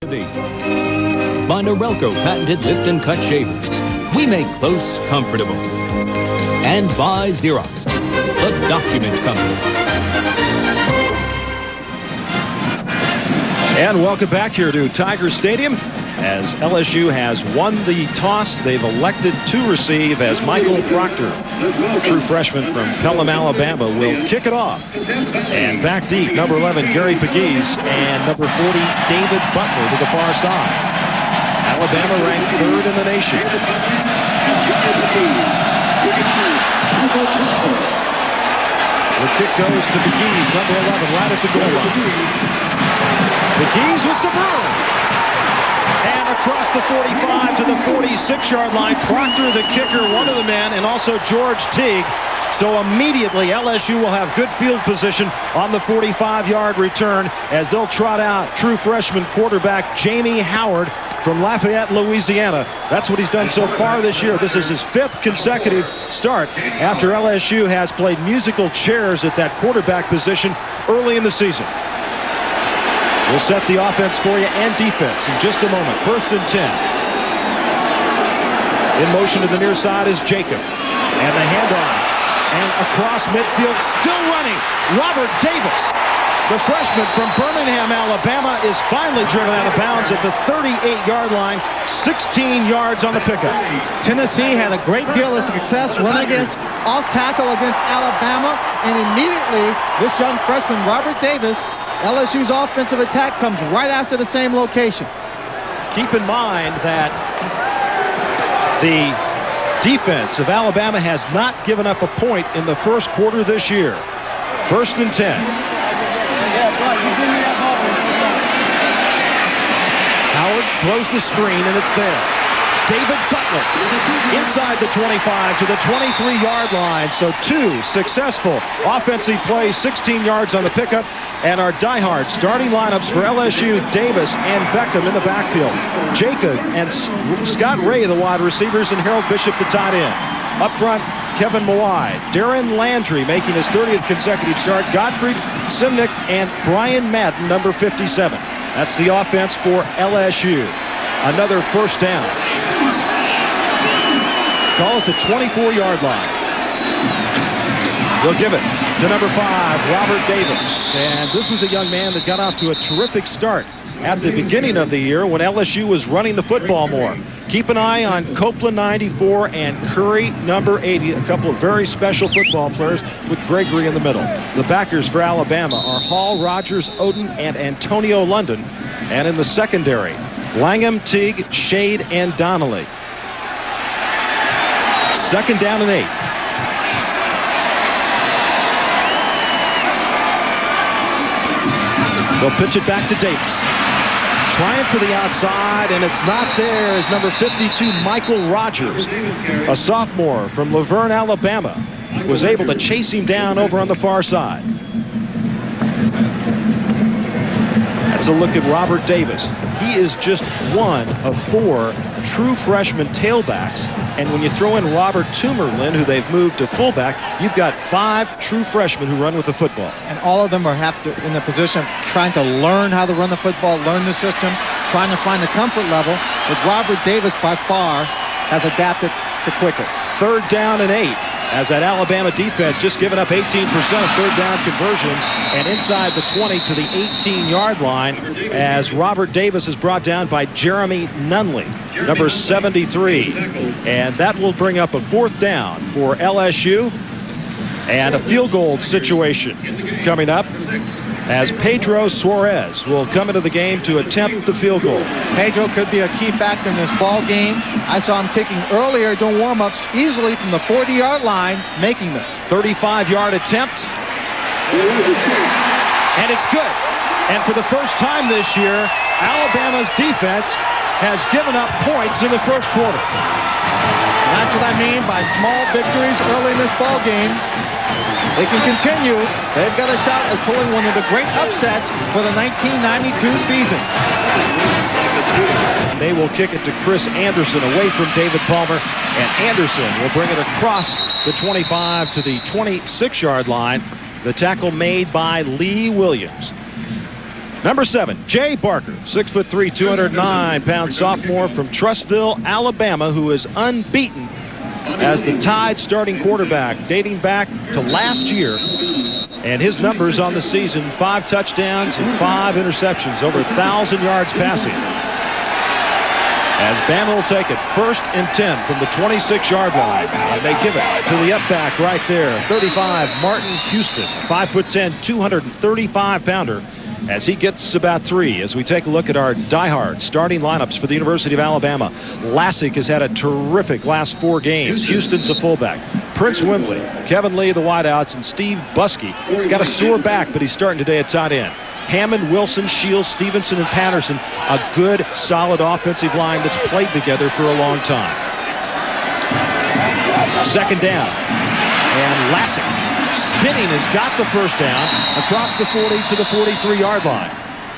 By Norelco patented lift and cut shavers, we make close comfortable. And by Xerox, the document company. And welcome back here to Tiger Stadium as LSU has won the toss. They've elected to receive as Michael Proctor, true freshman from Pelham, Alabama, will kick it off. And back deep, number 11, Gary Pegues, and number 40, David Butler to the far side. Alabama ranked 3rd in the nation. The kick goes to Pegues, number 11, right at the goal line. Pegues with some room. And across the 45 to the 46-yard line. Proctor, the kicker, one of the men, and also George Teague. So immediately LSU will have good field position on the 45-yard return as they'll trot out true freshman quarterback Jamie Howard from Lafayette, Louisiana. That's what he's done so far this year. This is his 5th consecutive start after LSU has played musical chairs at that quarterback position early in the season. We'll set the offense for you and defense in just a moment. 1st and 10. In motion to the near side is Jacob. And the handoff. And across midfield, still running, Robert Davis. The freshman from Birmingham, Alabama, is finally driven out of bounds at the 38-yard line, 16 yards on the pickup. Tennessee had a great deal of success running against off tackle against Alabama, and immediately this young freshman, Robert Davis, LSU's offensive attack comes right after the same location. Keep in mind that the defense of Alabama has not given up a point in the first quarter this year. 1st and 10. Howard throws the screen, and it's there. David Butler inside the 25 to the 23-yard line. So 2 successful offensive plays, 16 yards on the pickup, and our diehard starting lineups for LSU: Davis and Beckham in the backfield. Jacob and Scott Ray, the wide receivers, and Harold Bishop, the tight end. Up front, Kevin Mawai, Darren Landry making his 30th consecutive start, Godfrey Simnick, and Brian Madden, number 57. That's the offense for LSU. Another first down. Call it the 24-yard line. We'll give it to number 5, Robert Davis. And this was a young man that got off to a terrific start at the beginning of the year when LSU was running the football more. Keep an eye on Copeland, 94, and Curry, number 80. A couple of very special football players with Gregory in the middle. The backers for Alabama are Hall, Rogers, Oden, and Antonio London. And in the secondary, Langham, Teague, Shade, and Donnelly. 2nd down and 8. They'll pitch it back to Davis. Trying for the outside, and it's not there, as number 52, Michael Rogers, a sophomore from Laverne, Alabama, was able to chase him down over on the far side. That's a look at Robert Davis. He is just one of 4 true freshman tailbacks. And when you throw in Robert Toomerlin, who they've moved to fullback, you've got 5 true freshmen who run with the football. And all of them are in the position of trying to learn how to run the football, learn the system, trying to find the comfort level. But Robert Davis, by far, has adapted the quickest. 3rd down and 8. As that Alabama defense just given up 18% of 3rd down conversions, and inside the 20 to the 18-yard line as Robert Davis is brought down by Jeremy Nunley, number 73. And that will bring up a 4th down for LSU, and a field goal situation coming up as Pedro Suarez will come into the game to attempt the field goal. Pedro could be a key factor in this ball game. I saw him kicking earlier during warm-ups easily from the 40-yard line, making this. 35-yard attempt. And it's good. And for the first time this year, Alabama's defense has given up points in the first quarter. And that's what I mean by small victories early in this ball game. They can continue. They've got a shot at pulling one of the great upsets for the 1992 season. They will kick it to Chris Anderson away from David Palmer, and Anderson will bring it across the 25 to the 26-yard line. The tackle made by Lee Williams. Number 7, Jay Barker, 6'3", 209-pound sophomore from Trussville, Alabama, who is unbeaten as the Tide starting quarterback dating back to last year. And his numbers on the season, 5 touchdowns and 5 interceptions, over 1,000 yards passing. As Bama will take it 1st and 10 from the 26-yard line. And they give it to the up back right there, 35, Martin Houston, 5'10", 235-pounder. As he gets about 3, as we take a look at our diehard starting lineups for the University of Alabama. Lassick has had a terrific last 4 games. Houston's a fullback. Prince Wembley, Kevin Lee, the wideouts, and Steve Buskey. He's got a sore back, but he's starting today at tight end. Hammond, Wilson, Shields, Stevenson, and Patterson, a good, solid offensive line that's played together for a long time. 2nd down. And Lassick, spinning, has got the 1st down across the 40 to the 43-yard line.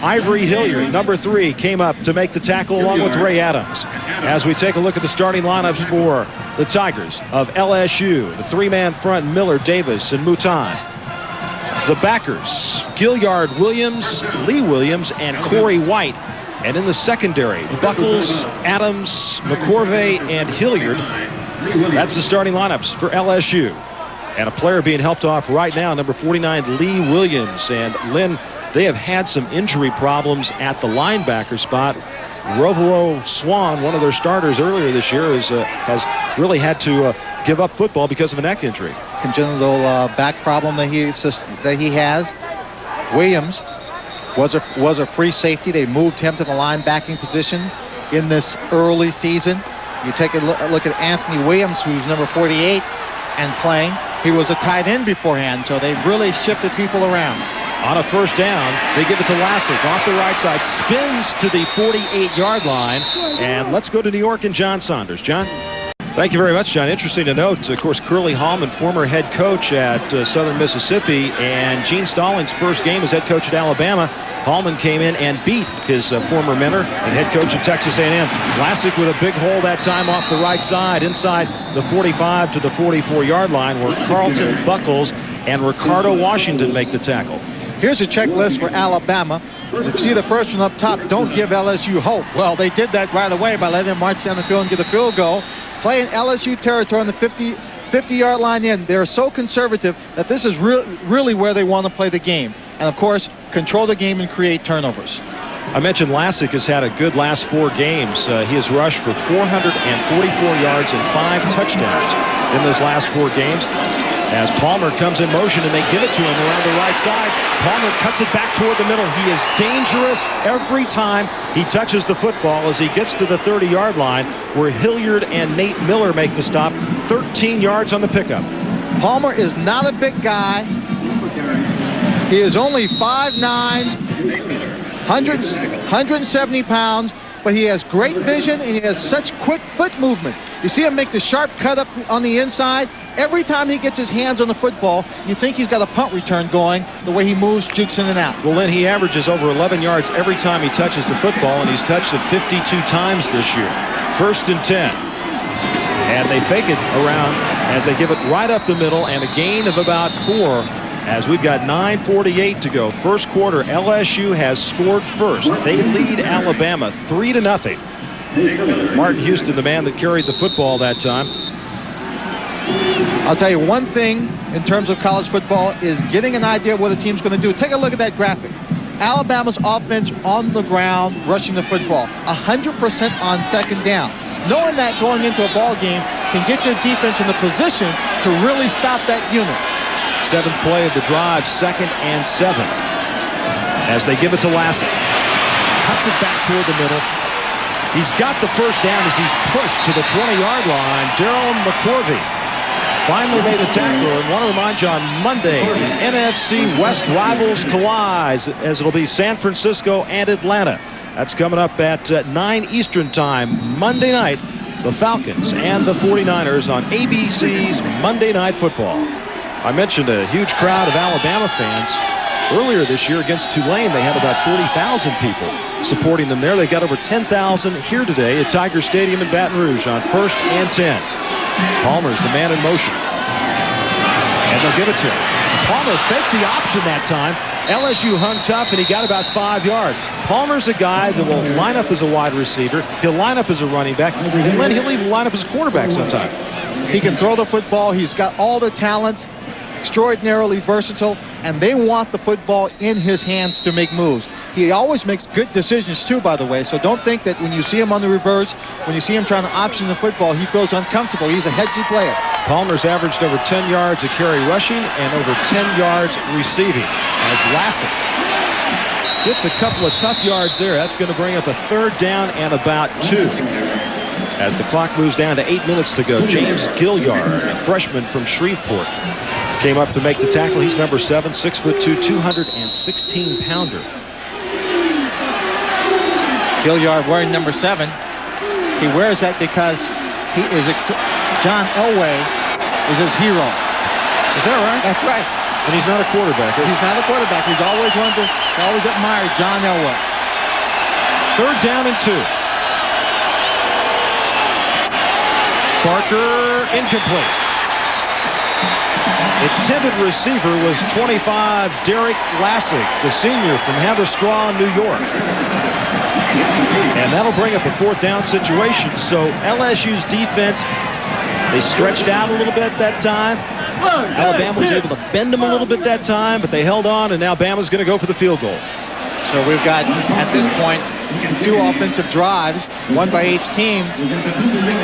Ivory Hilliard, number 3, came up to make the tackle along with Ray Adams. As we take a look at the starting lineups for the Tigers of LSU, the 3-man front, Miller, Davis, and Mouton. The backers, Gilliard, Williams, Lee Williams, and Corey White. And in the secondary, Buckles, Adams, McCorvey, and Hilliard. That's the starting lineups for LSU. And a player being helped off right now, number 49, Lee Williams. And Lynn, they have had some injury problems at the linebacker spot. Rovolo Swan, one of their starters earlier this year, has really had to give up football because of a neck injury. Congenital back problem that he has. Williams was a free safety. They moved him to the linebacking position in this early season. You take a look at Anthony Williams, who's number 48 and playing. He was a tight end beforehand, so they've really shifted people around. On a 1st down, they give it to Lassick off the right side, spins to the 48-yard line. And let's go to New York and John Saunders. John? Thank you very much, John. Interesting to note, of course, Curly Hallman, former head coach at Southern Mississippi, and Gene Stallings' first game as head coach at Alabama. Hallman came in and beat his former mentor and head coach at Texas A&M. Lassick with a big hole that time off the right side, inside the 45 to the 44-yard line, where Carlton Buckles and Ricardo Washington make the tackle. Here's a checklist for Alabama. You see the first one up top, don't give LSU hope. Well, they did that right away by letting them march down the field and get a field goal. Play in LSU territory on the 50-yard line in. They're so conservative that this is really where they want to play the game. And, of course, control the game and create turnovers. I mentioned Lassick has had a good last 4 games. He has rushed for 444 yards and 5 touchdowns in those last 4 games. As Palmer comes in motion and they give it to him around the right side. Palmer cuts it back toward the middle. He is dangerous every time he touches the football as he gets to the 30-yard line, where Hilliard and Nate Miller make the stop. 13 yards on the pickup. Palmer is not a big guy. He is only 5'9", 170 pounds, but he has great vision and he has such quick foot movement. You see him make the sharp cut up on the inside. Every time he gets his hands on the football, you think he's got a punt return going, the way he moves, jukes in and out. Well, then he averages over 11 yards every time he touches the football, and he's touched it 52 times this year. 1st and 10. And they fake it around as they give it right up the middle, and a gain of about 4 as we've got 9:48 to go. First quarter, LSU has scored first. They lead Alabama 3-0. Martin Houston, the man that carried the football that time. I'll tell you one thing in terms of college football is getting an idea of what a team's going to do. Take a look at that graphic. Alabama's offense on the ground, rushing the football, 100% on 2nd down. Knowing that going into a ball game can get your defense in a position to really stop that unit. 7th play of the drive, 2nd and 7. As they give it to Lassick. Cuts it back toward the middle. He's got the 1st down as he's pushed to the 20-yard line. Daryl McCorvey finally made a tackle. And want to remind you, on Monday, the NFC West rivals collide, as it'll be San Francisco and Atlanta. That's coming up at 9 Eastern time Monday night. The Falcons and the 49ers on ABC's Monday Night Football. I mentioned a huge crowd of Alabama fans. Earlier this year against Tulane, they had about 40,000 people supporting them there. They got over 10,000 here today at Tiger Stadium in Baton Rouge on 1st and 10. Palmer's the man in motion. And they'll give it to him. Palmer faked the option that time. LSU hung tough, and he got about 5 yards. Palmer's a guy that will line up as a wide receiver. He'll line up as a running back. And then he'll even line up as a quarterback sometime. He can throw the football. He's got all the talents, extraordinarily versatile, and they want the football in his hands to make moves. He always makes good decisions, too, by the way, so don't think that when you see him on the reverse, when you see him trying to option the football, he feels uncomfortable. He's a headsy player. Palmer's averaged over 10 yards a carry rushing and over 10 yards receiving. As Lassett gets a couple of tough yards there, that's going to bring up a 3rd down and about 2. As the clock moves down to 8 minutes to go, James Gilliard, a freshman from Shreveport, came up to make the tackle. He's number 7, 6'2", 216-pounder. Gilliard wearing number 7. He wears that because he is John Elway is his hero. Is that right? That's right. And he's not a quarterback. He's not a quarterback. He's always always admired John Elway. 3rd down and 2. Parker incomplete. Intended receiver was 25 Derek Lassig, the senior from Haverstraw, New York. And that'll bring up a 4th down situation. So LSU's defense, they stretched out a little bit that time. Alabama was able to bend them a little bit that time, but they held on, and now Bama's going to go for the field goal. So we've got, at this point, 2 offensive drives, one by each team,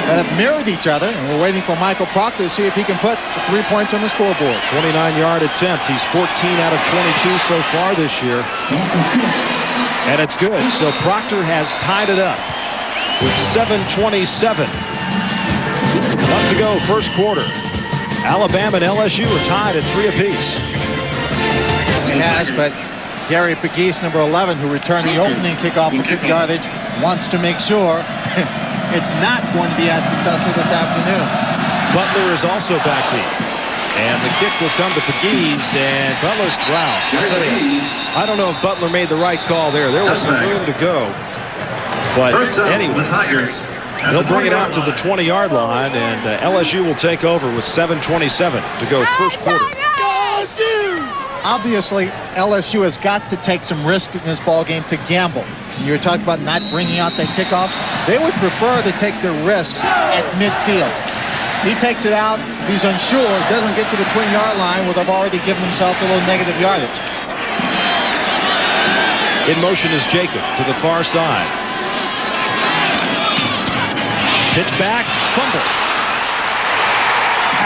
that have mirrored each other, and we're waiting for Michael Proctor to see if he can put the 3 points on the scoreboard. 29-yard attempt. He's 14 out of 22 so far this year. And it's good. So Proctor has tied it up with 7:27 left to go, first quarter. Alabama and LSU are tied at 3 apiece. He has, but Gary Pegues, number 11, who returned the opening kickoff for kick yardage, wants to make sure it's not going to be as successful this afternoon. Butler is also back deep. And the kick will come to Pegues, and Butler's, wow, I'll tell you, I don't know if Butler made the right call there. There was some room to go. But anyway, they'll bring it out to the 20-yard line, and LSU will take over with 7:27 to go, first quarter. Obviously, LSU has got to take some risk in this ball game to gamble. You were talking about not bringing out that kickoff. They would prefer to take their risks at midfield. He takes it out. He's unsure. Doesn't get to the 20-yard line where they've already given himself a little negative yardage. In motion is Jacob to the far side. Pitch back, fumble.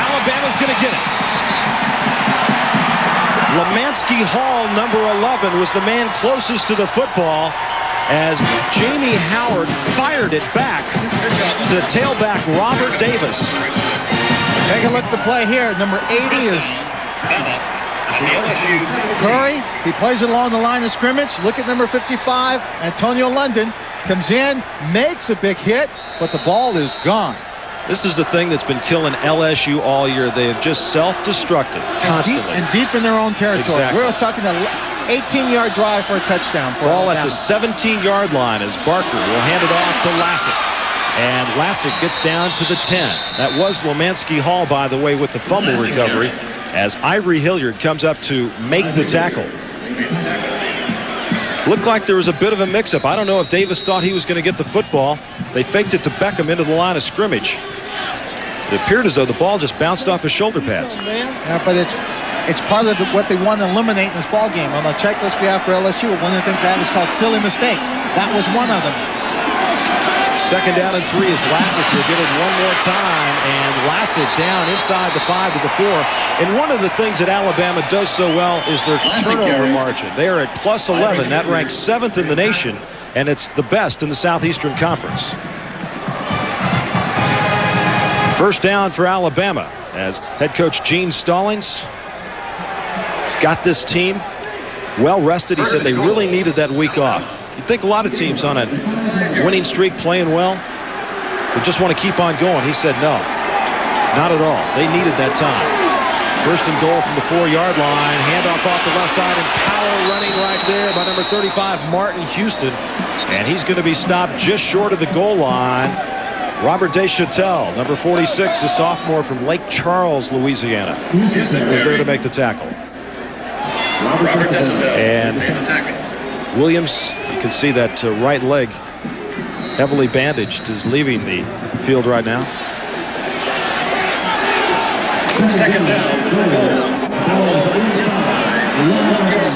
Alabama's going to get it. Lemansky Hall, number 11, was the man closest to the football as Jamie Howard fired it back to tailback Robert Davis. Take a look at the play here. Number 80 is Curry. He plays it along the line of scrimmage. Look at number 55, Antonio London. Comes in, makes a big hit, but the ball is gone. This is the thing that's been killing LSU all year. They have just self-destructed constantly. And deep in their own territory. Exactly. We're talking an 18-yard drive for a touchdown. Ball at the 17-yard line as Barker will hand it off to Lassett. And Lassett gets down to the 10. That was Lemansky Hall, by the way, with the fumble recovery, as Ivory Hilliard comes up to make the tackle. Looked like there was a bit of a mix-up. I don't know if Davis thought he was going to get the football. They faked it to Beckham into the line of scrimmage. It appeared as though the ball just bounced off his shoulder pads. Yeah, but it's part of what they want to eliminate in this ball game. On the checklist we have for LSU, one of the things they have is called silly mistakes. That was one of them. Second down and 3 as Lassett will get it one more time, and Lassett down inside the 5 to the 4. And one of the things that Alabama does so well is their turnover margin. They are at plus 11. That ranks 7th in the nation, and it's the best in the Southeastern Conference. First down for Alabama as head coach Gene Stallings has got this team well rested. He said they really needed that week off. You'd think a lot of teams on a winning streak playing well would just want to keep on going. He said no, not at all. They needed that time. First and goal from the 4-yard line. Handoff off the left side, and power running right there by number 35, Martin Houston. And he's going to be stopped just short of the goal line Robert Deschâtel, number 46, a sophomore from Lake Charles, Louisiana, was there to make the tackle. And Williams, you can see that right leg heavily bandaged, is leaving the field right now. Second down.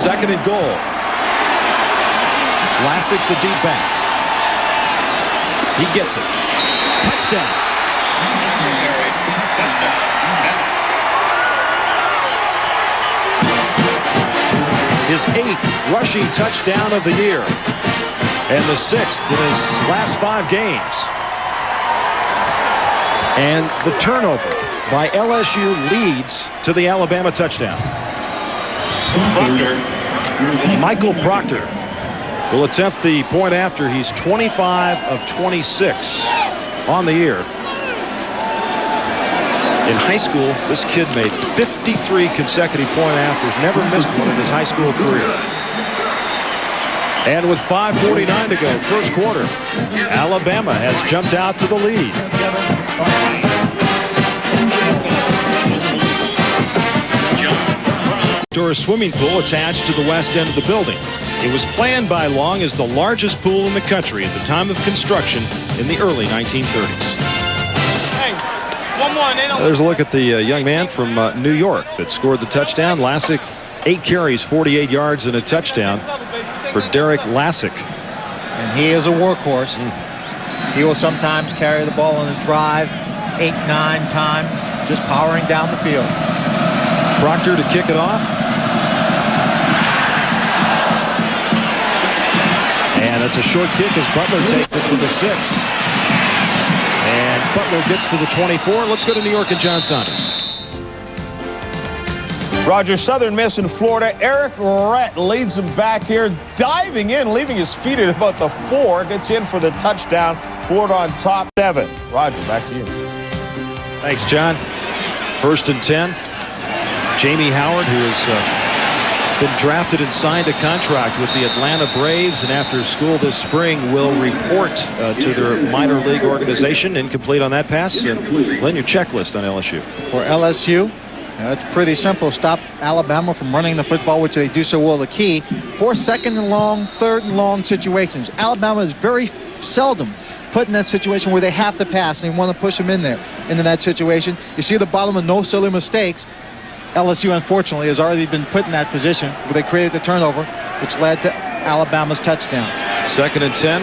Second and goal. Vlasic, the deep back. He gets it. Touchdown. His 8th rushing touchdown of the year, and the 6th in his last 5 games. And the turnover by LSU leads to the Alabama touchdown. Michael Proctor will attempt the point after. He's 25 of 26 on the year. In high school, this kid made 53 consecutive point afters, never missed one in his high school career. And with 5:49 to go, first quarter, Alabama has jumped out to the lead. Outdoor swimming pool attached to the west end of the building. It was planned by Long as the largest pool in the country at the time of construction in the early 1930s. There's a look at the young man from New York that scored the touchdown. Vlasic, 8 carries, 48 yards, and a touchdown for Derek Vlasic. And he is a workhorse. He will sometimes carry the ball on a drive 8, 9 times, just powering down the field. Proctor to kick it off. And it's a short kick as Butler takes it for the 6. And Butler gets to the 24. Let's go to New York and John Saunders. Roger, Southern Miss in Florida. Eric Rhett leads them back here, diving in, leaving his feet at about the 4. Gets in for the touchdown. Ford on top, 7. Roger, back to you. Thanks, John. 1st and 10. Jamie Howard, who has been drafted and signed a contract with the Atlanta Braves, and after school this spring will report to their minor league organization. Incomplete on that pass. And Lynn, your checklist on LSU. For LSU, it's pretty simple. Stop Alabama from running the football, which they do so well. The key, 4 second and long, 3rd and long situations. Alabama is very seldom put in that situation where they have to pass, and they want to push them in there, into that situation. You see the bottom of no silly mistakes. LSU, unfortunately, has already been put in that position where they created the turnover, which led to Alabama's touchdown. 2nd and 10,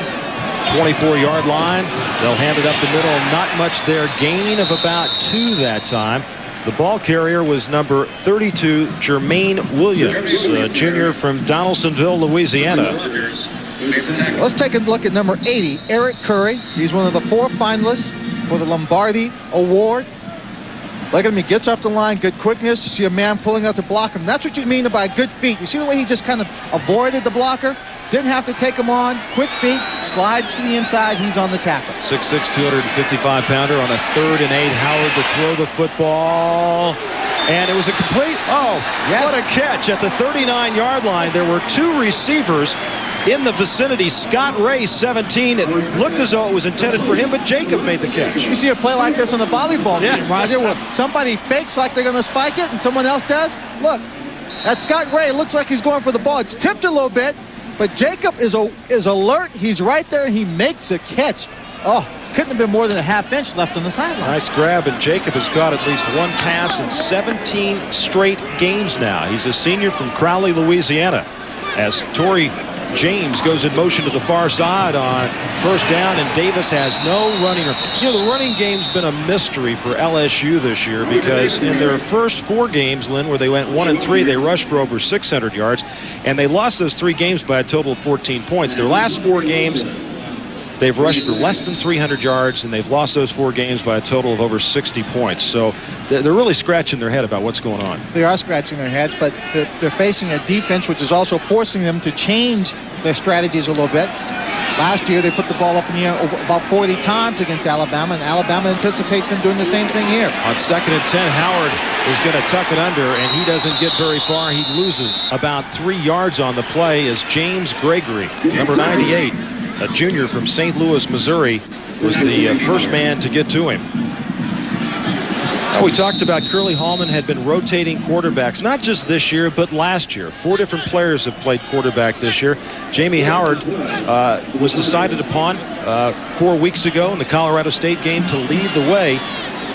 24-yard line. They'll hand it up the middle. Not much there. Gain of about 2 that time. The ball carrier was number 32, Jermaine Williams, a junior from Donaldsonville, Louisiana. Let's take a look at number 80, Eric Curry. He's one of the 4 finalists for the Lombardi Award. Look at him. He gets off the line, good quickness. You see a man pulling out to block him. That's what you mean by good feet. You see the way he just kind of avoided the blocker? Didn't have to take him on. Quick feet, slides to the inside. He's on the tackle. 6'6", 255-pounder on a 3rd and 8. Howard to throw the football. And it was a complete, yes. What a catch at the 39-yard line. There were 2 receivers in the vicinity. Scott Ray, 17. It looked as though it was intended for him, but Jacob made the catch. You see a play like this on the volleyball game, Roger, where somebody fakes like they're going to spike it and someone else does. Look, that Scott Ray looks like he's going for the ball. It's tipped a little bit, but Jacob is alert. He's right there, and he makes a catch. Oh, couldn't have been more than a ½ inch left on the sideline. Nice grab, and Jacob has caught at least 1 pass in 17 straight games now. He's a senior from Crowley, Louisiana, as Torrey James goes in motion to the far side on 1st down, and Davis has no running. The running game's been a mystery for LSU this year, because in their first 4 games, Lynn, where they went 1-3, they rushed for over 600 yards, and they lost those 3 games by a total of 14 points. Their last 4 games, they've rushed for less than 300 yards, and they've lost those 4 games by a total of over 60 points. So they're really scratching their head about what's going on. They are scratching their heads, but they're facing a defense which is also forcing them to change their strategies a little bit. Last year, they put the ball up in the air about 40 times against Alabama, and Alabama anticipates them doing the same thing here. On 2nd and 10, Howard is going to tuck it under, and he doesn't get very far. He loses about 3 yards on the play as James Gregory, number 98, a junior from St. Louis, Missouri, was the first man to get to him. Now, we talked about Curly Hallman had been rotating quarterbacks, not just this year, but last year. 4 different players have played quarterback this year. Jamie Howard was decided upon 4 weeks ago in the Colorado State game to lead the way.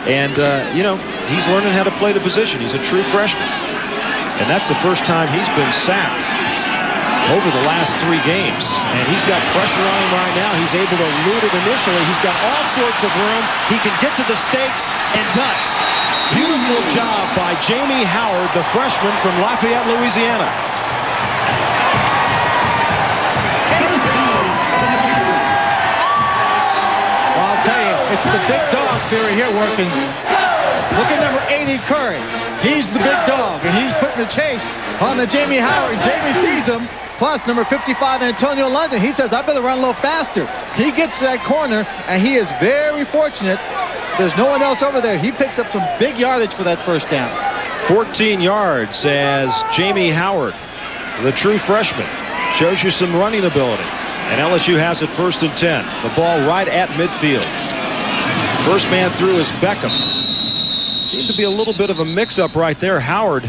And, you know, he's learning how to play the position. He's a true freshman. And that's the first time he's been sacked over the last 3 games. And he's got pressure on him right now. He's able to elude it initially. He's got all sorts of room. He can get to the stakes and does. Beautiful job by Jamie Howard, the freshman from Lafayette, Louisiana. Well, I'll tell you, it's the big dog theory here working. Look at number 80, Curry. He's the big dog, and he's putting the chase on the Jamie Howard. Jamie sees him. Plus, number 55, Antonio London. He says, I better run a little faster. He gets to that corner, and he is very fortunate. There's no one else over there. He picks up some big yardage for that first down. 14 yards as Jamie Howard, the true freshman, shows you some running ability. And LSU has it 1st and 10. The ball right at midfield. First man through is Beckham. Seemed to be a little bit of a mix-up right there. Howard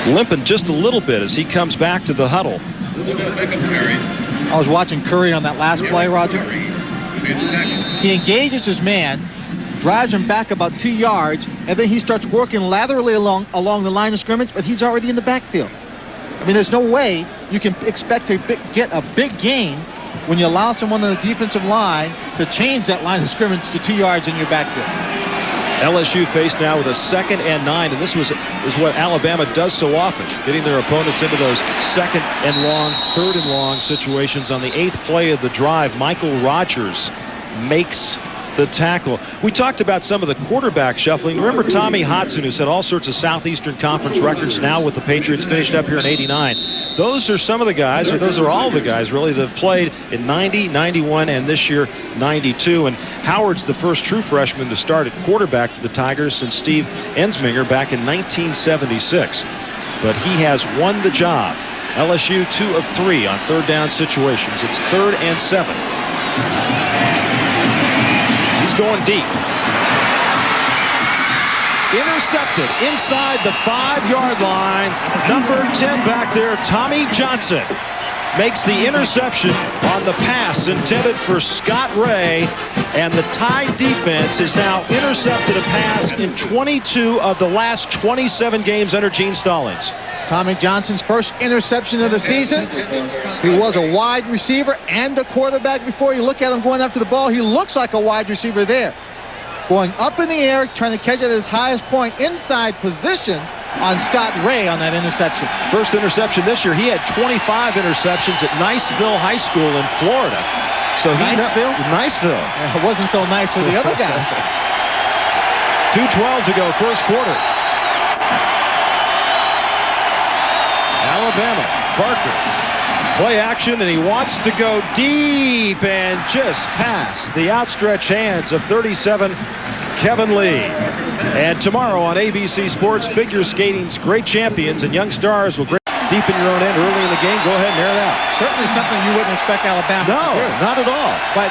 limping just a little bit as he comes back to the huddle. I was watching Curry on that last play, Roger. He engages his man, drives him back about 2 yards, and then he starts working laterally along the line of scrimmage, but he's already in the backfield. I mean, there's no way you can expect to get a big gain when you allow someone on the defensive line to change that line of scrimmage to 2 yards in your backfield. LSU faced now with a 2nd and 9, and this is what Alabama does so often, getting their opponents into those 2nd and long, 3rd and long situations. On the 8th play of the drive, Michael Rogers makes the tackle. We talked about some of the quarterback shuffling. Remember Tommy Hodson, who set all sorts of Southeastern Conference records, now with the Patriots, finished up here in '89. Those are some of the guys, or those are all the guys, really, that have played in 90, 91, and this year, 92. And Howard's the first true freshman to start at quarterback for the Tigers since Steve Ensminger back in 1976. But he has won the job. LSU 2 of 3 on 3rd down situations. It's 3rd and 7. He's going deep. Intercepted inside the 5-yard line. Number 10 back there, Tommy Johnson, makes the interception on the pass intended for Scott Ray. And the Tide defense has now intercepted a pass in 22 of the last 27 games under Gene Stallings. Tommy Johnson's first interception of the season. He was a wide receiver and a quarterback before. You look at him going after the ball, he looks like a wide receiver there. Going up in the air, trying to catch it at his highest point, inside position on Scott Ray on that interception. First interception this year. He had 25 interceptions at Niceville High School in Florida. So Niceville? Niceville. Yeah, it wasn't so nice for the other guys. 2:12 to go, first quarter. Alabama, Barker, play action, and he wants to go deep and just past the outstretched hands of 37, Kevin Lee. And tomorrow on ABC Sports, figure skating's great champions and young stars will break deep in your own end early in the game. Go ahead and air it out. Certainly something you wouldn't expect Alabama to do. No, not at all. But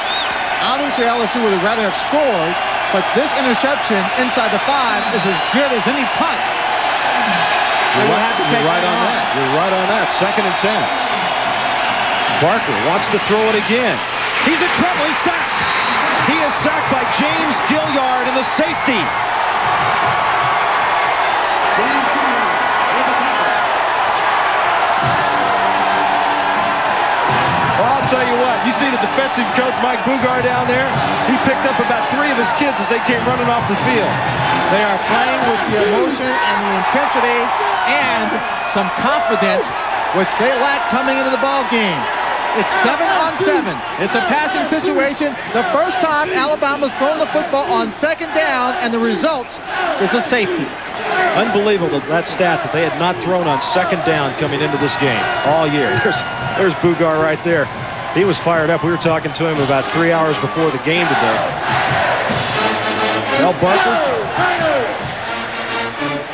obviously LSU would have rather have scored, but this interception inside the 5 is as good as any punt. You're right on that. You're right on that. 2nd and 10. Barker wants to throw it again. He's in trouble. He's sacked. He is sacked by James Gilliard and the safety. Well, I'll tell you what. You see the defensive coach, Mike Bugard, down there? He picked up about 3 of his kids as they came running off the field. They are playing with the emotion and the intensity and some confidence, which they lack coming into the ball game. It's 7-on-7. It's a passing situation. The first time Alabama's thrown the football on 2nd down, and the result is a safety. Unbelievable, that stat that they had not thrown on 2nd down coming into this game all year. There's Bugard right there. He was fired up. We were talking to him about 3 hours before the game today. Well, Barker,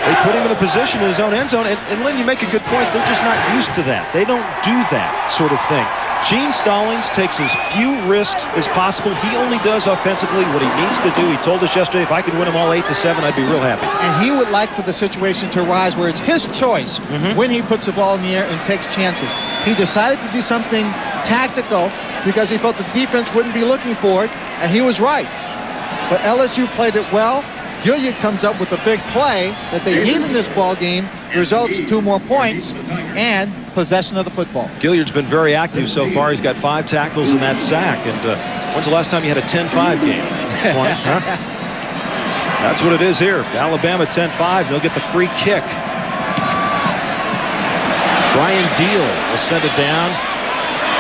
they put him in a position in his own end zone. And Lynn, you make a good point. They're just not used to that. They don't do that sort of thing. Gene Stallings takes as few risks as possible. He only does offensively what he needs to do. He told us yesterday, if I could win them all 8-7, I'd be real happy. And he would like for the situation to arise where it's his choice when he puts the ball in the air and takes chances. He decided to do something tactical because he felt the defense wouldn't be looking for it, and he was right. But LSU played it well. Gilliard comes up with a big play that they need in this ball game, results in 2 more points and possession of the football. Gilliard's been very active so far. He's got 5 tackles and that sack. And when's the last time you had a 10-5 game? 20, huh? That's what it is here. Alabama 10-5. They'll get the free kick. Brian Deal will send it down.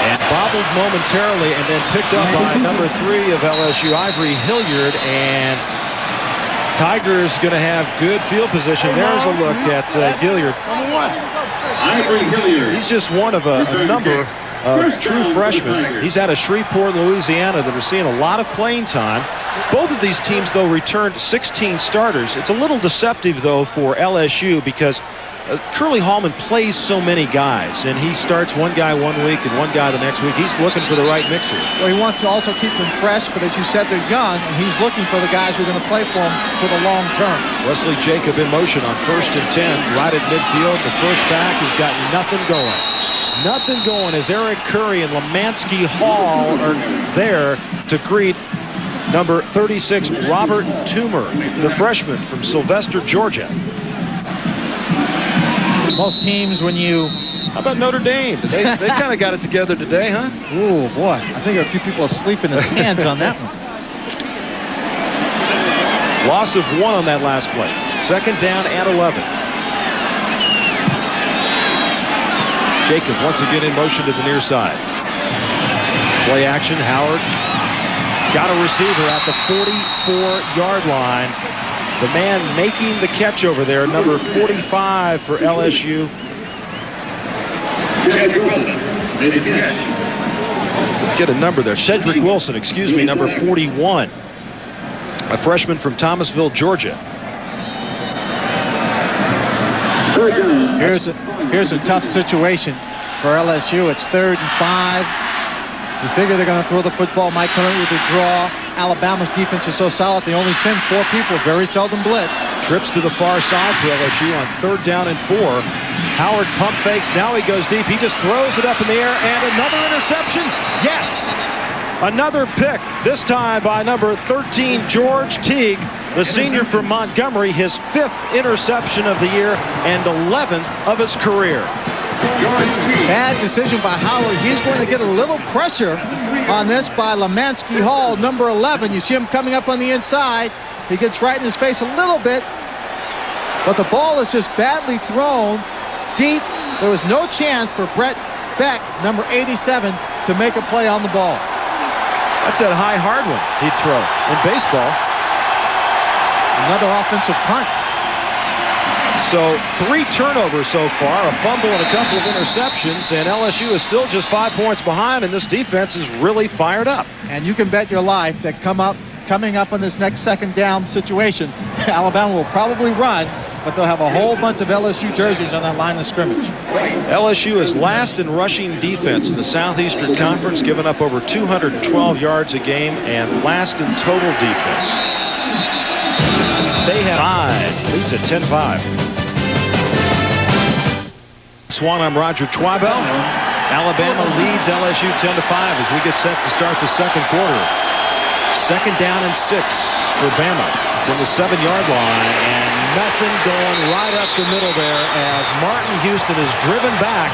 And bobbled momentarily and then picked up by number 3 of LSU, Ivory Hilliard. And Tigers going to have good field position. There's a look at Gilliard. Ivory Hilliard. He's just one of a number of true freshmen. He's out of Shreveport, Louisiana, that are seeing a lot of playing time. Both of these teams, though, returned 16 starters. It's a little deceptive, though, for LSU because Curly Hallman plays so many guys, and he starts one guy one week and one guy the next week. He's looking for the right mixer. Well, he wants to also keep them fresh, but as you said, they're young, and he's looking for the guys who are going to play for him for the long term. Wesley Jacob in motion on 1st and 10, right at midfield. The first back has got nothing going. Nothing going as Eric Curry and Lemansky Hall are there to greet number 36, Robert Toomer, the freshman from Sylvester, Georgia. Most teams, when you... How about Notre Dame? They kind of got it together today, huh? Ooh, boy. I think a few people asleep in the stands on that one. Loss of 1 on that last play. 2nd down and 11. Jacob once again in motion to the near side. Play action. Howard got a receiver at the 44-yard line. The man making the catch over there, number 45 for LSU. Get a number there. Cedric Wilson, excuse me, number 41. A freshman from Thomasville, Georgia. Here's a tough situation for LSU. It's 3rd and 5. You figure they're going to throw the football, might come in with a draw. Alabama's defense is so solid, they only send 4 people, very seldom blitz. Trips to the far side for LSU on 3rd down and 4. Howard pump fakes, now he goes deep. He just throws it up in the air, and another interception. Yes! Another pick, this time by number 13, George Teague, the senior from Montgomery, his 5th interception of the year and 11th of his career. Bad decision by Howard. He's going to get a little pressure on this by Lemansky Hall, number 11. You see him coming up on the inside. He gets right in his face a little bit, but the ball is just badly thrown deep. There was no chance for Brett Beck, number 87, to make a play on the ball. That's that high hard one he'd throw in baseball. Another offensive punt. So 3 turnovers so far, a fumble and a couple of interceptions, and LSU is still just 5 points behind, and this defense is really fired up. And you can bet your life that coming up on this next 2nd down situation, Alabama will probably run, but they'll have a whole bunch of LSU jerseys on that line of scrimmage. LSU is last in rushing defense in the Southeastern Conference, giving up over 212 yards a game, and last in total defense. They have 5, leads at 10-5. Swan, I'm Roger Twibell. Alabama leads LSU 10-5 as we get set to start the 2nd quarter. 2nd down and 6 for Bama from the 7-yard line, and nothing going right up the middle there as Martin Houston is driven back,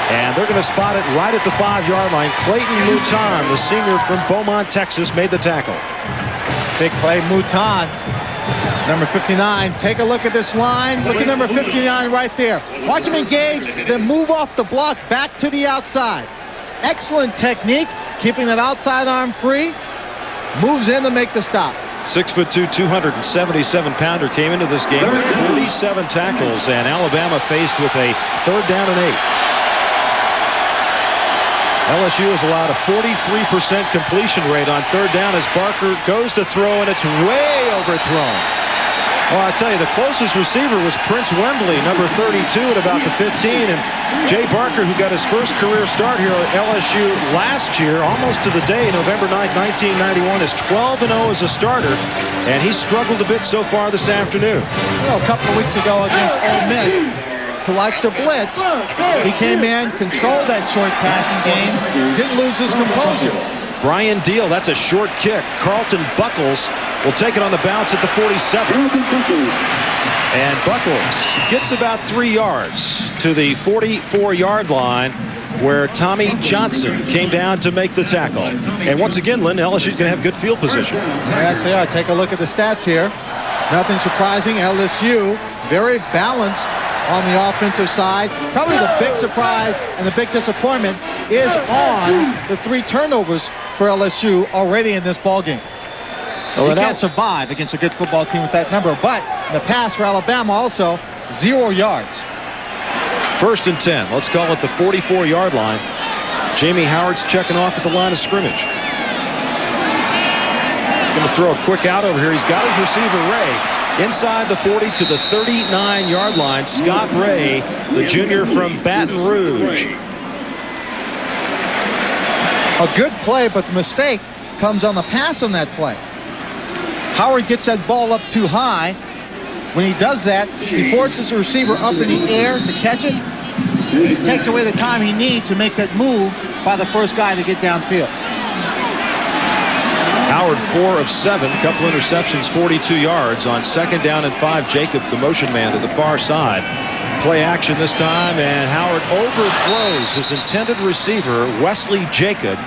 and they're going to spot it right at the 5-yard line. Clayton Mouton, the senior from Beaumont, Texas, made the tackle. Big play, Mouton. Number 59, take a look at this line. Look at number 59 right there. Watch him engage, then move off the block back to the outside. Excellent technique, keeping that outside arm free. Moves in to make the stop. 6'2", 277-pounder came into this game with 47 tackles, and Alabama faced with a 3rd down and 8. LSU has allowed a 43% completion rate on 3rd down as Barker goes to throw, and it's way overthrown. Well, I tell you, the closest receiver was Prince Wembley, number 32 at about the 15. And Jay Barker, who got his first career start here at LSU last year, almost to the day, November 9th, 1991, is 12-0 as a starter. And he struggled a bit so far this afternoon. Well, a couple of weeks ago against Ole Miss, who likes to blitz, he came in, controlled that short passing game, didn't lose his composure. Brian Deal, that's a short kick. Carlton Buckles will take it on the bounce at the 47. And Buckles gets about 3 yards to the 44-yard line where Tommy Johnson came down to make the tackle. And once again, Lynn, LSU's going to have good field position. Yes, they are. Take a look at the stats here. Nothing surprising. LSU very balanced on the offensive side. Probably the big surprise and the big disappointment is on the 3 turnovers for LSU already in this ballgame. Well, you can't survive against a good football team with that number, but in the pass for Alabama also 0 yards. 1st and 10. Let's call it the 44-yard line. Jamie Howard's checking off at the line of scrimmage. He's going to throw a quick out over here. He's got his receiver, Ray, inside the 40 to the 39-yard line. Scott Ray, the junior from Baton Rouge. A good play, but the mistake comes on the pass on that play. Howard gets that ball up too high. When he does that, he forces the receiver up in the air to catch it. It takes away the time he needs to make that move by the first guy to get downfield. Howard 4 of 7, couple interceptions, 42 yards on 2nd down and 5. Jacob, the motion man, to the far side. Play action this time, and Howard overthrows his intended receiver, Wesley Jacob,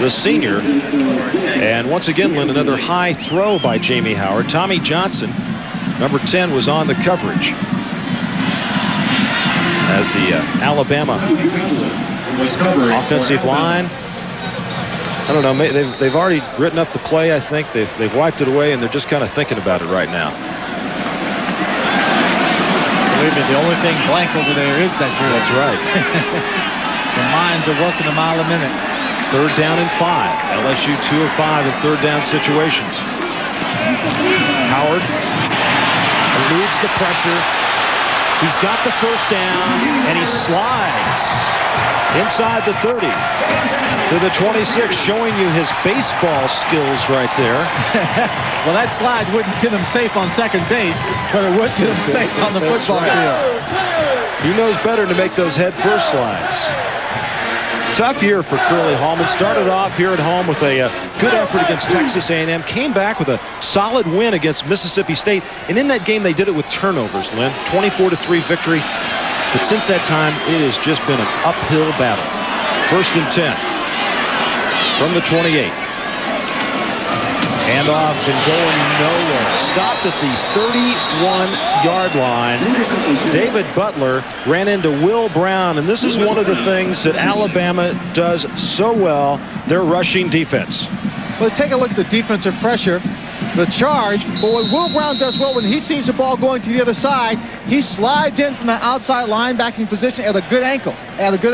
the senior. And once again, Lynn, another high throw by Jamie Howard. Tommy Johnson, number 10, was on the coverage. As the Alabama offensive line, I don't know, they've already written up the play, I think. They've wiped it away, and they're just kind of thinking about it right now. Believe me, the only thing blank over there is that drill. That's right. The minds are working a mile a minute. 3rd down and 5. LSU 2 of 5 in 3rd down situations. Howard eludes the pressure. He's got the 1st down, and he slides inside the 30 to the 26, showing you his baseball skills right there. Well, that slide wouldn't get him safe on second base, but it would get him safe on the football field. He knows better to make those head first slides. Tough year for Curly Hallman. Started off here at home with a good effort against Texas A&M. Came back with a solid win against Mississippi State. And in that game, they did it with turnovers, Lynn. 24-3 victory. But since that time, it has just been an uphill battle. 1st and 10 from the 28. Handoff and going nowhere. Stopped at the 31-yard line. David Butler ran into Will Brown, and this is one of the things that Alabama does so well, their rushing defense. Well, take a look at the defensive pressure, the charge. But what Will Brown does well, when he sees the ball going to the other side, he slides in from the outside linebacking position at a good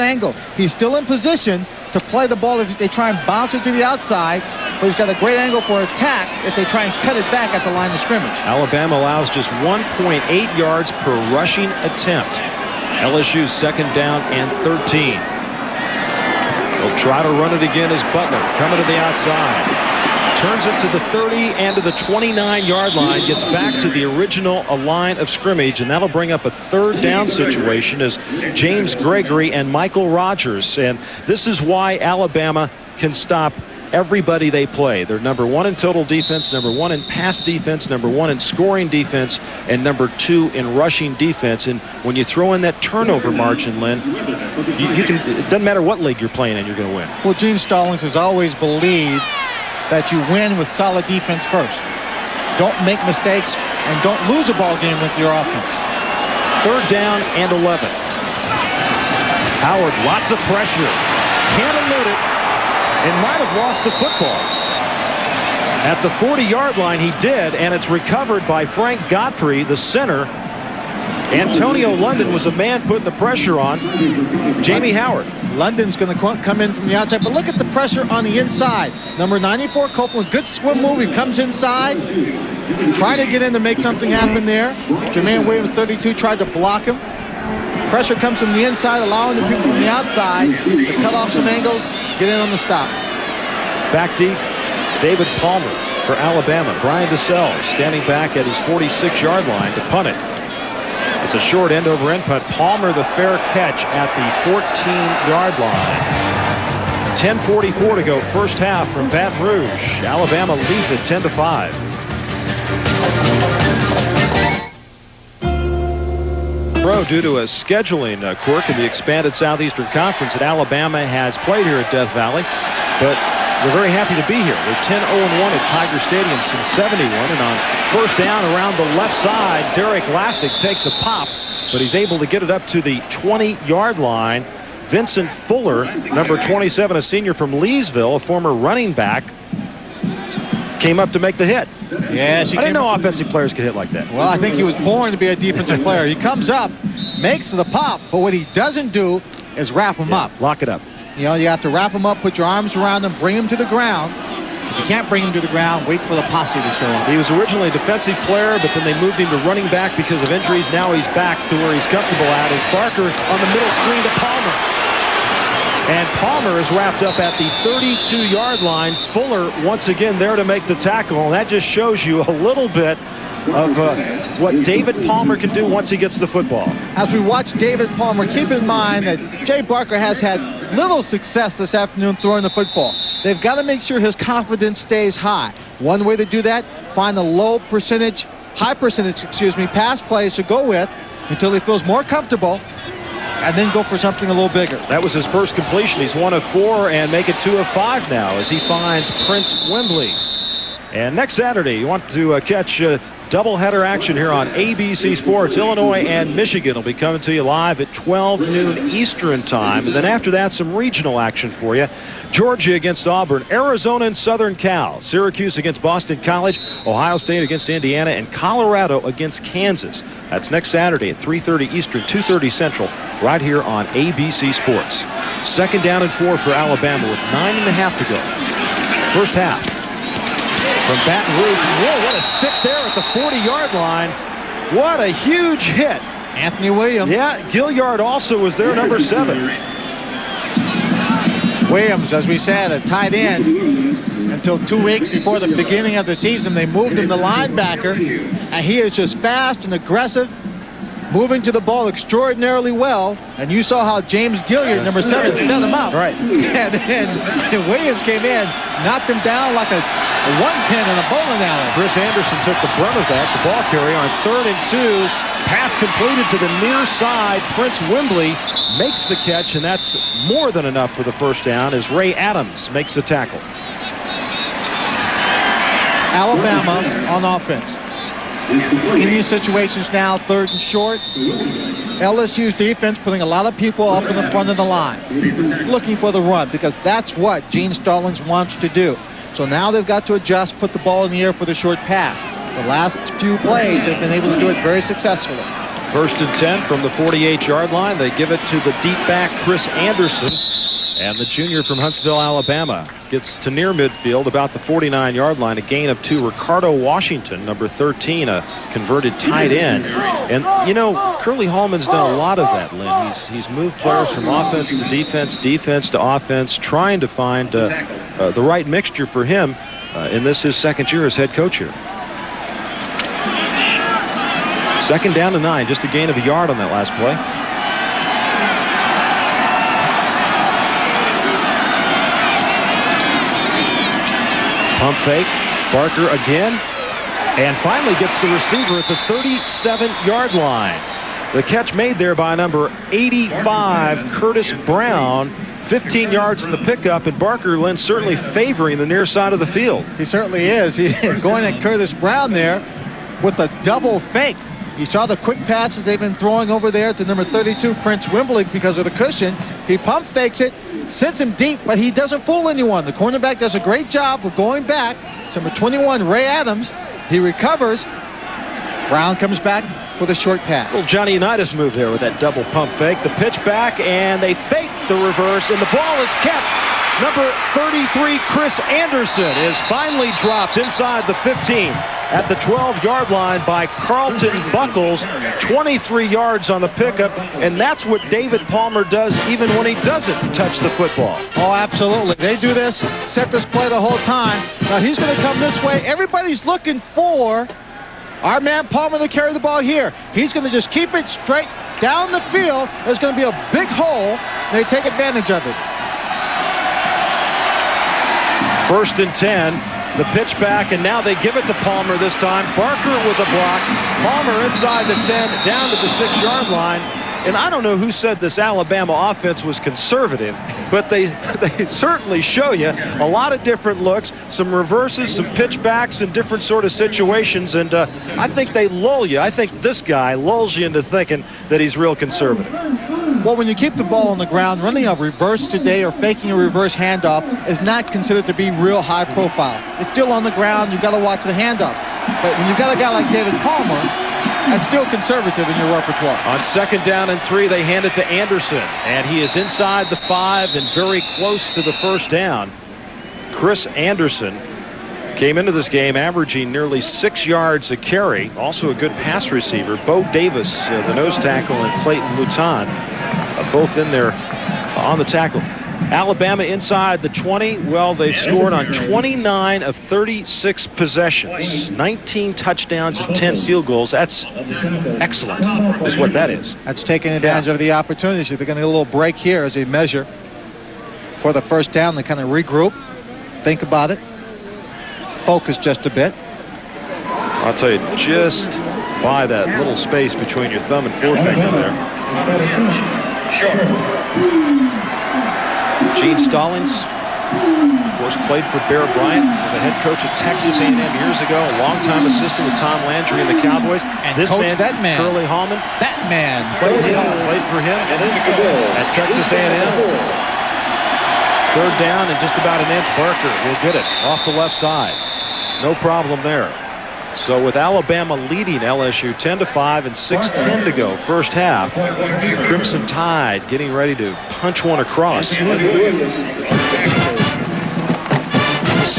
angle. He's still in position to play the ball if they try and bounce it to the outside, but he's got a great angle for attack if they try and cut it back at the line of scrimmage. Alabama allows just 1.8 yards per rushing attempt. LSU's 2nd down and 13. They'll try to run it again as Butler coming to the outside. Turns it to the 30 and to the 29-yard line. Gets back to the original line of scrimmage, and that'll bring up a 3rd down situation as James Gregory and Michael Rogers. And this is why Alabama can stop everybody they play. They're number 1 in total defense, number 1 in pass defense, number 1 in scoring defense, and number 2 in rushing defense. And when you throw in that turnover margin, Lynn, you can, it doesn't matter what league you're playing in, you're going to win. Well, Gene Stallings has always believed that you win with solid defense first. Don't make mistakes and don't lose a ball game with your offense. 3rd down and 11. Howard, lots of pressure. Can't elude it. And might have lost the football. At the 40-yard line, he did, and it's recovered by Frank Godfrey, the center. Antonio London was a man putting the pressure on Jamie Howard. London's going to come in from the outside, but look at the pressure on the inside. Number 94, Copeland, good swim move. He comes inside, trying to get in to make something happen there. Jermaine Williams, 32, tried to block him. Pressure comes from the inside, allowing the people from the outside to cut off some angles, get in on the stop. Back deep, David Palmer for Alabama. Brian DeSalle standing back at his 46-yard line to punt it. It's a short end-over-end punt. Palmer the fair catch at the 14-yard line. 10:44 to go, first half from Baton Rouge. Alabama leads it 10-5. Due to a scheduling quirk in the expanded Southeastern Conference, that Alabama has played here at Death Valley, but they're very happy to be here. They're 10-0-1 at Tiger Stadium since '71, and on first down around the left side, Derek Lassick takes a pop, but he's able to get it up to the 20-yard line. Vincent Fuller, number 27, a senior from Leesville, a former running back, came up to make the hit. Yeah, I didn't know offensive players could hit like that. Well, I think he was born to be a defensive player. He comes up, makes the pop, but what he doesn't do is wrap him up. Lock it up. You know, you have to wrap him up, put your arms around him, bring him to the ground. If you can't bring him to the ground, wait for the posse to show up. He was originally a defensive player, but then they moved him to running back because of injuries. Now he's back to where he's comfortable at. Is Barker on the middle screen to Palmer. And Palmer is wrapped up at the 32-yard line. Fuller once again there to make the tackle. And that just shows you a little bit of what David Palmer can do once he gets the football. As we watch David Palmer, keep in mind that Jay Barker has had little success this afternoon throwing the football. They've got to make sure his confidence stays high. One way to do that, find a high percentage, pass plays to go with until he feels more comfortable, and then go for something a little bigger. That was his first completion. He's 1 of 4 and make it 2 of 5 now as he finds Prince Wembley. And next Saturday, you want to catch doubleheader action here on ABC Sports. Illinois and Michigan will be coming to you live at 12 noon Eastern time. And then after that, some regional action for you. Georgia against Auburn, Arizona and Southern Cal, Syracuse against Boston College, Ohio State against Indiana, and Colorado against Kansas. That's next Saturday at 3:30 Eastern, 2:30 Central, right here on ABC Sports. Second down and 4 for Alabama with 9.5 to go. First half. From Baton Rouge. Whoa, what a stick there at the 40-yard line. What a huge hit. Anthony Williams. Yeah, Gilliard also was there, number 7. Williams, as we said, a tight end. Until 2 weeks before the beginning of the season, they moved him to linebacker, and he is just fast and aggressive, moving to the ball extraordinarily well. And you saw how James Gilliard, number 7, set him up. Right. And then Williams came in, knocked him down like a one-pin in a bowling alley. Chris Anderson took the brunt of that. The ball carrier on 3rd and 2. Pass completed to the near side. Prince Wembley makes the catch, and that's more than enough for the first down as Ray Adams makes the tackle. Alabama on offense. In these situations now, 3rd and short, LSU's defense putting a lot of people up in the front of the line, looking for the run, because that's what Gene Stallings wants to do. So now they've got to adjust, put the ball in the air for the short pass. The last few plays, they've been able to do it very successfully. 1st and 10 from the 48-yard line. They give it to the deep back, Chris Anderson. And the junior from Huntsville, Alabama, gets to near midfield, about the 49-yard line. A gain of 2. Ricardo Washington, number 13, a converted tight end. And, you know, Curly Hallman's done a lot of that, Lynn. He's moved players from offense to defense, defense to offense, trying to find the right mixture for him in this his second year as head coach here. 2nd down to 9, just a gain of a yard on that last play. Pump fake, Barker again, and finally gets the receiver at the 37-yard line. The catch made there by number 85, Curtis Brown. 15 yards in the pickup, and Barker, Lynn, certainly favoring the near side of the field. He certainly is. He's going at Curtis Brown there with a double fake. You saw the quick passes they've been throwing over there to number 32, Prince Wembley, because of the cushion. He pump fakes it, sends him deep, but he doesn't fool anyone. The cornerback does a great job of going back. Number 21, Ray Adams. He recovers. Brown comes back for the short pass. Well, Johnny Unitas moved there with that double pump fake. The pitch back, and they fake the reverse, and the ball is kept. Number 33, Chris Anderson, is finally dropped inside the 15. at the 12-yard line by Carlton Buckles. 23 yards on the pickup, and that's what David Palmer does even when he doesn't touch the football. Oh, absolutely. They do this, set this play the whole time. Now he's going to come this way. Everybody's looking for our man Palmer to carry the ball here. He's going to just keep it straight down the field. There's going to be a big hole. They take advantage of it. 1st and 10. The pitch back, and now they give it to Palmer this time. Barker with a block. Palmer inside the 10, down to the 6-yard line. And I don't know who said this Alabama offense was conservative, but they certainly show you a lot of different looks, some reverses, some pitchbacks in different sort of situations, and I think they lull you. I think this guy lulls you into thinking that he's real conservative. Well, when you keep the ball on the ground, running a reverse today or faking a reverse handoff is not considered to be real high profile. It's still on the ground. You've got to watch the handoffs. But when you've got a guy like David Palmer, that's still conservative in your repertoire. On 2nd down and 3, they hand it to Anderson, and he is inside the 5 and very close to the 1st down. Chris Anderson came into this game averaging nearly 6 yards a carry. Also a good pass receiver. Bo Davis, the nose tackle, and Clayton Luton, both in there on the tackle. Alabama inside the 20. Well, they've scored on 29 of 36 possessions. 19 touchdowns and 10 field goals. That's excellent, is what that is. That's taking advantage of the opportunities. They're going to get a little break here as they measure for the 1st down. They kind of regroup, think about it, focus just a bit. I'll tell you, just by that little space between your thumb and forefinger there. Gene Stallings, of course, played for Bear Bryant, the head coach at Texas A&M years ago, a longtime assistant with Tom Landry and the Cowboys. And this man, Curly Hallman, that man, played for him at Texas A&M. 3rd down and just about an inch. Barker will get it off the left side. No problem there. So with Alabama leading LSU 10-5 and 6:10 to go, 1st half, the Crimson Tide getting ready to punch one across. This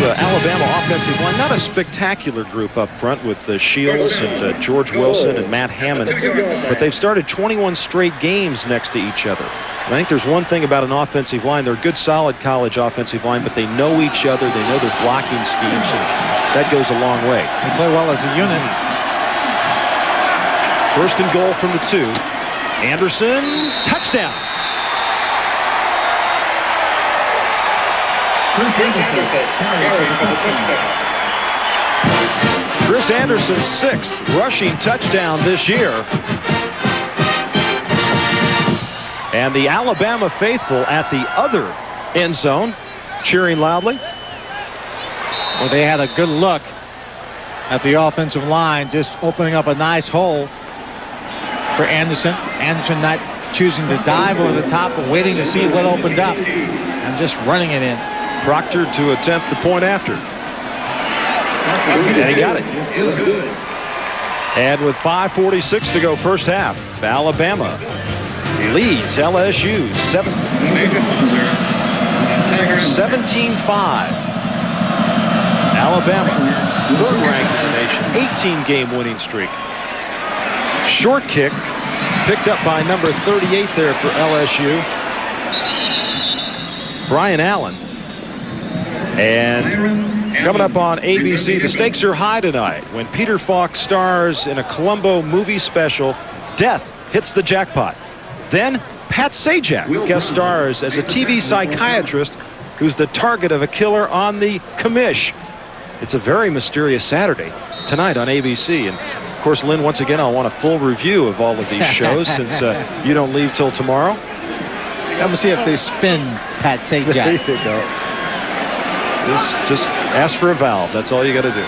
Alabama offensive line, not a spectacular group up front with Shields and George Wilson and Matt Hammond, but they've started 21 straight games next to each other. And I think there's one thing about an offensive line. They're a good, solid college offensive line, but they know each other. They know their blocking schemes, and that goes a long way. They play well as a unit. 1st and goal from the 2. Anderson, touchdown. Chris Anderson's 6th rushing touchdown this year. And the Alabama faithful at the other end zone cheering loudly. Well, they had a good look at the offensive line, just opening up a nice hole for Anderson. Anderson not choosing to dive over the top, but waiting to see what opened up and just running it in. Proctor to attempt the point after. And he got it. And with 5:46 to go, 1st half, Alabama leads LSU 17-5. Alabama, 3rd ranked in the nation, 18-game winning streak. Short kick picked up by number 38 there for LSU, Brian Allen. And coming up on ABC, the stakes are high tonight when Peter Falk stars in a Columbo movie special, Death Hits the Jackpot. Then Pat Sajak guest stars as a TV psychiatrist who's the target of a killer on the commish. It's a very mysterious Saturday tonight on ABC. And of course, Lynn, once again, I'll want a full review of all of these shows since you don't leave till tomorrow. I'm going to see if they spin Pat Sajak. There you go. Just ask for a valve. That's all you got to do.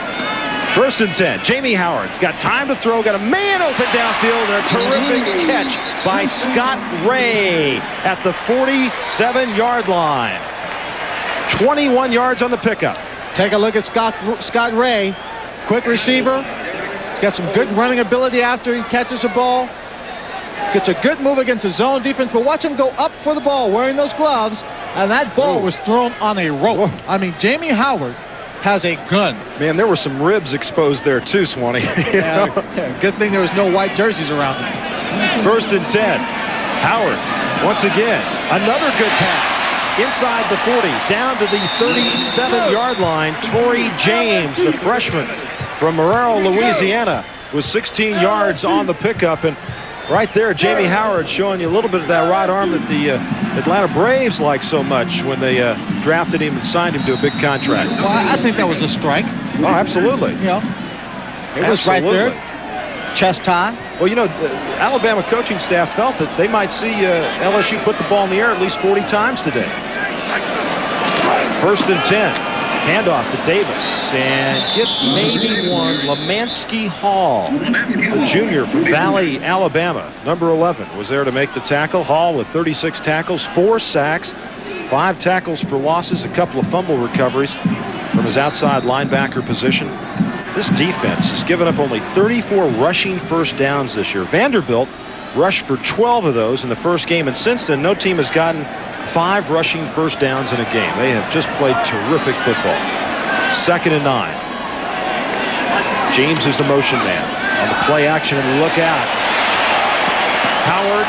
1st and 10. Jamie Howard's got time to throw. Got a man open downfield. And a terrific catch by Scott Ray at the 47-yard line. 21 yards on the pickup. Take a look at Scott Ray. Quick receiver. He's got some good running ability after he catches the ball. Gets a good move against the zone defense, but watch him go up for the ball wearing those gloves, and that ball was thrown on a rope. I mean, Jamie Howard has a gun. Man, there were some ribs exposed there too, Swanee. Yeah, good thing there was no white jerseys around him. 1st and 10. Howard, once again, another good pass. Inside the 40, down to the 37-yard line. Torrey James, the freshman from Marrero, Louisiana, with 16 yards on the pickup. And right there, Jamie Howard showing you a little bit of that right arm that the Atlanta Braves like so much when they drafted him and signed him to a big contract. Well, I think that was a strike. Oh, absolutely. You know, it was right there. Chest high. Well, you know, Alabama coaching staff felt that they might see LSU put the ball in the air at least 40 times today. 1st and 10. Handoff to Davis, and gets maybe one. Lemansky Hall, a junior from Valley, Alabama. Number 11 was there to make the tackle. Hall with 36 tackles, 4 sacks, 5 tackles for losses, a couple of fumble recoveries from his outside linebacker position. This defense has given up only 34 rushing first downs this year. Vanderbilt rushed for 12 of those in the first game, and since then, no team has gotten 5 rushing first downs in a game. They have just played terrific football. 2nd and 9. James is the motion man on the play action, and look out. Howard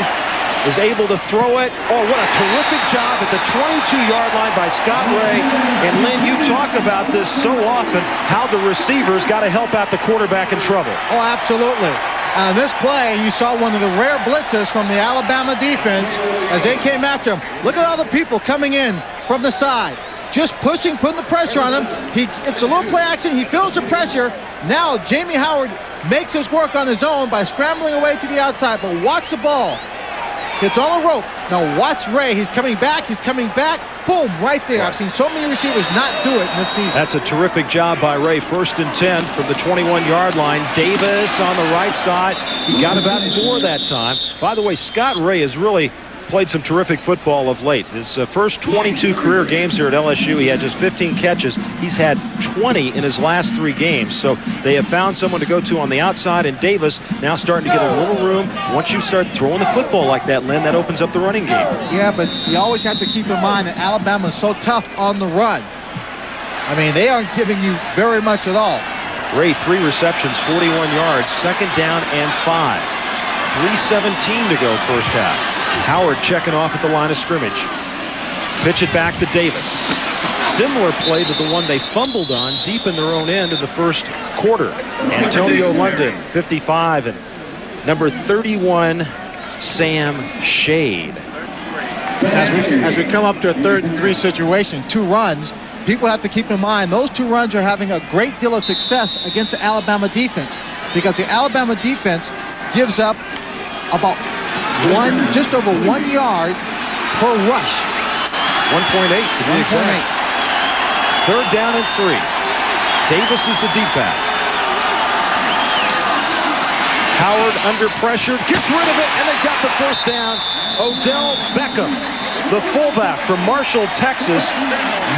is able to throw it. Oh, what a terrific job at the 22-yard line by Scott Ray. And Lynn, you talk about this so often, how the receivers got to help out the quarterback in trouble. Oh, absolutely. On this play, you saw one of the rare blitzes from the Alabama defense as they came after him. Look at all the people coming in from the side. Just pushing, putting the pressure on him. It's a little play action. He feels the pressure. Now, Jamie Howard makes his work on his own by scrambling away to the outside. But watch the ball. It's on a rope. Now watch Ray. He's coming back. He's coming back. Boom, right there. I've seen so many receivers not do it in this season. That's a terrific job by Ray. 1st and 10 from the 21-yard line. Davis on the right side. He got about 4 that time. By the way, Scott Ray has really played some terrific football of late. His first 22 career games here at LSU, he had just 15 catches. He's had 20 in his last 3 games. So they have found someone to go to on the outside, and Davis now starting to get a little room. Once you start throwing the football like that, Lynn, that opens up the running game. Yeah, but you always have to keep in mind that Alabama is so tough on the run. I mean, they aren't giving you very much at all. Ray, 3 receptions, 41 yards, 2nd down and 5. 3:17 to go first half. Howard checking off at the line of scrimmage. Pitch it back to Davis. Similar play to the one they fumbled on deep in their own end in the first quarter. Antonio London, 55, and number 31, Sam Shade. As we come up to a 3rd and 3 situation, 2 runs, people have to keep in mind those 2 runs are having a great deal of success against the Alabama defense, because the Alabama defense gives up about just over 1 yard per rush. 1.8 to be exact. 3rd down and 3. Davis is the deep back. Howard under pressure, gets rid of it, and they got the first down. Odell Beckham, the fullback from Marshall, Texas,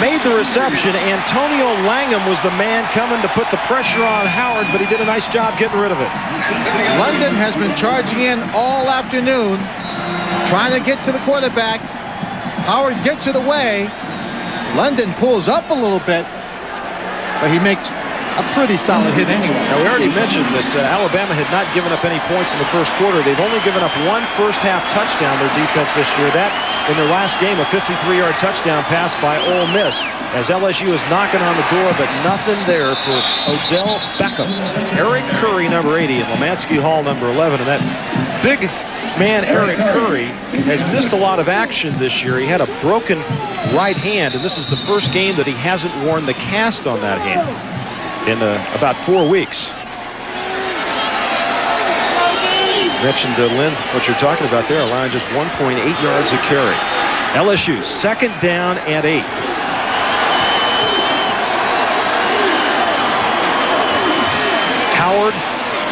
made the reception. Antonio Langham was the man coming to put the pressure on Howard, but he did a nice job getting rid of it. London has been charging in all afternoon, trying to get to the quarterback. Howard gets it away. London pulls up a little bit, but he makes a pretty solid hit anyway. Now, we already mentioned that Alabama had not given up any points in the first quarter. They've only given up 1 first-half touchdown, their defense this year. That, in their last game, a 53-yard touchdown pass by Ole Miss, as LSU is knocking on the door, but nothing there for Odell Beckham. Eric Curry, number 80, and Lemansky Hall, number 11. And that big man, Eric Curry, has missed a lot of action this year. He had a broken right hand, and this is the first game that he hasn't worn the cast on that hand in about 4 weeks. Mentioned, Lynn, what you're talking about there, allowing just 1.8 yards a carry. LSU, 2nd down and 8. Howard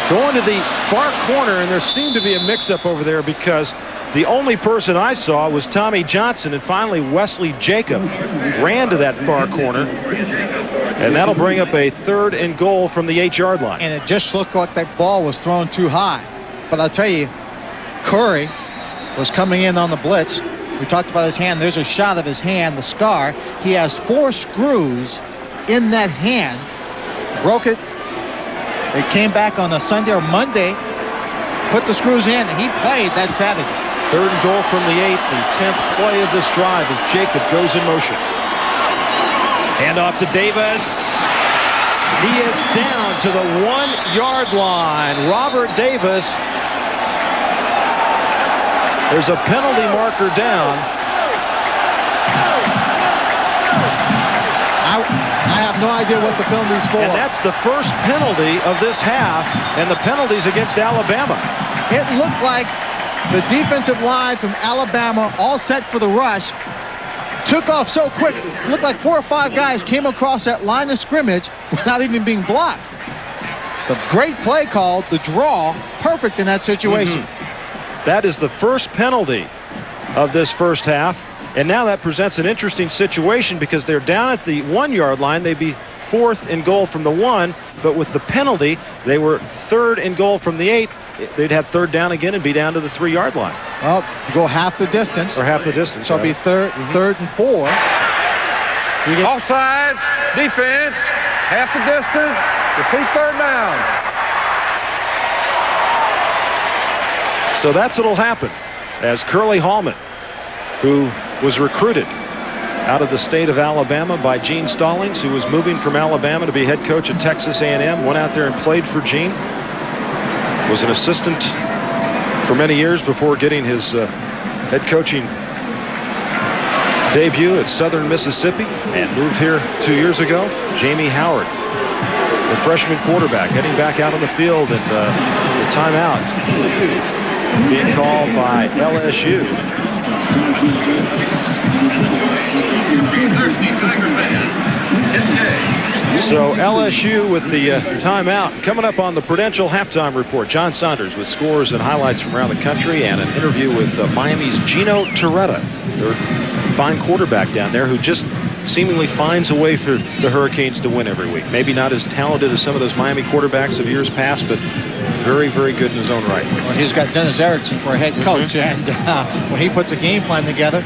going to the far corner, and there seemed to be a mix-up over there because the only person I saw was Tommy Johnson, and finally Wesley Jacob ran to that far corner. And that'll bring up a 3rd and goal from the 8-yard line. And it just looked like that ball was thrown too high. But I'll tell you, Curry was coming in on the blitz. We talked about his hand. There's a shot of his hand, the scar. He has 4 screws in that hand, broke it. It came back on a Sunday or Monday, put the screws in, and he played that Saturday. 3rd and goal from the 8th, and 10th play of this drive as Jacob goes in motion. Hand off to Davis. He is down to the 1-yard line. Robert Davis. There's a penalty marker down. I have no idea what the penalty's for. And that's the first penalty of this half, and the penalty's against Alabama. It looked like the defensive line from Alabama, all set for the rush, took off so quick. It looked like 4 or 5 guys came across that line of scrimmage without even being blocked. The great play called, the draw, perfect in that situation. That is the first penalty of this first half. And now that presents an interesting situation because they're down at the 1-yard line. They'd be 4th and goal from the 1, but with the penalty, they were 3rd and goal from the 8. They'd have 3rd down again and be down to the 3-yard line. Well, you go half the distance. Or half the distance. So it'll be third and 4. Offsides, defense, half the distance, repeat 3rd down. So that's what'll happen as Curly Hallman, who was recruited out of the state of Alabama by Gene Stallings, who was moving from Alabama to be head coach at Texas A&M, went out there and played for Gene, was an assistant for many years before getting his head coaching debut at Southern Mississippi, and moved here 2 years ago. Jamie Howard, the freshman quarterback, heading back out on the field, and the timeout being called by LSU. So LSU with the timeout. Coming up on the Prudential Halftime Report, John Saunders with scores and highlights from around the country, and an interview with Miami's Gino Torretta, their fine quarterback down there, who just seemingly finds a way for the Hurricanes to win every week. Maybe not as talented as some of those Miami quarterbacks of years past, but very, very good in his own right. Well, he's got Dennis Erickson for a head coach, and when he puts a game plan together,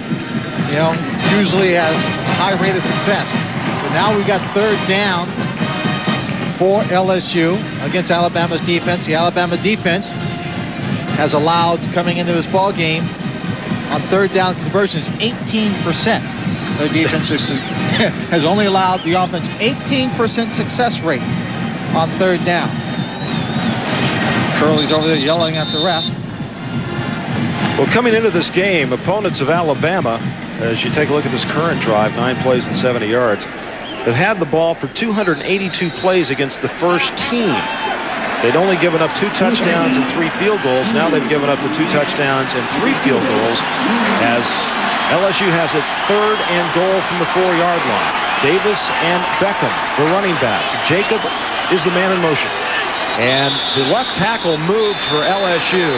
you know, usually has a high rate of success. But now we got 3rd down for LSU against Alabama's defense. The Alabama defense has allowed, coming into this ball game, on 3rd down conversions, 18%. Their defense has only allowed the offense 18% success rate on 3rd down. Curly's over there yelling at the ref. Well, coming into this game, opponents of Alabama, as you take a look at this current drive, 9 plays and 70 yards, have had the ball for 282 plays against the first team. They'd only given up 2 touchdowns and 3 field goals. Now they've given up the 2 touchdowns and 3 field goals as LSU has it 3rd and goal from the 4-yard line. Davis and Beckham, the running backs. Jacob is the man in motion. And the left tackle moved for LSU.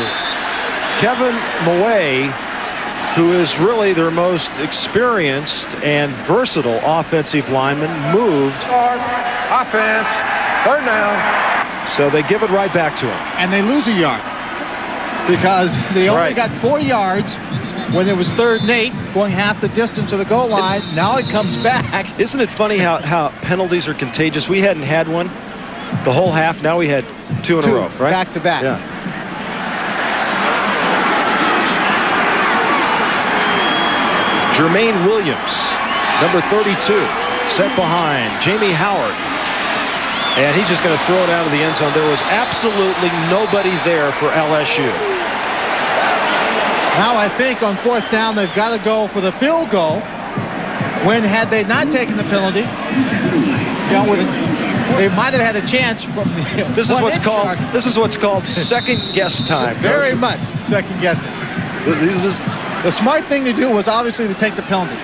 Kevin Mouet, who is really their most experienced and versatile offensive lineman, moved. Offense, 3rd down. So they give it right back to him. And they lose a yard because they only got 4 yards when it was 3rd and 8, going half the distance of the goal line. Now it comes back. Isn't it funny how penalties are contagious? We hadn't had one the whole half. Now we had 2 in a row, right? Back to back. Yeah. Jermaine Williams, number 32, set behind Jamie Howard. And he's just going to throw it out of the end zone. There was absolutely nobody there for LSU. Now I think on 4th down they've got to go for the field goal. When had they not taken the penalty, you know, they might have had a chance from the This is what's called second guess time. Very much second guessing. The smart thing to do was obviously to take the penalty.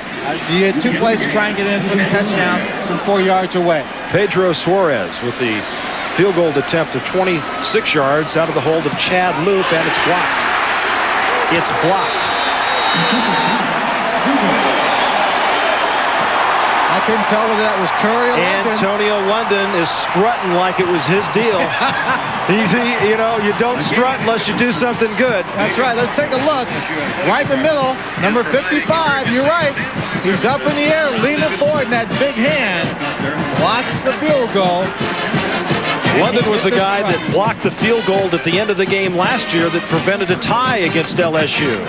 You had 2 plays to try and get in for the touchdown from 4 yards away. Pedro Suarez with the field goal attempt of 26 yards out of the hold of Chad Loop, and it's blocked. It's blocked. I couldn't tell whether that was Curry or London. Antonio London is strutting like it was his deal. You know, you don't strut unless you do something good. That's right. Let's take a look. Right in the middle, number 55. You're right. He's up in the air, leaning forward in that big hand. blocks the field goal. London was the guy that blocked the field goal at the end of the game last year that prevented a tie against LSU.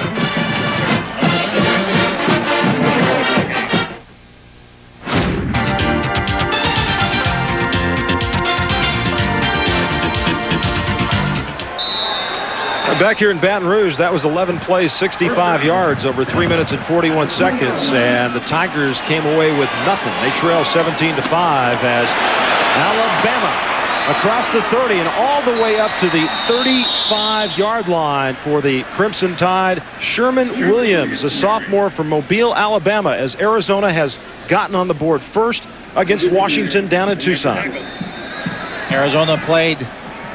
Back here in Baton Rouge, that was 11 plays, 65 yards over 3 minutes and 41 seconds, and the Tigers came away with nothing. They trail 17-5 as Alabama across the 30 and all the way up to the 35-yard line for the Crimson Tide. Sherman Williams, a sophomore from Mobile, Alabama, as Arizona has gotten on the board first against Washington down in Tucson. Arizona played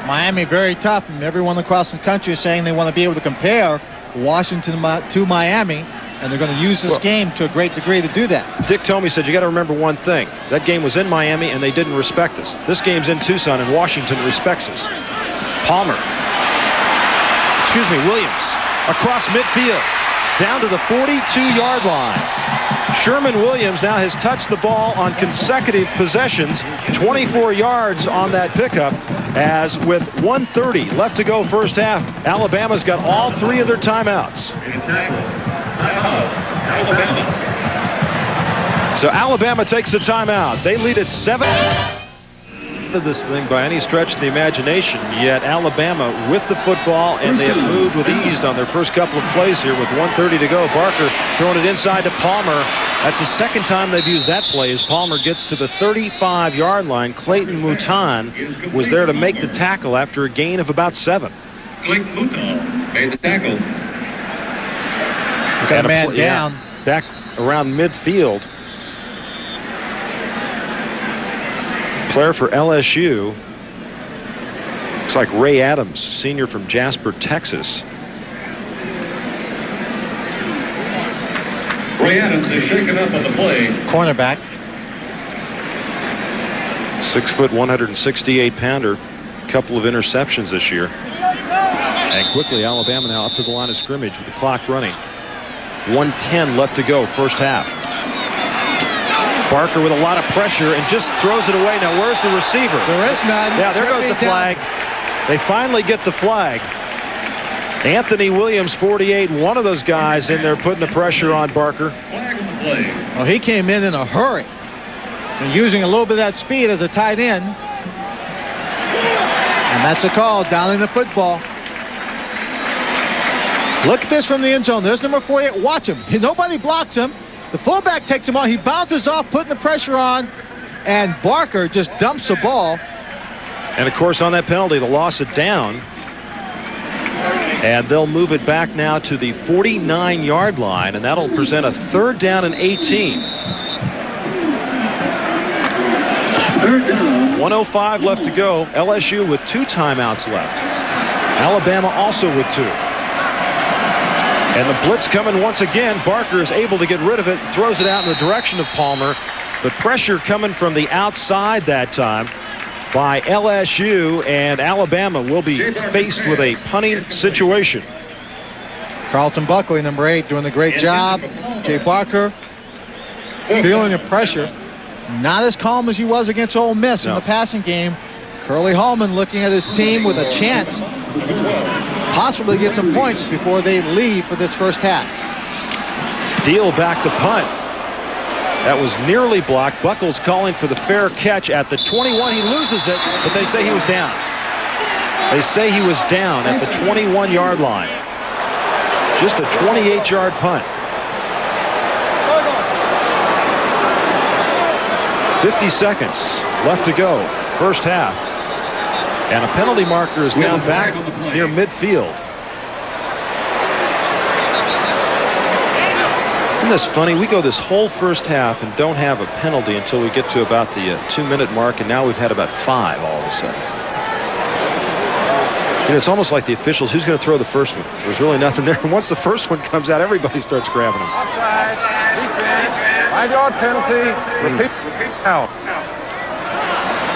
Miami very tough, and everyone across the country is saying they want to be able to compare Washington to Miami, and they're going to use this game to a great degree to do that. Dick Tomey said you got to remember one thing. That game was in Miami, and they didn't respect us. This game's in Tucson, and Washington respects us. Williams across midfield, down to the 42-yard line. Sherman Williams now has touched the ball on consecutive possessions, 24 yards on that pickup, as with 1:30 left to go first half, Alabama's got all 3 of their timeouts. So Alabama takes the timeout. They lead at 7. This thing by any stretch of the imagination, yet Alabama with the football, and they have moved with ease on their first couple of plays here with 1:30 to go. Barker throwing it inside to Palmer. That's the second time they've used that play as Palmer gets to the 35-yard line. Clayton Mouton was there to make the tackle after a gain of about 7. Clayton Mouton made the tackle. Got a man down. Back around midfield. Player for LSU. Looks like Ray Adams, senior from Jasper, Texas. Ray Adams is shaken up on the play. Cornerback. 6 foot, 168-pounder. Couple of interceptions this year. And quickly, Alabama now up to the line of scrimmage with the clock running. 1:10 left to go, first half. Barker with a lot of pressure and just throws it away. Now, where's the receiver? There is none. Yeah, there goes the flag. They finally get the flag. Anthony Williams, 48, one of those guys in there putting the pressure on Barker. Well, he came in a hurry and using a little bit of that speed as a tight end. And that's a call, downing the football. Look at this from the end zone. There's number 48. Watch him. Nobody blocks him. The fullback takes him on. He bounces off, putting the pressure on, and Barker just dumps the ball. And, of course, on that penalty, the loss of down. And they'll move it back now to the 49-yard line, and that'll present a 3rd down and 18. 1:05 left to go. LSU with 2 timeouts left. Alabama also with 2. And the blitz coming once again. Barker is able to get rid of it, throws it out in the direction of Palmer. But pressure coming from the outside that time by LSU, and Alabama will be faced with a punting situation. Carlton Buckley, number 8, doing a great job. Jay Barker feeling the pressure. Not as calm as he was against Ole Miss in the passing game. Curly Hallman looking at his team with a chance possibly get some points before they leave for this first half. Deal back to punt. That was nearly blocked. Buckles calling for the fair catch at the 21. He loses it, but they say he was down. They say he was down at the 21-yard line. Just a 28-yard punt. 50 seconds left to go, first half. And a penalty marker is down back near midfield. Isn't this funny? We go this whole first half and don't have a penalty until we get to about the 2-minute mark, and now we've had about 5 all of a sudden. You know, it's almost like the officials, who's going to throw the first one? There's really nothing there. And once the first one comes out, everybody starts grabbing them. Offside. 5-yard penalty. Repeat out.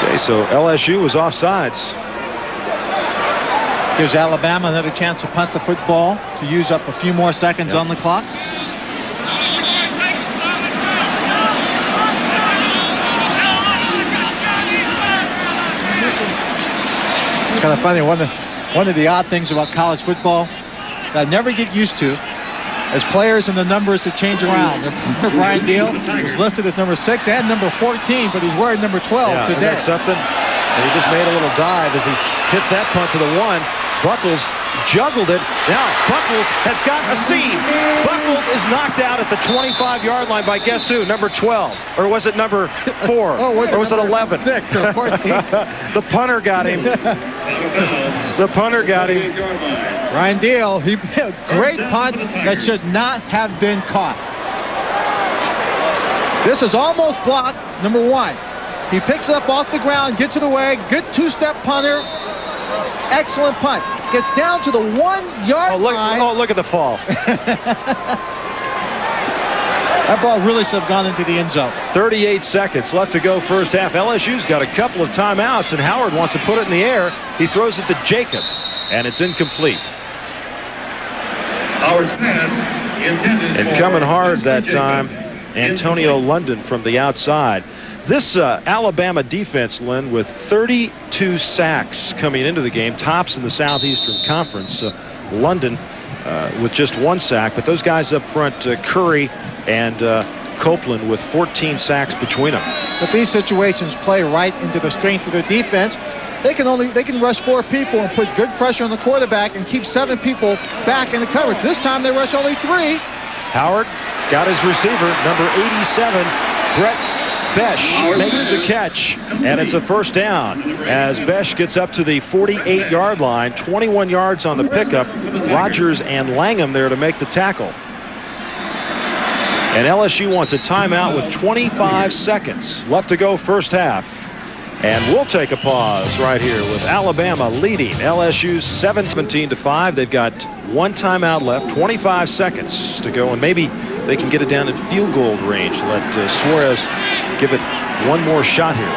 Okay, so LSU was offsides. Gives Alabama another chance to punt the football to use up a few more seconds on the clock. kind of funny. One of the odd things about college football that I never get used to is players and the numbers that change around. Brian Deal was listed as number 6 and number 14, but he's wearing number 12 today. That's something. And he just made a little dive as he hits that punt to the 1. Buckles juggled it. Now Buckles has got a seam. Buckles is knocked out at the 25-yard line by guess who? Number 12. Or was it number 4? Or was it 11? 6 or 14. The punter got him. The punter got him. Ryan Deal, great punt that should not have been caught. This is almost blocked, number 1. He picks up off the ground, gets it away, good two-step punter. Excellent punt. Gets down to the 1-yard line. Oh, look at the fall. That ball really should have gone into the end zone. 38 seconds left to go first half. LSU's got a couple of timeouts, and Howard wants to put it in the air. He throws it to Jacob, and it's incomplete. Howard's pass intended And for coming hard that Jacob. time, Antonio London from the outside. This Alabama defense, Lynn, with 32 sacks coming into the game, tops in the Southeastern Conference. London with just 1 sack, but those guys up front, Curry and Copeland, with 14 sacks between them. But these situations play right into the strength of their defense. They can rush 4 people and put good pressure on the quarterback and keep 7 people back in the coverage. This time they rush only 3. Howard got his receiver, number 87, Brett Besh, makes the catch, and it's a first down as Besh gets up to the 48-yard line, 21 yards on the pickup. Rogers and Langham there to make the tackle. And LSU wants a timeout with 25 seconds left to go first half. And we'll take a pause right here with Alabama leading LSU 17-5. They've got 1 timeout left, 25 seconds to go, and maybe they can get it down in field goal range to let Suarez give it one more shot here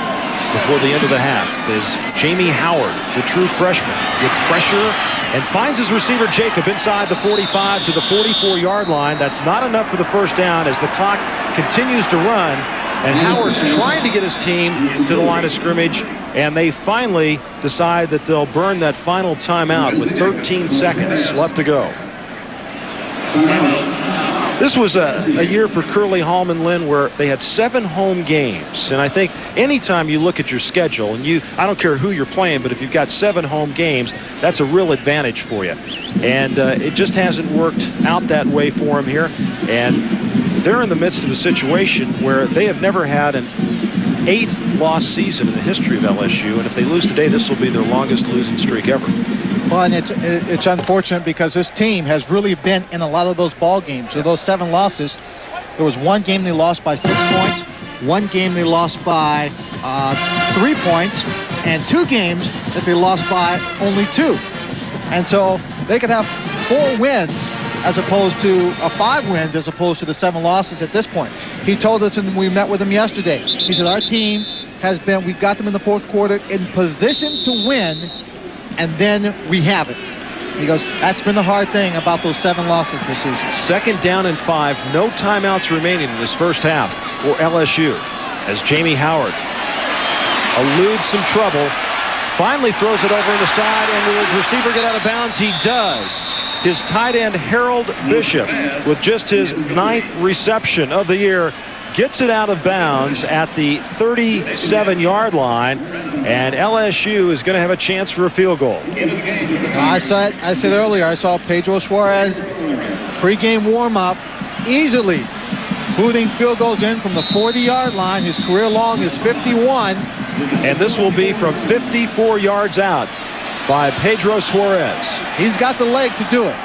before the end of the half. Is Jamie Howard, the true freshman, with pressure and finds his receiver Jacob inside the 45 to the 44-yard line. That's not enough for the first down as the clock continues to run. And Howard's trying to get his team to the line of scrimmage, and they finally decide that they'll burn that final timeout with 13 seconds left to go. This was a year for Curly Hallman, Lynn, where they had 7 home games. And I think anytime you look at your schedule, and I don't care who you're playing, but if you've got 7 home games, that's a real advantage for you. And it just hasn't worked out that way for them here. And they're in the midst of a situation where they have never had an 8-loss season in the history of LSU. And if they lose today, this will be their longest losing streak ever. Well, and it's unfortunate because this team has really been in a lot of those ball games. So those 7 losses, there was 1 game they lost by 6 points, 1 game they lost by 3 points, and 2 games that they lost by only 2. And so they could have 4 wins as opposed to 5 wins as opposed to the 7 losses at this point. He told us, and we met with him yesterday, he said our team has been, we got them in the 4th quarter in position to win, and then we haven't. He goes, that's been the hard thing about those 7 losses this season. 2nd down and 5, no timeouts remaining in this first half for LSU as Jamie Howard eludes some trouble, finally throws it over on the side, and will his receiver get out of bounds? He does. His tight end Harold Bishop, with just his 9th reception of the year, gets it out of bounds at the 37-yard line, and LSU is going to have a chance for a field goal. I said earlier, I saw Pedro Suarez pregame warm-up easily booting field goals in from the 40-yard line. His career long is 51. And this will be from 54 yards out by Pedro Suarez. He's got the leg to do it.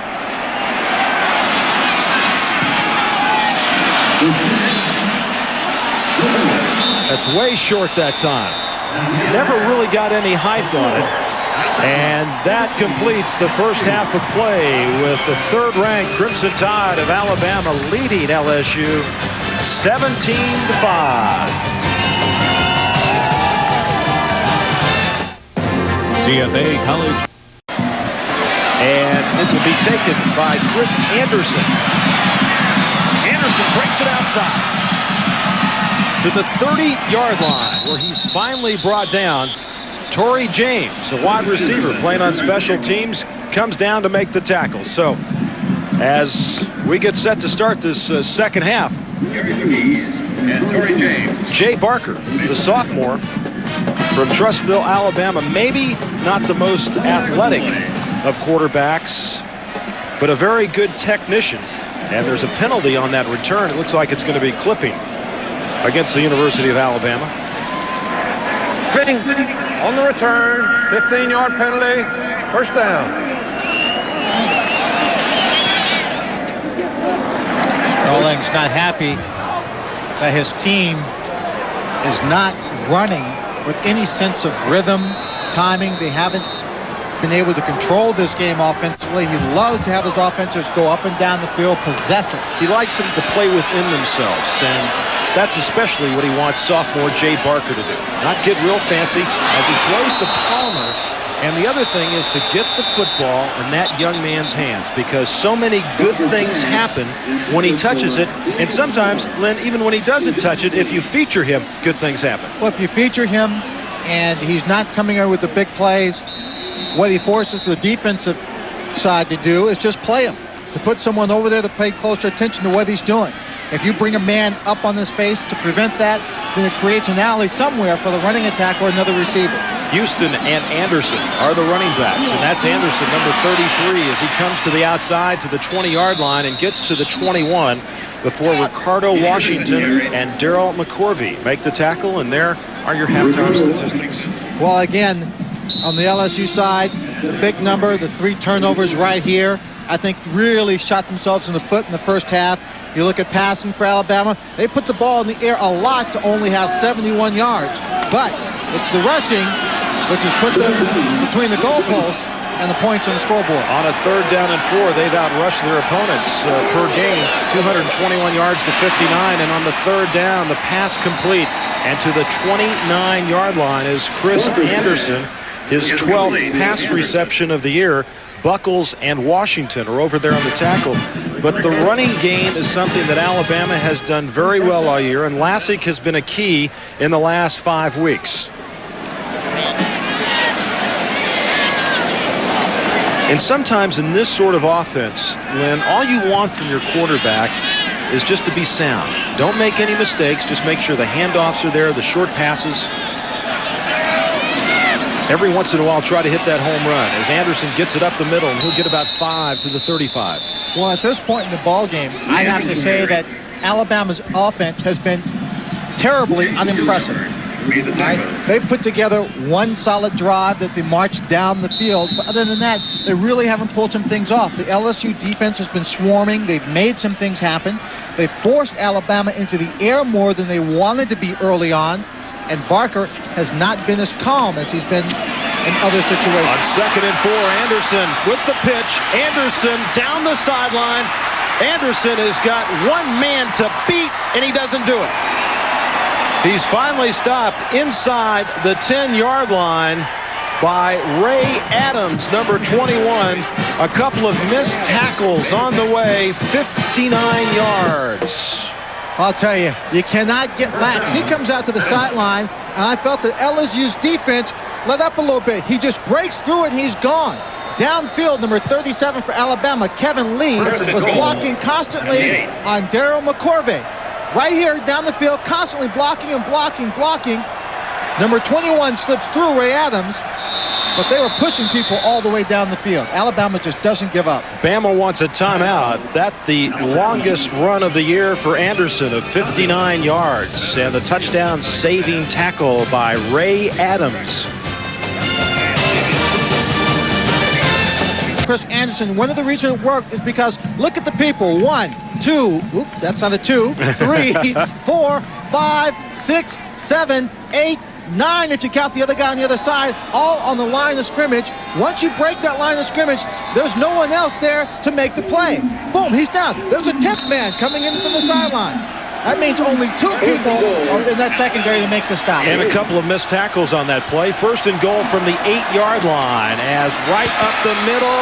That's way short that time. Never really got any height on it. And that completes the first half of play with the 3rd-ranked Crimson Tide of Alabama leading LSU 17-5. CFA College. And it will be taken by Chris Anderson. Anderson breaks it outside to the 30-yard line, where he's finally brought down Torrey James, a wide receiver playing on special teams, comes down to make the tackle. So as we get set to start this second half, And Torrey James. Jay Barker, the sophomore from Trussville, Alabama, maybe not the most athletic of quarterbacks, but a very good technician. And there's a penalty on that return. It looks like it's going to be clipping against the University of Alabama. Fitting on the return, 15-yard penalty, first down. Rawlings not happy that his team is not running with any sense of rhythm, timing. They haven't been able to control this game offensively. He loves to have his offenses go up and down the field, possess it. He likes them to play within themselves, and that's especially what he wants sophomore Jay Barker to do. Not get real fancy as he throws to Palmer. And the other thing is to get the football in that young man's hands, because so many good things happen when he touches it. And sometimes, Lynn, even when he doesn't touch it, if you feature him, good things happen. Well, if you feature him and he's not coming in with the big plays, what he forces the defensive side to do is just play him, to put someone over there to pay closer attention to what he's doing. If you bring a man up on his face to prevent that, then it creates an alley somewhere for the running attack or another receiver. Houston and Anderson are the running backs, and that's Anderson, number 33, as he comes to the outside to the 20-yard line and gets to the 21 before Ricardo Washington and Daryl McCorvey make the tackle, and there are your halftime statistics. Well, again, on the LSU side, the big number, the 3 turnovers right here, I think really shot themselves in the foot in the first half. You look at passing for Alabama, they put the ball in the air a lot to only have 71 yards. But it's the rushing which has put them between the goalposts and the points on the scoreboard. On a 3rd down and 4, they've outrushed their opponents per game, 221 yards to 59. And on the 3rd down, the pass complete. And to the 29-yard line is Chris Anderson, his 12th pass reception of the year. Buckles and Washington are over there on the tackle. But the running game is something that Alabama has done very well all year, and Lassick has been a key in the last 5 weeks. And sometimes in this sort of offense, Lynn, all you want from your quarterback is just to be sound. Don't make any mistakes. Just make sure the handoffs are there, the short passes. Every once in a while, try to hit that home run as Anderson gets it up the middle, and he'll get about 5 to the 35. Well, at this point in the ball game, I have to say that Alabama's offense has been terribly unimpressive. Right? They put together one solid drive that they marched down the field. But other than that, they really haven't pulled some things off. The LSU defense has been swarming. They've made some things happen. They forced Alabama into the air more than they wanted to be early on. And Barker has not been as calm as he's been in other situations. On 2nd and 4, Anderson with the pitch. Anderson down the sideline. Anderson has got one man to beat, and he doesn't do it. He's finally stopped inside the 10-yard line by Ray Adams, number 21. A couple of missed tackles on the way, 59 yards. I'll tell you, you cannot get lax. He comes out to the sideline, and I felt that LSU's defense let up a little bit. He just breaks through it, and he's gone. Downfield, number 37 for Alabama, Kevin Lee, was blocking constantly on Daryl McCorvey. Right here, down the field, constantly blocking and blocking. Number 21 slips through Ray Adams, but they were pushing people all the way down the field. Alabama just doesn't give up. Bama wants a timeout. That's the longest run of the year for Anderson of 59 yards. And the touchdown-saving tackle by Ray Adams. Chris Anderson, one of the reasons it worked is because look at the people. 1, 2, oops, that's not a 2, 3, 4, 5, 6, 7, 8, 9 if you count the other guy on the other side, all on the line of scrimmage. Once you break that line of scrimmage, there's no one else there to make the play. Boom, he's down. There's a 10th man coming in from the sideline. That means only 2 people are in that secondary to make the stop. And a couple of missed tackles on that play. 1st and goal from the 8-yard line as right up the middle,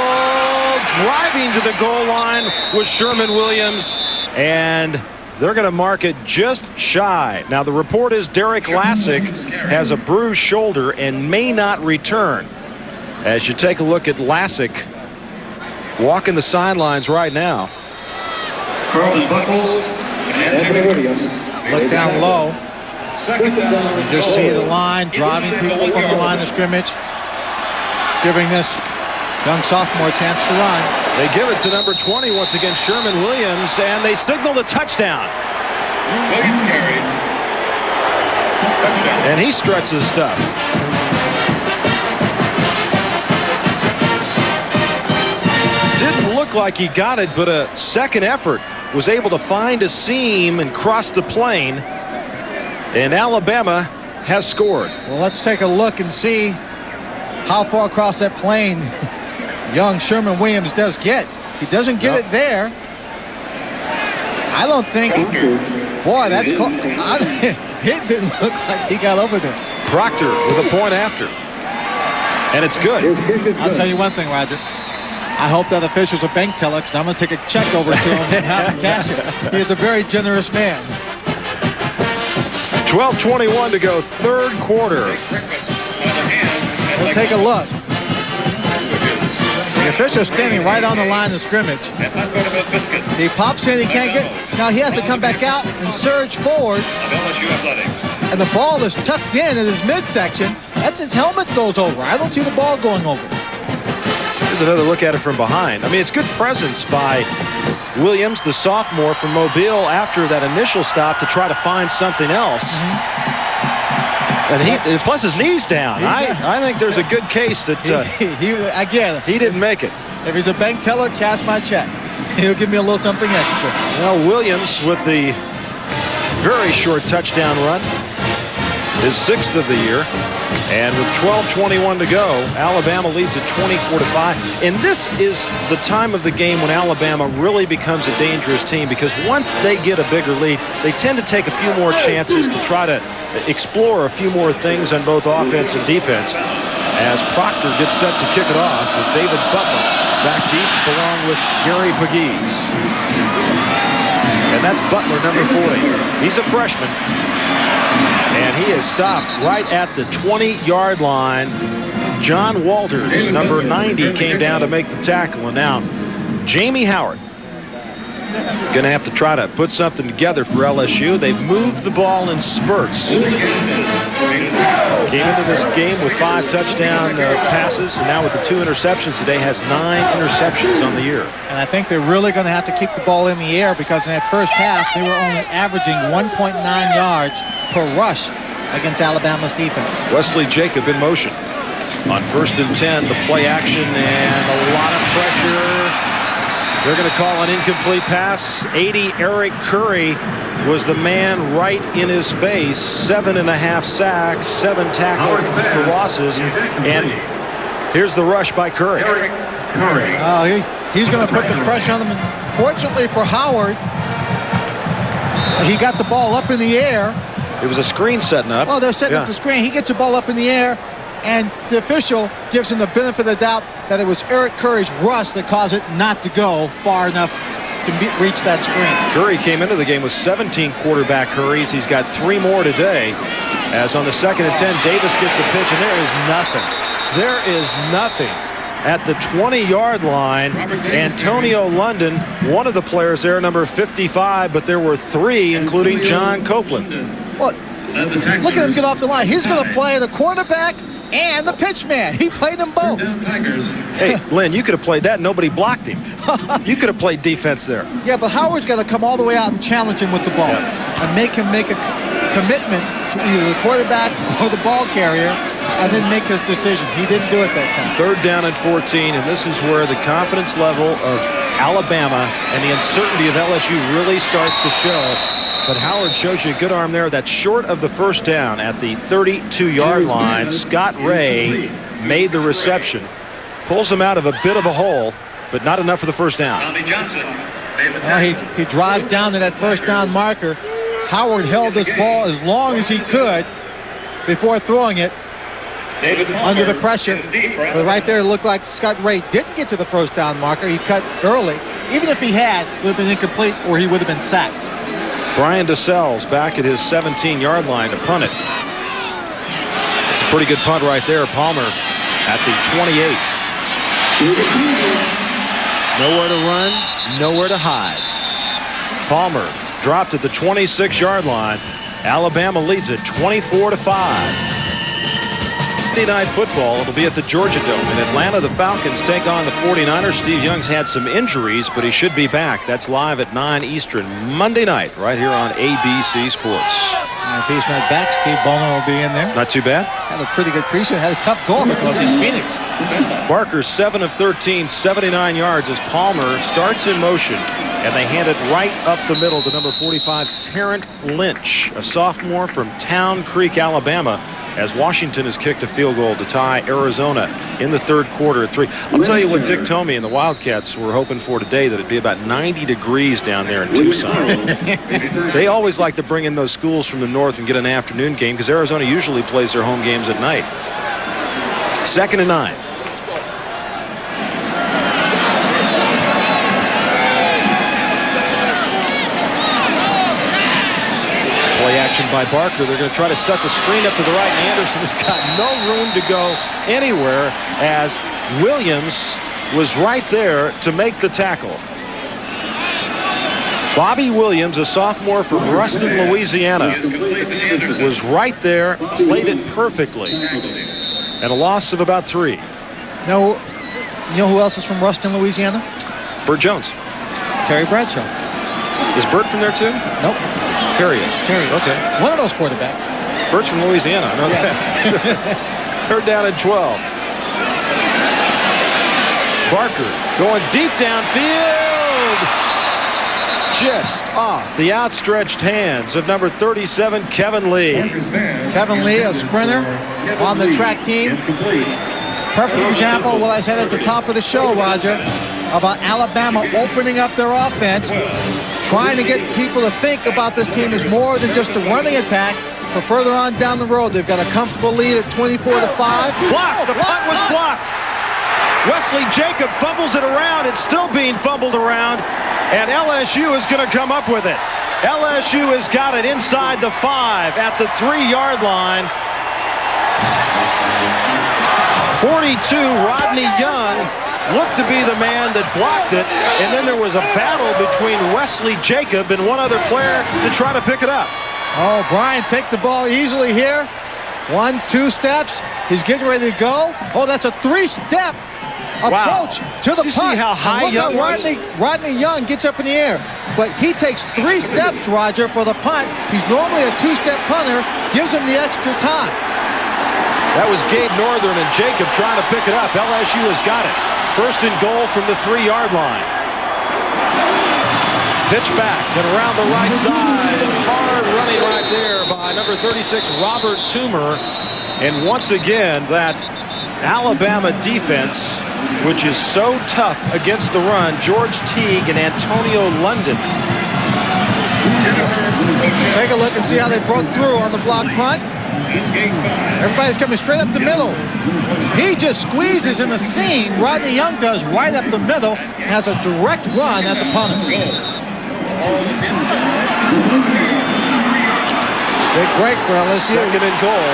driving to the goal line was Sherman Williams. And They're going to mark it just shy. Now, the report is Derek Lassick has a bruised shoulder and may not return. As you take a look at Lassick walking the sidelines right now. Carlton Buckles. Look down low. You just see the line, driving people from the line of scrimmage, giving this young sophomore a chance to run. They give it to number 20 once again, Sherman Williams, and they signal the touchdown. Williams carried. Touchdown. And he stretches stuff. Didn't look like he got it, but a second effort was able to find a seam and cross the plane. And Alabama has scored. Well, let's take a look and see how far across that plane young Sherman Williams does get. He doesn't get it there. I don't think. Boy, that's close. It didn't look like he got over there. Proctor with a point after. And it's good. I'll tell you one thing, Roger. I hope that official's a bank teller, because I'm going to take a check over to him and have him cash it. He is a very generous man. 12:21 to go, third quarter. We'll take a look. The official's standing right on the line of scrimmage. He pops in, he can't get. Now he has to come back out and surge forward. And the ball is tucked in his midsection. That's his helmet goes over. I don't see the ball going over. Here's another look at it from behind. I mean, it's good presence by Williams, the sophomore from Mobile, after that initial stop to try to find something else. And plus his knee's down. I think there's a good case that he didn't make it. If he's a bank teller, cash my check. He'll give me a little something extra. Well, Williams with the very short touchdown run, his 6th of the year. And with 12:21 to go, Alabama leads at 24-5. And this is the time of the game when Alabama really becomes a dangerous team, because once they get a bigger lead, they tend to take a few more chances to try to explore a few more things on both offense and defense. As Proctor gets set to kick it off with David Butler back deep along with Gary Pegues. And that's Butler, number 40. He's a freshman. And he is stopped right at the 20-yard line. John Walters, number 90, came down to make the tackle. And now Jamie Howard going to have to try to put something together for LSU. They've moved the ball in spurts. Came into this game with 5 touchdown passes, and now with the 2 interceptions today has 9 interceptions on the year. And I think they're really going to have to keep the ball in the air, because in that first half they were only averaging 1.9 yards per rush against Alabama's defense. Wesley Jacob in motion on 1st and 10. The play action and a lot of pressure. They're going to call an incomplete pass. 80 Eric Curry was the man right in his face. 7.5 sacks, 7 tackles for losses. And here's the rush by Curry. He's going to put the pressure on them. Fortunately for Howard, he got the ball up in the air. It was a screen setting up. Well, they're setting up the screen. He gets the ball up in the air, and the official gives him the benefit of the doubt that it was Eric Curry's rush that caused it not to go far enough to reach that screen. Curry came into the game with 17 quarterback hurries. He's got 3 more today. As on the 2nd and 10, Davis gets the pitch, and there is nothing. There is nothing at the 20-yard line. Antonio London, one of the players there, number 55, but there were 3, including John Copeland. Well, look at him get off the line. He's going to play the quarterback and the pitch man. He played them both. Hey, Lynn, you could have played that. Nobody blocked him. You could have played defense there. Yeah, but Howard's got to come all the way out and challenge him with the ball and make him make a commitment to either the quarterback or the ball carrier, and then make his decision. He didn't do it that time. 3rd down and 14, and this is where the confidence level of Alabama and the uncertainty of LSU really starts to show. But Howard shows you a good arm there. That's short of the first down at the 32-yard line. Scott Ray made the reception. Pulls him out of a bit of a hole, but not enough for the first down. He drives down to that first down marker. Howard held this ball as long as he could before throwing it under the pressure. But right there, it looked like Scott Ray didn't get to the first down marker. He cut early. Even if he had, it would have been incomplete, or he would have been sacked. Brian DeSells back at his 17-yard line to punt it. It's a pretty good punt right there. Palmer at the 28. Nowhere to run, nowhere to hide. Palmer dropped at the 26-yard line. Alabama leads it 24-5. Monday Night Football. It'll be at the Georgia Dome in Atlanta. The Falcons take on the 49ers. Steve Young's had some injuries, but he should be back. That's live at 9 Eastern Monday night right here on ABC Sports. And if he's right back, Steve Ballmer will be in there. Not too bad. Had a pretty good preseason. Had a tough goal against Phoenix. Barker 7 of 13, 79 yards as Palmer starts in motion. And they hand it right up the middle to number 45, Terrence Lynch, a sophomore from Town Creek, Alabama, as Washington has kicked a field goal to tie Arizona in the third quarter at 3. I'll tell you what Dick Tomey and the Wildcats were hoping for today, that it'd be about 90 degrees down there in Tucson. They always like to bring in those schools from the north and get an afternoon game because Arizona usually plays their home games at night. 2nd and 9. Play action by Barker. They're going to try to set the screen up to the right, and Anderson has got no room to go anywhere as Williams was right there to make the tackle. Bobby Williams, a sophomore from Ruston, Louisiana, was right there, played it perfectly, and a loss of about 3. No, you know who else is from Ruston, Louisiana? Burt Jones. Terry Bradshaw. Is Burt from there too? Nope. Terry is. Terry is. Okay. One of those quarterbacks. Burt's from Louisiana. I know that. 3rd down and 12. Barker going deep downfield. Just off the outstretched hands of number 37, Kevin Lee. Kevin Lee, a sprinter on the track team. Perfect example of what I said at the top of the show, Roger, about Alabama opening up their offense, trying to get people to think about this team as more than just a running attack. But further on down the road, they've got a comfortable lead at 24-5. Blocked. The punt was blocked. Wesley Jacob fumbles it around. It's still being fumbled around, and LSU is going to come up with it. LSU has got it inside the 5 at the 3-yard line. 42, Rodney Young looked to be the man that blocked it, and then there was a battle between Wesley Jacob and one other player to try to pick it up. Oh, Brian takes the ball easily here. 1, 2 steps. He's getting ready to go. Oh, that's a 3-step approach to the you punt. See how high Young was? Rodney Young gets up in the air, but he takes 3 steps, Roger, for the punt. He's normally a 2-step punter, gives him the extra time. That was Gabe Northern and Jacob trying to pick it up. LSU has got it. 1st and goal from the 3-yard line. Pitch back and around the right side. Hard running right there by number 36, Robert Toomer. And once again, that Alabama defense, which is so tough against the run, George Teague and Antonio London. Take a look and see how they broke through on the block punt. Everybody's coming straight up the middle. He just squeezes in the seam. Rodney Young does right up the middle and has a direct run at the punter. Big break for LSU. 2nd and goal.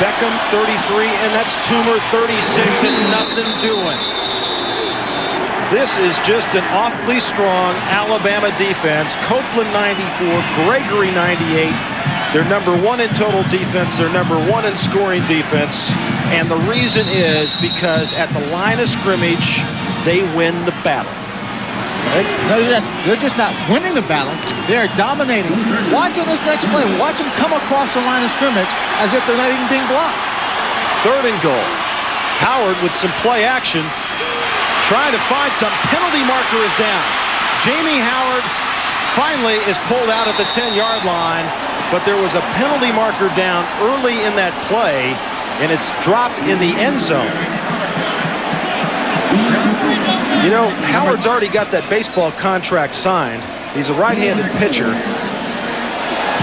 Beckham 33, and that's Toomer 36, and nothing doing. This is just an awfully strong Alabama defense. Copeland 94, Gregory 98. They're number 1 in total defense. They're number 1 in scoring defense. And the reason is because at the line of scrimmage, they win the battle. They're just not winning the battle. They're dominating. Watch on this next play. Watch them come across the line of scrimmage as if they're not even being blocked. 3rd and goal. Howard with some play action. Trying to find some. Penalty marker is down. Jamie Howard finally is pulled out at the 10-yard line, but there was a penalty marker down early in that play, and it's dropped in the end zone. You know, Howard's already got that baseball contract signed. He's a right-handed pitcher.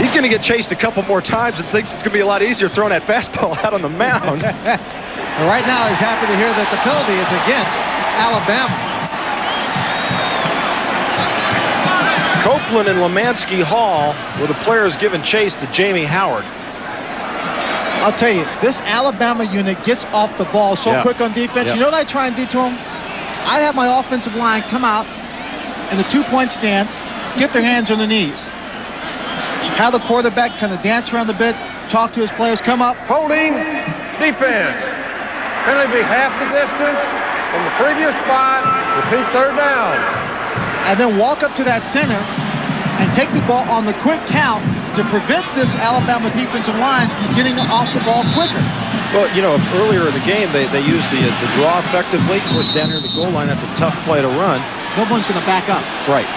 He's going to get chased a couple more times and thinks it's going to be a lot easier throwing that fastball out on the mound. Well, right now, he's happy to hear that the penalty is against Alabama. Copeland and Lemansky Hall were the players giving chase to Jamie Howard. I'll tell you, this Alabama unit gets off the ball so quick on defense. You know what I try and do to them? I have my offensive line come out in the two-point stance, get their hands on their knees. Have the quarterback kind of dance around a bit, talk to his players, come up. Holding defense. Penalty be half the distance from the previous spot. Repeat third down. And then walk up to that center and take the ball on the quick count to prevent this Alabama defensive line from getting off the ball quicker. Well, you know, earlier in the game, they used the draw effectively. Of course, down near the goal line, that's a tough play to run. No one's going to back up. Right.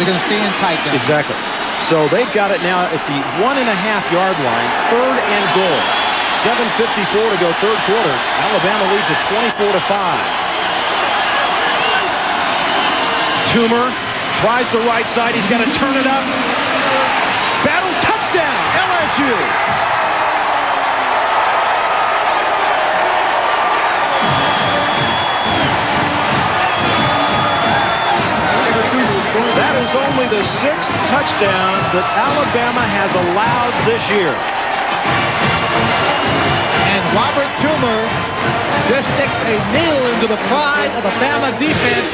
They're going to stay in tight down. Exactly. So they've got it now at the 1.5-yard line, 3rd and goal. 7:54 to go, third quarter. Alabama leads at 24-5. Toomer tries the right side. He's got to turn it up. Battle touchdown, LSU. That is only the 6th touchdown that Alabama has allowed this year. And Robert Toomer just sticks a needle into the pride of the Bama defense.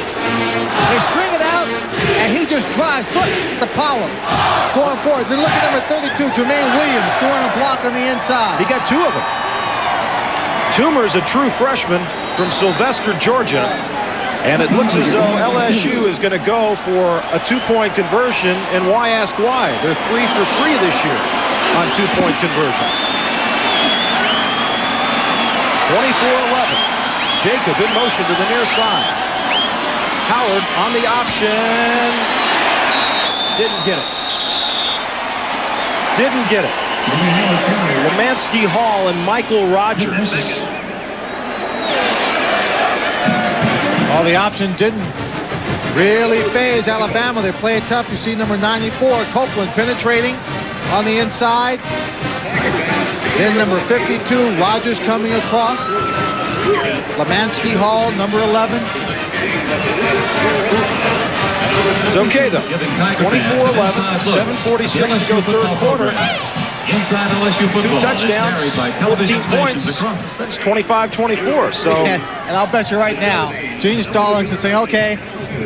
They string it out, and he just drives foot the power. Going forward. Then look at number 32, Jermaine Williams, throwing a block on the inside. He got 2 of them. Toomer's a true freshman from Sylvester, Georgia. And it looks as though LSU is going to go for a 2-point conversion. And why ask why? They're 3 for 3 this year on 2-point conversions. 24-11. Jacob in motion to the near side. Howard on the option. Didn't get it. Didn't get it. Lemansky Hall and Michael Rogers. Well, the option didn't really phase Alabama. They play it tough. You see number 94, Copeland, penetrating on the inside. Then number 52, Rogers coming across. Lemansky Hall, number 11. It's okay, though. 24-11, 7:46 to go third quarter. Inside LSU 2 touchdowns, 14 points. That's 25-24. So, and I'll bet you right now, Gene Stallings is saying, okay,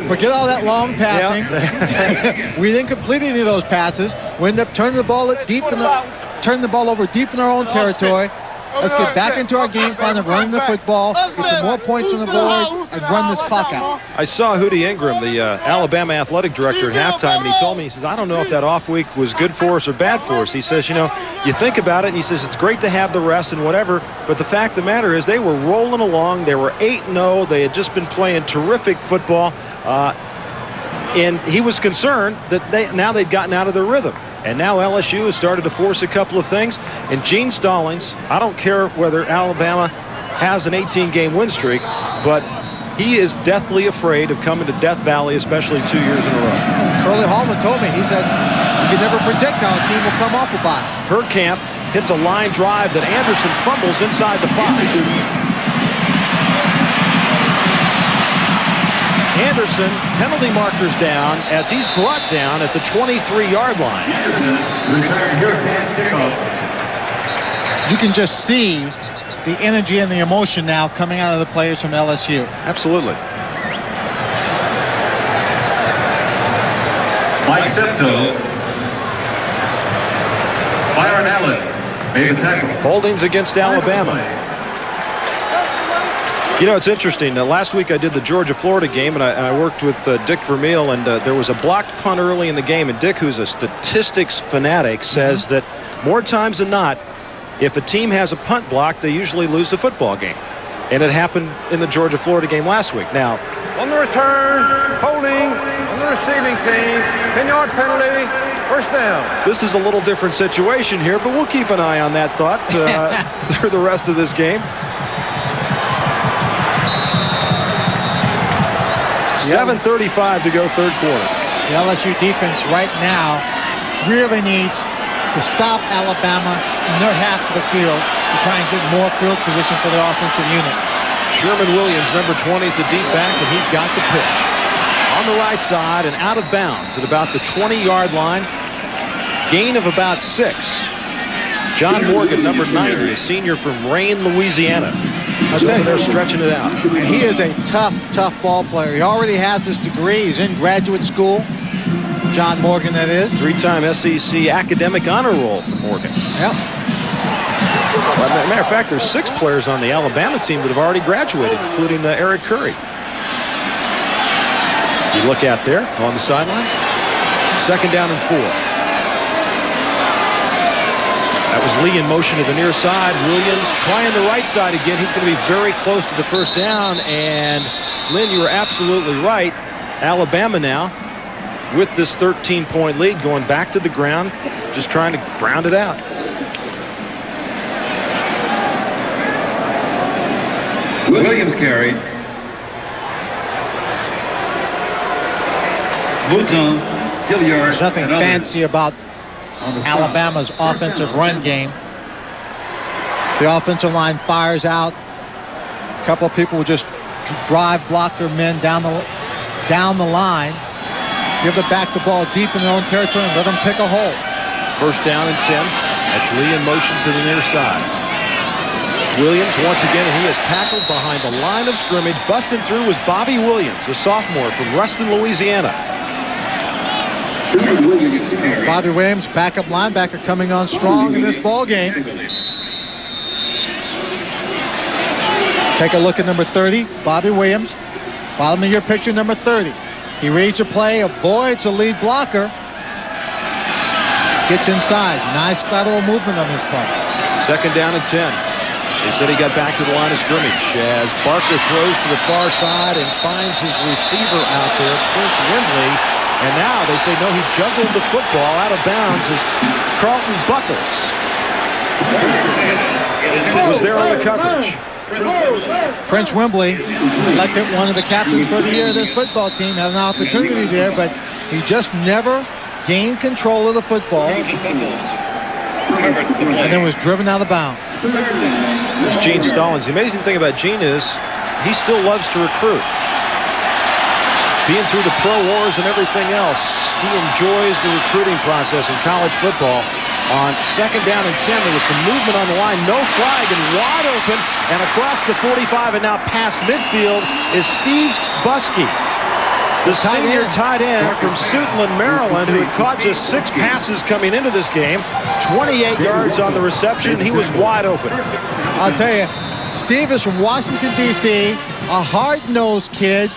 forget all that long passing. Yeah. We didn't complete any of those passes. We ended up turning the ball over deep in our own territory. Let's get back into our game plan of running the football, get some more points on the board, and run this clock out. I saw Hootie Ingram, the Alabama athletic director, at halftime, and he told me, he says, I don't know if that off week was good for us or bad for us. He says, you know, you think about it, and he says, it's great to have the rest and whatever, but the fact of the matter is they were rolling along. They were 8-0. They had just been playing terrific football, and he was concerned that now they'd gotten out of their rhythm. And now LSU has started to force a couple of things. And Gene Stallings, I don't care whether Alabama has an 18-game win streak, but he is deathly afraid of coming to Death Valley, especially 2 years in a row. Curly Hallman told me, he says, you can never predict how a team will come off a bye. Herkamp hits a line drive that Anderson fumbles inside the 5. Anderson, penalty markers down as he's brought down at the 23-yard line. You can just see the energy and the emotion now coming out of the players from LSU. Absolutely. Mike Sefto. Byron Allen made the tackle. Holdings against Alabama. You know, it's interesting. Last week I did the Georgia-Florida game, and I worked with Dick Vermeil, and there was a blocked punt early in the game, and Dick, who's a statistics fanatic, says that more times than not, if a team has a punt block, they usually lose the football game. And it happened in the Georgia-Florida game last week. Now, On the return, holding on the receiving team, 10-yard penalty, first down. this is a little different situation here, but we'll keep an eye on that thought through the rest of this game. 7:35 to go third quarter. The LSU defense right now really needs to stop Alabama in their half of the field to try and get more field position for their offensive unit. Sherman Williams, number 20, is the deep back, and he's got the pitch. On on the right side and out of bounds at about the 20-yard line. Gain of about 6. John Morgan, number 90, a senior from Rayne, Louisiana. They're stretching it out. He is a tough ball player. He already has his degree. He's in graduate school. John Morgan, that is. 3-time SEC academic honor roll for Morgan. Yep. Well, as a matter of fact, there's 6 players on the Alabama team that have already graduated, including Eric Curry. You look out there on the sidelines. 2nd down and 4. That was Lee in motion to the near side. Williams trying the right side again. He's going to be very close to the 1st down. And Lynn, you were absolutely right. Alabama now with this 13-point lead going back to the ground, just trying to ground it out. Williams carried. Mouton, Gilliard. There's nothing fancy about Alabama's offensive run game. The offensive line fires out. A couple of people will just drive, block their men down the line. Give the back the ball deep in their own territory and let them pick a hole. 1st down and 10. That's Lee in motion to the near side. Williams once again, and he is tackled behind the line of scrimmage. Busting through was Bobby Williams, a sophomore from Ruston, Louisiana. Bobby Williams, backup linebacker, coming on strong in this ball game. Take a look at number 30, Bobby Williams. Bottom of your picture, number 30. He reads a play, avoids a lead blocker. Gets inside. Nice lateral movement on his part. 2nd down and 10. They said he got back to the line of scrimmage as Barker throws to the far side and finds his receiver out there, Prince Wimbley. And now they say, no, he juggled the football out of bounds as Carlton Buckles was there on the coverage. Prince Wimbley, elected one of the captains for the year of this football team, had an opportunity there, but he just never gained control of the football and then was driven out of bounds. There's Gene Stallings. The amazing thing about Gene is he still loves to recruit. Being through the pro wars and everything else, he enjoys the recruiting process in college football. On 2nd down and 10, there was some movement on the line. No flag and wide open. And across the 45 and now past midfield is Steve Buskey, the senior tight end from Suitland, Maryland, who had caught just 6 passes coming into this game. 28 yards on the reception. He was wide open. I'll tell you, Steve is from Washington, D.C., a hard-nosed kid.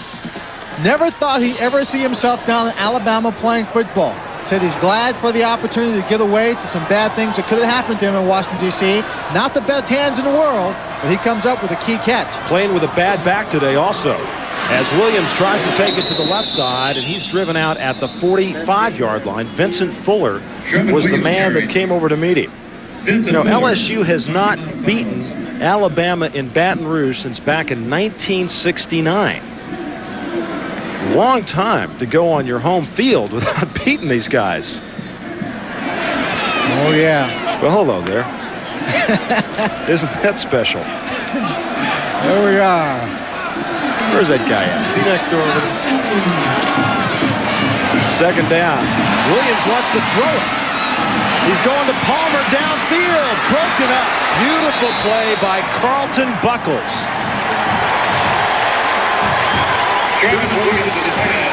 Never thought he'd ever see himself down in Alabama playing football. Said he's glad for the opportunity to get away to some bad things that could have happened to him in Washington, D.C. Not the best hands in the world, but he comes up with a key catch. Playing with a bad back today also, as Williams tries to take it to the left side, and he's driven out at the 45-yard line. Vincent Fuller was the man that came over to meet him. You know, LSU has not beaten Alabama in Baton Rouge since back in 1969. Long time to go on your home field without beating these guys. Oh, yeah. Well, hello there. Isn't that special? There we are. Where's that guy at? Is he next door? 2nd down. Williams wants to throw it. He's going to Palmer downfield. Broken up. Beautiful play by Carlton Buckles.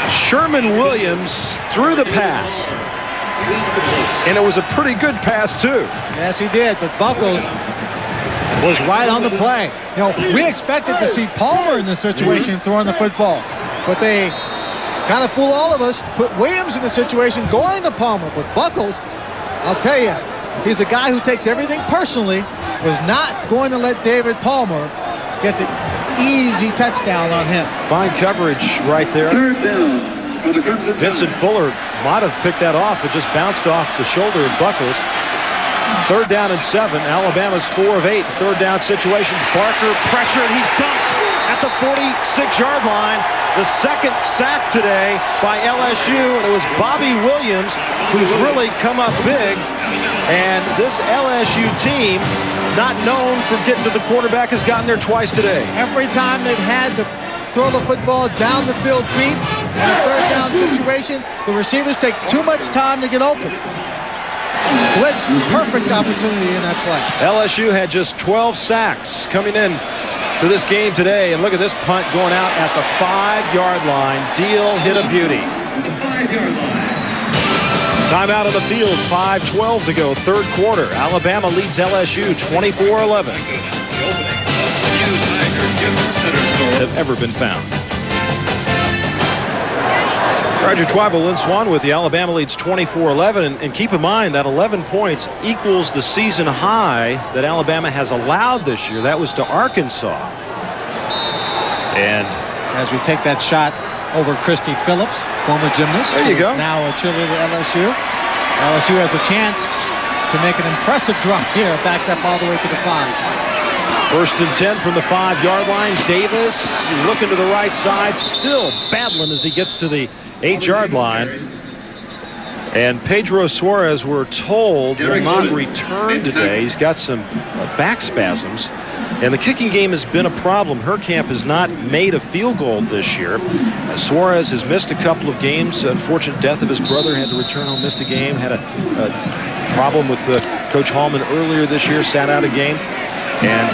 Sherman Williams threw the pass. And it was a pretty good pass, too. Yes, he did. But Buckles was right on the play. You know, we expected to see Palmer in this situation throwing the football. But they kind of fool all of us. Put Williams in the situation going to Palmer. But Buckles, I'll tell you, he's a guy who takes everything personally. Was not going to let David Palmer get the easy touchdown on him. Fine coverage right there. Vincent Fuller might have picked that off. It just bounced off the shoulder of Buckles. 3rd down and 7. Alabama's 4 of 8 in 3rd down situations. Barker pressured. He's dunked at the 46-yard line. The 2nd sack today by LSU. And it was Bobby Williams who's really come up big. And this LSU team, not known for getting to the quarterback, has gotten there twice today. Every time they've had to throw the football down the field deep, in a third down situation, the receivers take too much time to get open. Blitz, perfect opportunity in that play. LSU had just 12 sacks coming in to this game today. And look at this punt going out at the 5-yard line. Deal hit a beauty. The 5-yard line. Timeout on the field, 5:12 to go, third quarter. Alabama leads LSU 24-11. Have ever been found. Roger Twyble, Lynn Swan with you. Alabama leads 24-11, and keep in mind that 11 points equals the season high that Alabama has allowed this year. That was to Arkansas. And as we take that shot over Christy Phillips, former gymnast. There you go. Now a cheerleader at LSU. LSU has a chance to make an impressive drop here, backed up all the way to the 5. First and 10 from the 5-yard line. Davis looking to the right side, still battling as he gets to the 8-yard line. And Pedro Suarez, we're told, will not return today. He's got some back spasms. And the kicking game has been a problem. Herkamp has not made a field goal this year. Suarez has missed a couple of games. Unfortunate death of his brother, had to return home, missed a game. Had a problem with Coach Hallman earlier this year, sat out a game. And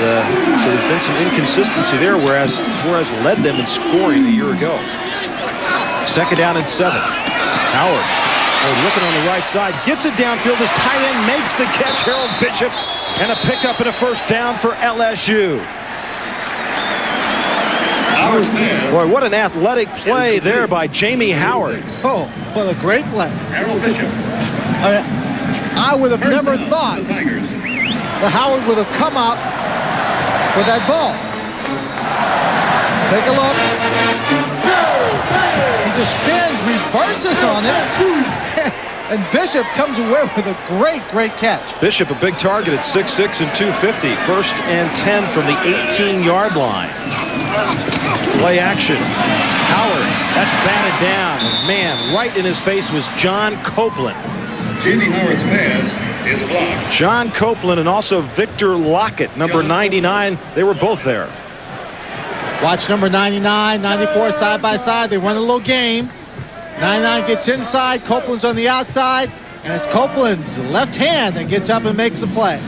so there's been some inconsistency there, whereas Suarez led them in scoring a year ago. Second down and 7. Howard looking on the right side, gets it downfield. This tight end makes the catch. Harold Bishop, and a pickup and a first down for LSU. Boy, what an athletic play there by Jamie Howard. Oh, what a great play. Harold Bishop. I would have never thought that Howard would have come out with that ball. Take a look. He just spins, reverses on it. And Bishop comes away with a great catch. Bishop, a big target at 6'6" and 250. First and 10 from the 18-yard line. Play action. Howard, that's batted down. And man, right in his face was John Copeland. Jamie Howard's pass is blocked. John Copeland and also Victor Lockett, number 99. They were both there. Watch number 99, 94 side by side. They run a little game. 99 gets inside, Copeland's on the outside, and it's Copeland's left hand that gets up and makes the play.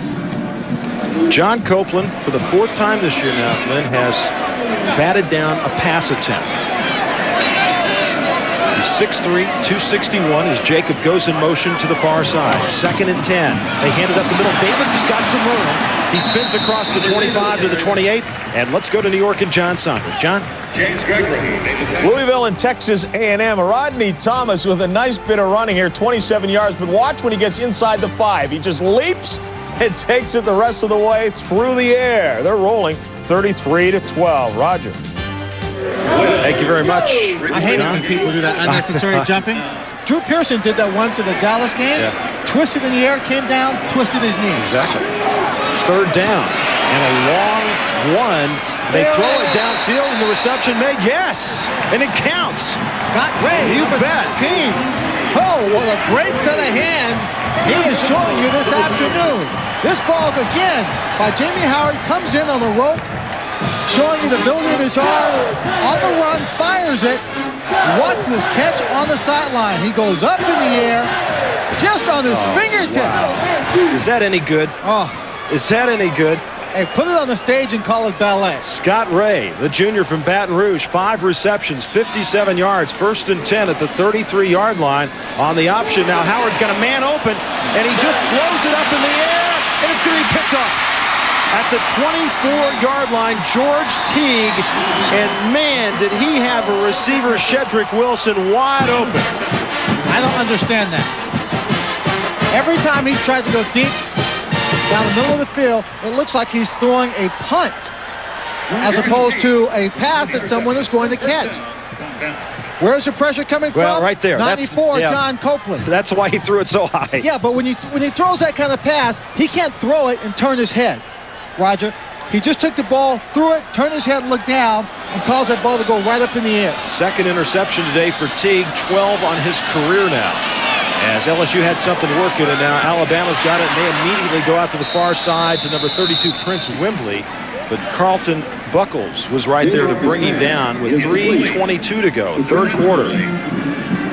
John Copeland, for the 4th time this year now, Lynn, has batted down a pass attempt. He's 6'3", 261 as Jacob goes in motion to the far side. Second and 10. They hand it up the middle. Davis has got some room. He spins across the 25 to the 28. And let's go to New York and John Saunders. John? James Gregory. Louisville and Texas A&M. Rodney Thomas with a nice bit of running here, 27 yards. But watch when he gets inside the 5. He just leaps and takes it the rest of the way through the air. They're rolling 33-12. Roger. Thank you very much. I hate it when people do that unnecessary jumping. Drew Pearson did that once in the Dallas game. Yeah. Twisted in the air, came down, twisted his knee. Exactly. Third down and a long one. They throw it downfield and the reception made. Yes, and it counts. Scott Ray, you bet. Team. Oh, what a great set of hands he is showing you this afternoon. This ball again by Jamie Howard comes in on the rope, showing you the ability of his arm, on the run, fires it. Watch this catch on the sideline. He goes up in the air, just on his fingertips. Wow. Is that any good? Oh. Is that any good? Hey, put it on the stage and call it ballet. Scott Ray, the junior from Baton Rouge, 5 receptions, 57 yards, first and 10 at the 33-yard line on the option. Now Howard's got a man open, and he just throws it up in the air, and it's going to be picked off. At the 24-yard line, George Teague, and man, did he have a receiver, Shedrick Wilson, wide open. I don't understand that. Every time he tried to go deep down the middle of the field, it looks like he's throwing a punt as opposed to a pass that someone is going to catch. Where's the pressure coming from? Well, right there. 94, John Copeland. That's why he threw it so high. Yeah, but when he throws that kind of pass, he can't throw it and turn his head. Roger, he just took the ball, threw it, turned his head, looked down, and caused that ball to go right up in the air. Second interception today for Teague, 12 on his career now. As LSU had something working, and now Alabama's got it, and they immediately go out to the far side to number 32, Prince Wembley. But Carlton Buckles was right there to bring him down with 3:22 to go, third quarter.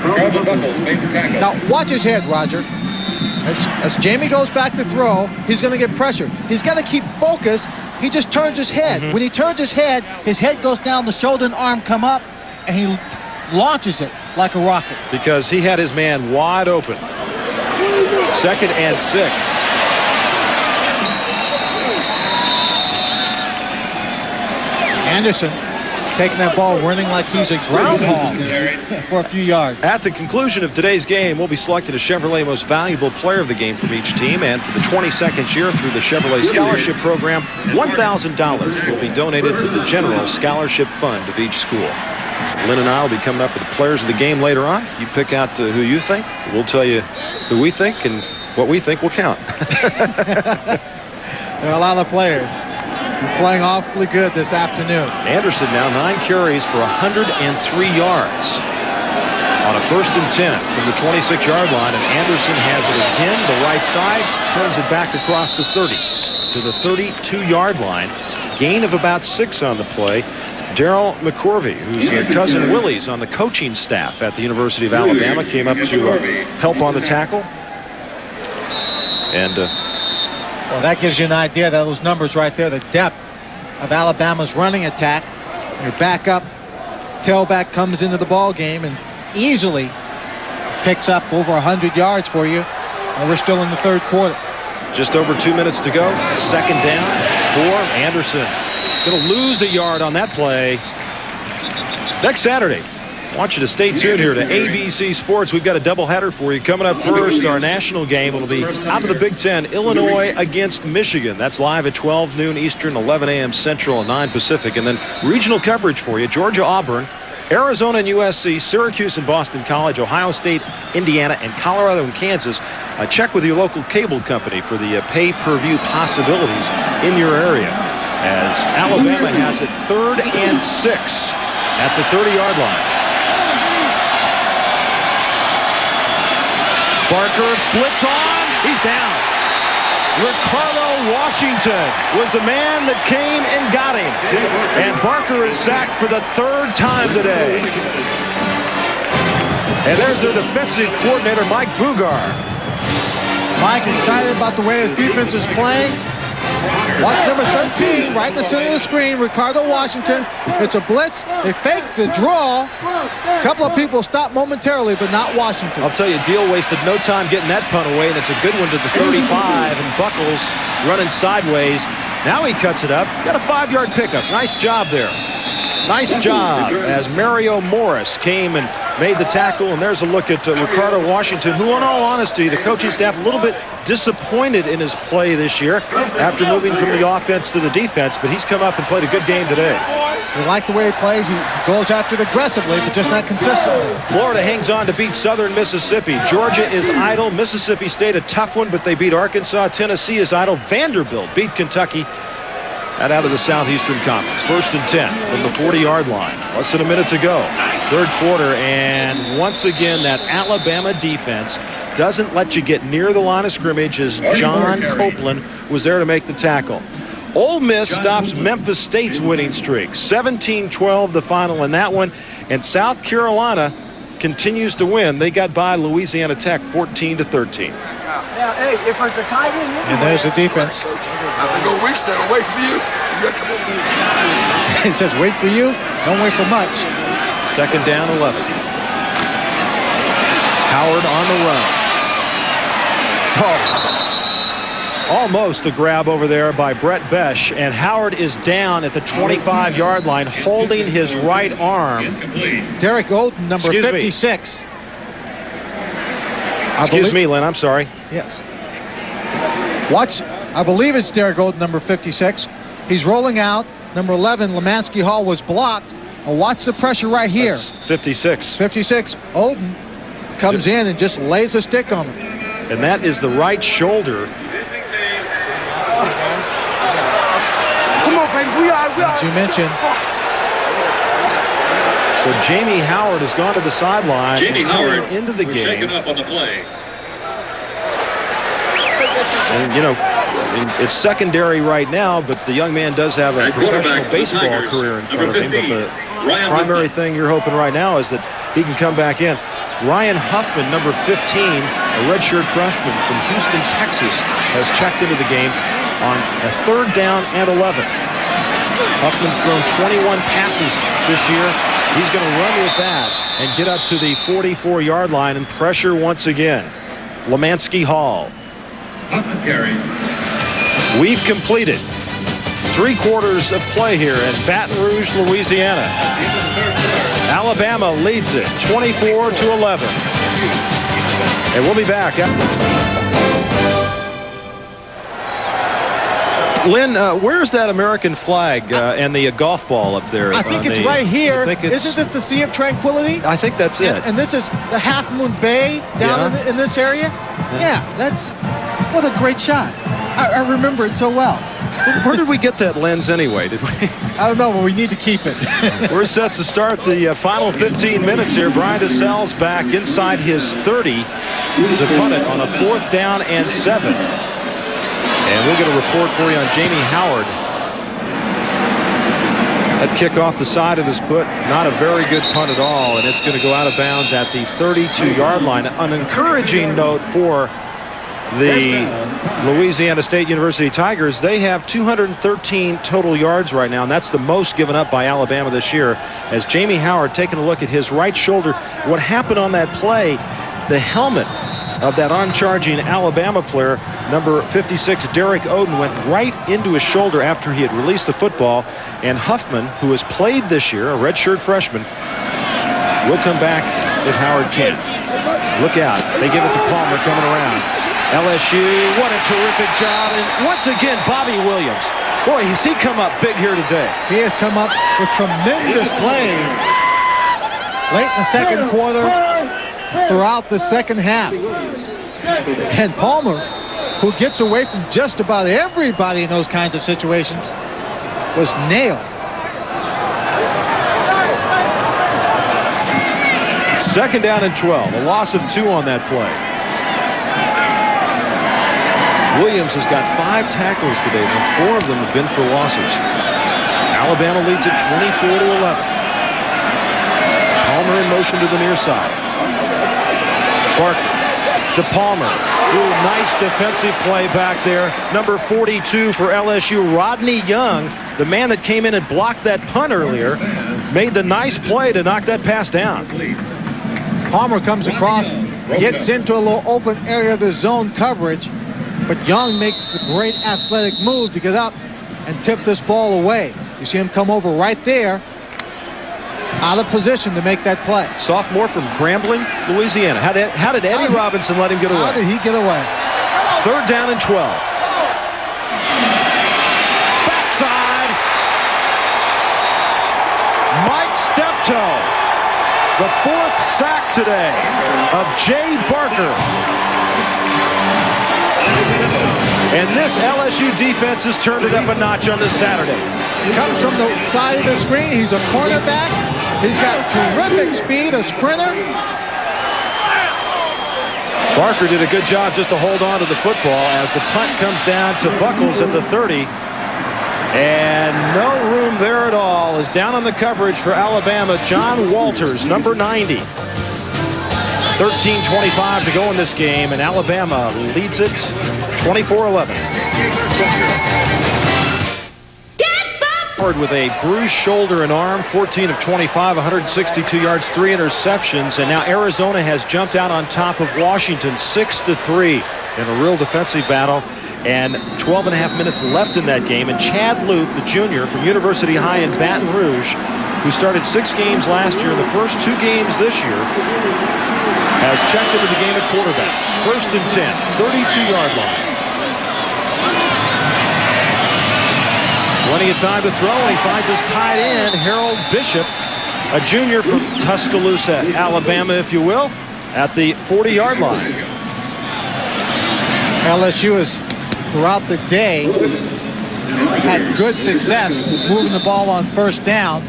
Carlton Buckles made the tackle. Now, watch his head, Roger. As Jamie goes back to throw, he's going to get pressure. He's got to keep focused. He just turns his head. When he turns his head goes down, the shoulder and arm come up, and he launches it like a rocket. Because he had his man wide open. 2nd and 6. Anderson taking that ball, running like he's a groundhog for a few yards. At the conclusion of today's game, we'll be selecting a Chevrolet Most Valuable Player of the Game from each team. And for the 22nd year through the Chevrolet Scholarship Program, $1,000 will be donated to the General Scholarship Fund of each school. So Lynn and I will be coming up with the players of the game later on. You pick out who you think. We'll tell you who we think, and what we think will count. There are a lot of players playing awfully good this afternoon. Anderson now 9 carries for 103 yards on a 1st and 10 from the 26-yard line, and Anderson has it again, the right side, turns it back across the 30 to the 32-yard line. Gain of about 6 on the play. Daryl McCorvey, whose cousin Willie's on the coaching staff at the University of Alabama, came up to help on the tackle. And well, that gives you an idea that those numbers right there, the depth of Alabama's running attack. Your backup tailback comes into the ball game and easily picks up over 100 yards for you. And we're still in the third quarter. Just over 2 minutes to go. 2nd down for Anderson. Going to lose a yard on that play. Next Saturday, I want you to stay tuned here to ABC Sports. We've got a doubleheader for you. Coming up first, our national game will be out of the Big Ten, Illinois against Michigan. That's live at 12 noon Eastern, 11 a.m. Central, and 9 Pacific. And then regional coverage for you, Georgia, Auburn, Arizona and USC, Syracuse and Boston College, Ohio State, Indiana, and Colorado and Kansas. Check with your local cable company for the pay-per-view possibilities in your area, as Alabama has it 3rd and 6 at the 30-yard line. Barker, blitz on, he's down. Ricardo Washington was the man that came and got him. And Barker is sacked for the 3rd time today. And there's their defensive coordinator, Mike Bugar. Mike excited about the way his defense is playing. Watch number 13, right in the center of the screen, Ricardo Washington. It's a blitz. They fake the draw. A couple of people stopped momentarily, but not Washington. I'll tell you, Deal wasted no time getting that punt away, and it's a good one to the 35, and Buckles running sideways. Now he cuts it up. Got a 5-yard pickup. Nice job there. Nice job as Mario Morris came and made the tackle. And there's a look at Ricardo Washington, who, in all honesty, the coaching staff a little bit disappointed in his play this year after moving from the offense to the defense. But he's come up and played a good game today. They like the way he plays. He goes after it aggressively, but just not consistently. Florida hangs on to beat Southern Mississippi. Georgia is idle. Mississippi State a tough one, but they beat Arkansas. Tennessee is idle. Vanderbilt beat Kentucky. That out of the Southeastern Conference. 1st and 10 from the 40-yard line. Less than a minute to go. Third quarter, and once again, that Alabama defense doesn't let you get near the line of scrimmage, as John Copeland was there to make the tackle. Ole Miss stops Memphis State's winning streak. 17-12 the final in that one, and South Carolina continues to win. They got by Louisiana Tech 14-13. Now, hey, if it's a tight end, and there's the defense. I think go weak side, wait for you. It says wait for you, don't wait for much. 2nd down, 11. Howard on the run. Oh, almost a grab over there by Brett Besh, and Howard is down at the 25-yard line, holding his right arm. Derek Olden, number 56. Excuse me, Lynn, I'm sorry. Yes. Watch, I believe it's Derek Olden, number 56. He's rolling out. Number 11, Lemansky Hall was blocked. And watch the pressure right here. That's 56. 56. Olden comes in and just lays a stick on him. And that is the right shoulder. Come on, baby. We are. As you mentioned. So Jamie Howard has gone to the sideline. Jamie Howard into the was game. shaken up on the play. And, you know, It's secondary right now, but the young man does have a professional baseball career in front of him. But the primary thing you're hoping right now is that he can come back in. Ryan Huffman, number 15, a redshirt freshman from Houston, Texas, has checked into the game on a 3rd down and 11. Huffman's thrown 21 passes this year. He's going to run with that and get up to the 44-yard line and pressure once again. Lemansky Hall. We've completed 3 quarters of play here in Baton Rouge, Louisiana. Alabama leads it 24-11. And we'll be back. Lynn, where's that American flag and the golf ball up there? I think it's right here. Isn't this the Sea of Tranquility? I think that's it. And this is the Half Moon Bay down in this area? Yeah, what a great shot. I remember it so well. Where did we get that lens anyway? Did we? I don't know, but we need to keep it. We're set to start the final 15 minutes here. Brian DeSalle's back inside his 30 to punt it on a 4th down and 7. And we'll get a report for you on Jamie Howard. That kick off the side of his foot, not a very good punt at all, and it's going to go out of bounds at the 32-yard line. An encouraging note for the Louisiana State University Tigers. They have 213 total yards right now, and that's the most given up by Alabama this year. As Jamie Howard taking a look at his right shoulder, what happened on that play, the helmet of that on-charging Alabama player, number 56, Derek Oden, went right into his shoulder after he had released the football. And Huffman, who has played this year, a redshirt freshman, will come back if Howard can. Look out. They give it to Palmer coming around. LSU, what a terrific job. And once again, Bobby Williams. Boy, has he come up big here today. He has come up with tremendous plays late in the second quarter, throughout the second half. And Palmer, who gets away from just about everybody in those kinds of situations, was nailed. Second down and 12. A loss of 2 on that play. Williams has got 5 tackles today, and 4 of them have been for losses. Alabama leads it 24-11. Palmer in motion to the near side. Barker to Palmer. Ooh, nice defensive play back there. Number 42 for LSU, Rodney Young, the man that came in and blocked that punt earlier, made the nice play to knock that pass down. Palmer comes across, gets into a little open area of the zone coverage, but Young makes the great athletic move to get up and tip this ball away. You see him come over right there, out of position to make that play. Sophomore from Grambling, Louisiana. How did Eddie Robinson let him get away? How did he get away? 3rd down and 12. Backside. Mike Steptoe. The 4th sack today of Jay Barker. And this LSU defense has turned it up a notch on this Saturday. He comes from the side of the screen. He's a cornerback. He's got terrific speed, a sprinter. Barker did a good job just to hold on to the football as the punt comes down to Buckles at the 30. And no room there at all. Is down on the coverage for Alabama, John Walters, number 90. 13:25 to go in this game, and Alabama leads it 24-11. With a bruised shoulder and arm, 14 of 25, 162 yards, 3 interceptions, and now Arizona has jumped out on top of Washington 6-3 in a real defensive battle, and 12.5 minutes left in that game. And Chad Luke, the junior from University High in Baton Rouge, who started 6 games last year, the first 2 games this year, has checked into the game at quarterback. 1st and 10, 32-yard line. Plenty of time to throw, and he finds his tight end, Harold Bishop, a junior from Tuscaloosa, Alabama, if you will, at the 40-yard line. LSU has, throughout the day, had good success moving the ball on 1st down,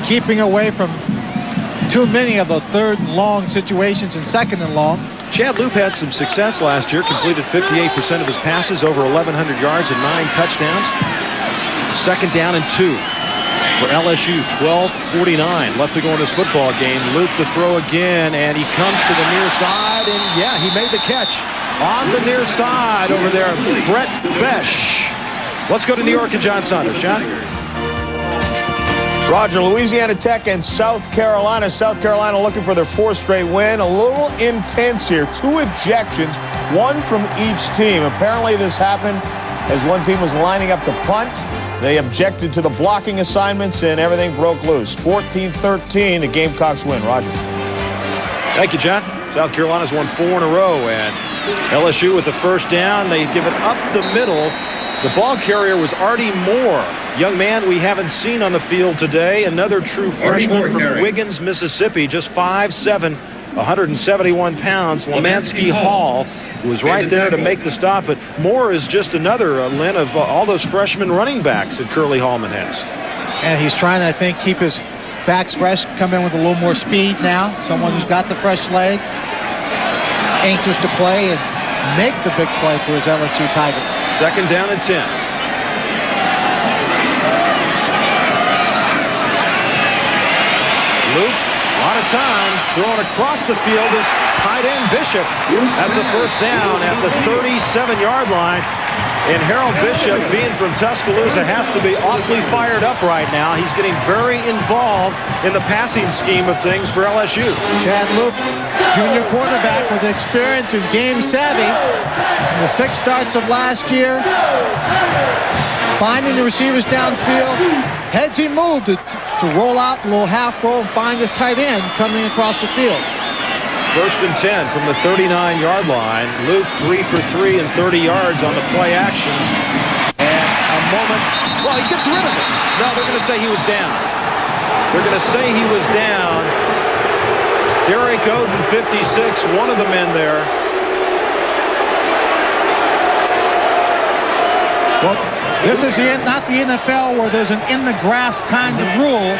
keeping away from too many of the 3rd and long situations and 2nd and long. Chad Loop had some success last year, completed 58% of his passes, over 1,100 yards and 9 touchdowns. Second down and 2 for LSU, 12:49 left to go in this football game. Loop to throw again, and he comes to the near side, and yeah, he made the catch on the near side over there. Brett Besh. Let's go to New York and John Saunders. John? Roger, Louisiana Tech and South Carolina. South Carolina looking for their 4th straight win. A little intense here. 2 ejections, 1 from each team. Apparently this happened as one team was lining up to punt. They objected to the blocking assignments, and everything broke loose. 14-13, the Gamecocks win. Roger. Thank you, John. South Carolina's won 4 in a row, and LSU with the first down. They give it up the middle. The ball carrier was Artie Moore, young man we haven't seen on the field today. Another true freshman from Wiggins, Mississippi, just 5'7", 171 pounds. Lemansky Hall, who was right there to make the stop. But Moore is just another, Lynn, of all those freshman running backs that Curly Hallman has. And he's trying to, I think, keep his backs fresh, come in with a little more speed now. Someone who's got the fresh legs, anxious to play and make the big play for his LSU Tigers. Second down and 10. Luke, a lot of time throwing across the field is tight end Bishop. That's a first down at the 37-yard line. And Harold Bishop, being from Tuscaloosa, has to be awfully fired up right now. He's getting very involved in the passing scheme of things for LSU. Chad Loop, junior quarterback with experience and game savvy. In the 6 starts of last year, finding the receivers downfield. Heads he moved to roll out a little half roll and find his tight end coming across the field. First and 10 from the 39-yard line. Luke 3 for 3 and 30 yards on the play action. And a moment. Well, he gets rid of it. No, they're going to say he was down. They're going to say he was down. Derek Oden, 56, one of the men there. Well, this is not the NFL where there's an in-the-grasp kind of rule.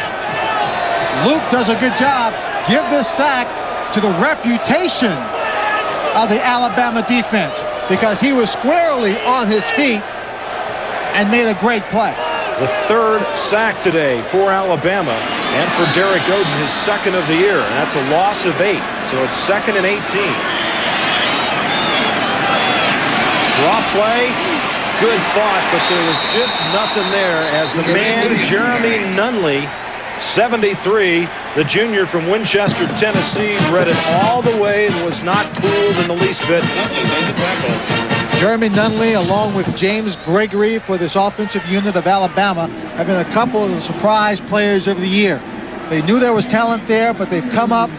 Luke does a good job. Give this sack to the reputation of the Alabama defense, because he was squarely on his feet and made a great play. The 3rd sack today for Alabama, and for Derek Oden, his 2nd of the year, and that's a loss of 8, so it's 2nd and 18. Draw play, good thought, but there was just nothing there as the man, Jeremy Nunley, 73, the junior from Winchester, Tennessee, read it all the way and was not fooled in the least bit. Jeremy Nunley, along with James Gregory for this offensive unit of Alabama, have been a couple of the surprise players of the year. They knew there was talent there, but they've come up,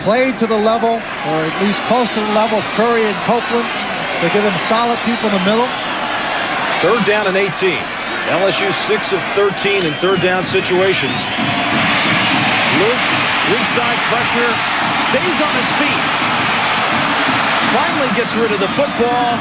played to the level, or at least close to the level of Curry and Copeland. They give them solid people in the middle. 3rd down and 18. LSU 6 of 13 in 3rd down situations. Luke, weak side pressure, stays on his feet. Finally gets rid of the football,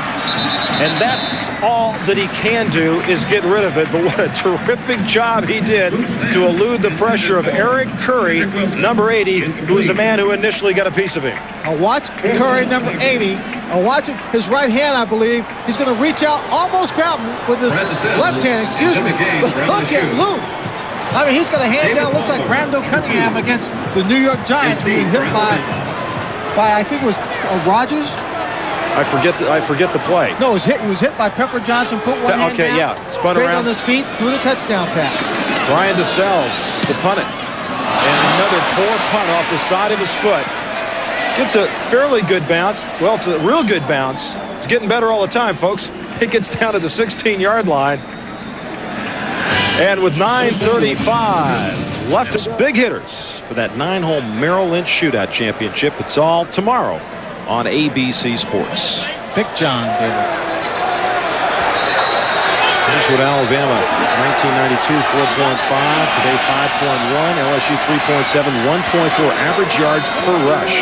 and that's all that he can do is get rid of it. But what a terrific job he did to elude the pressure of Eric Curry, number 80, who was the man who initially got a piece of him. Now watch Curry, number 80. Watch his right hand, I believe. He's going to reach out, almost grab him with his left hand, excuse me. But look at Luke. I mean, he's got a hand down, looks like Brando Cunningham against the New York Giants being hit by I think it was Rodgers. I forget the play. No, he was hit by Pepper Johnson, put one hand down, yeah, spun straight around on his feet, threw the touchdown pass. Brian DeSales to punt it. And another poor punt off the side of his foot. Gets a fairly good bounce. Well, it's a real good bounce. It's getting better all the time, folks. It gets down to the 16-yard line. And with 9:35 left, big hitters for that 9-hole Merrill Lynch Shootout Championship. It's all tomorrow on ABC Sports. Big John did it. Here's what Alabama, 1992, 4.5. Today, 5.1. LSU, 3.7. 1.4 average yards per rush.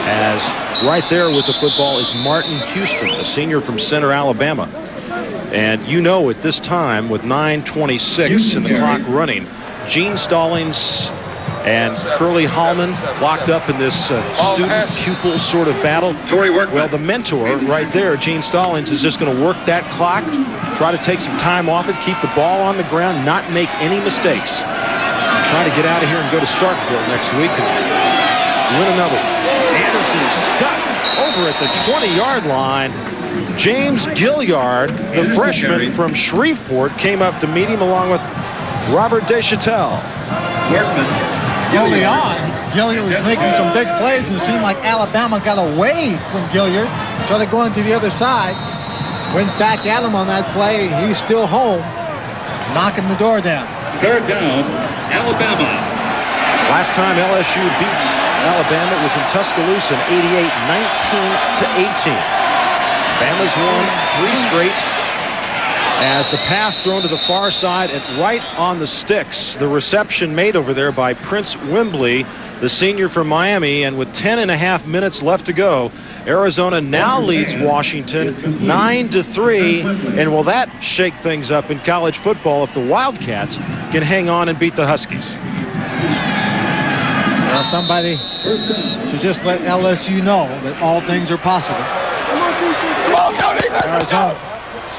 As right there with the football is Martin Houston, a senior from Center, Alabama. And you know at this time, with 9:26 and the clock running, Gene Stallings And Curly Hallman locked up in this student-pupil sort of battle. Well, the mentor right there, Gene Stallings, is just going to work that clock, try to take some time off it, keep the ball on the ground, not make any mistakes. Try to get out of here and go to Starkville next week and win another. Anderson stuck over at the 20-yard line. James Gilliard, the freshman from Shreveport, came up to meet him along with Robert Deschâtel. Early on, Gilliard was making some big plays, and it seemed like Alabama got away from Gilliard. Started going to the other side. Went back at him on that play. He's still home, knocking the door down. Third down, Alabama. Last time LSU beat Alabama was in Tuscaloosa in '88, 19-18. Bama's won 3 straight. As the pass thrown to the far side and right on the sticks. The reception made over there by Prince Wimbley, the senior from Miami, and with 10.5 minutes left to go, Arizona now leads Washington 9-3. And will that shake things up in college football if the Wildcats can hang on and beat the Huskies? Well, somebody should just let LSU know that all things are possible. Arizona,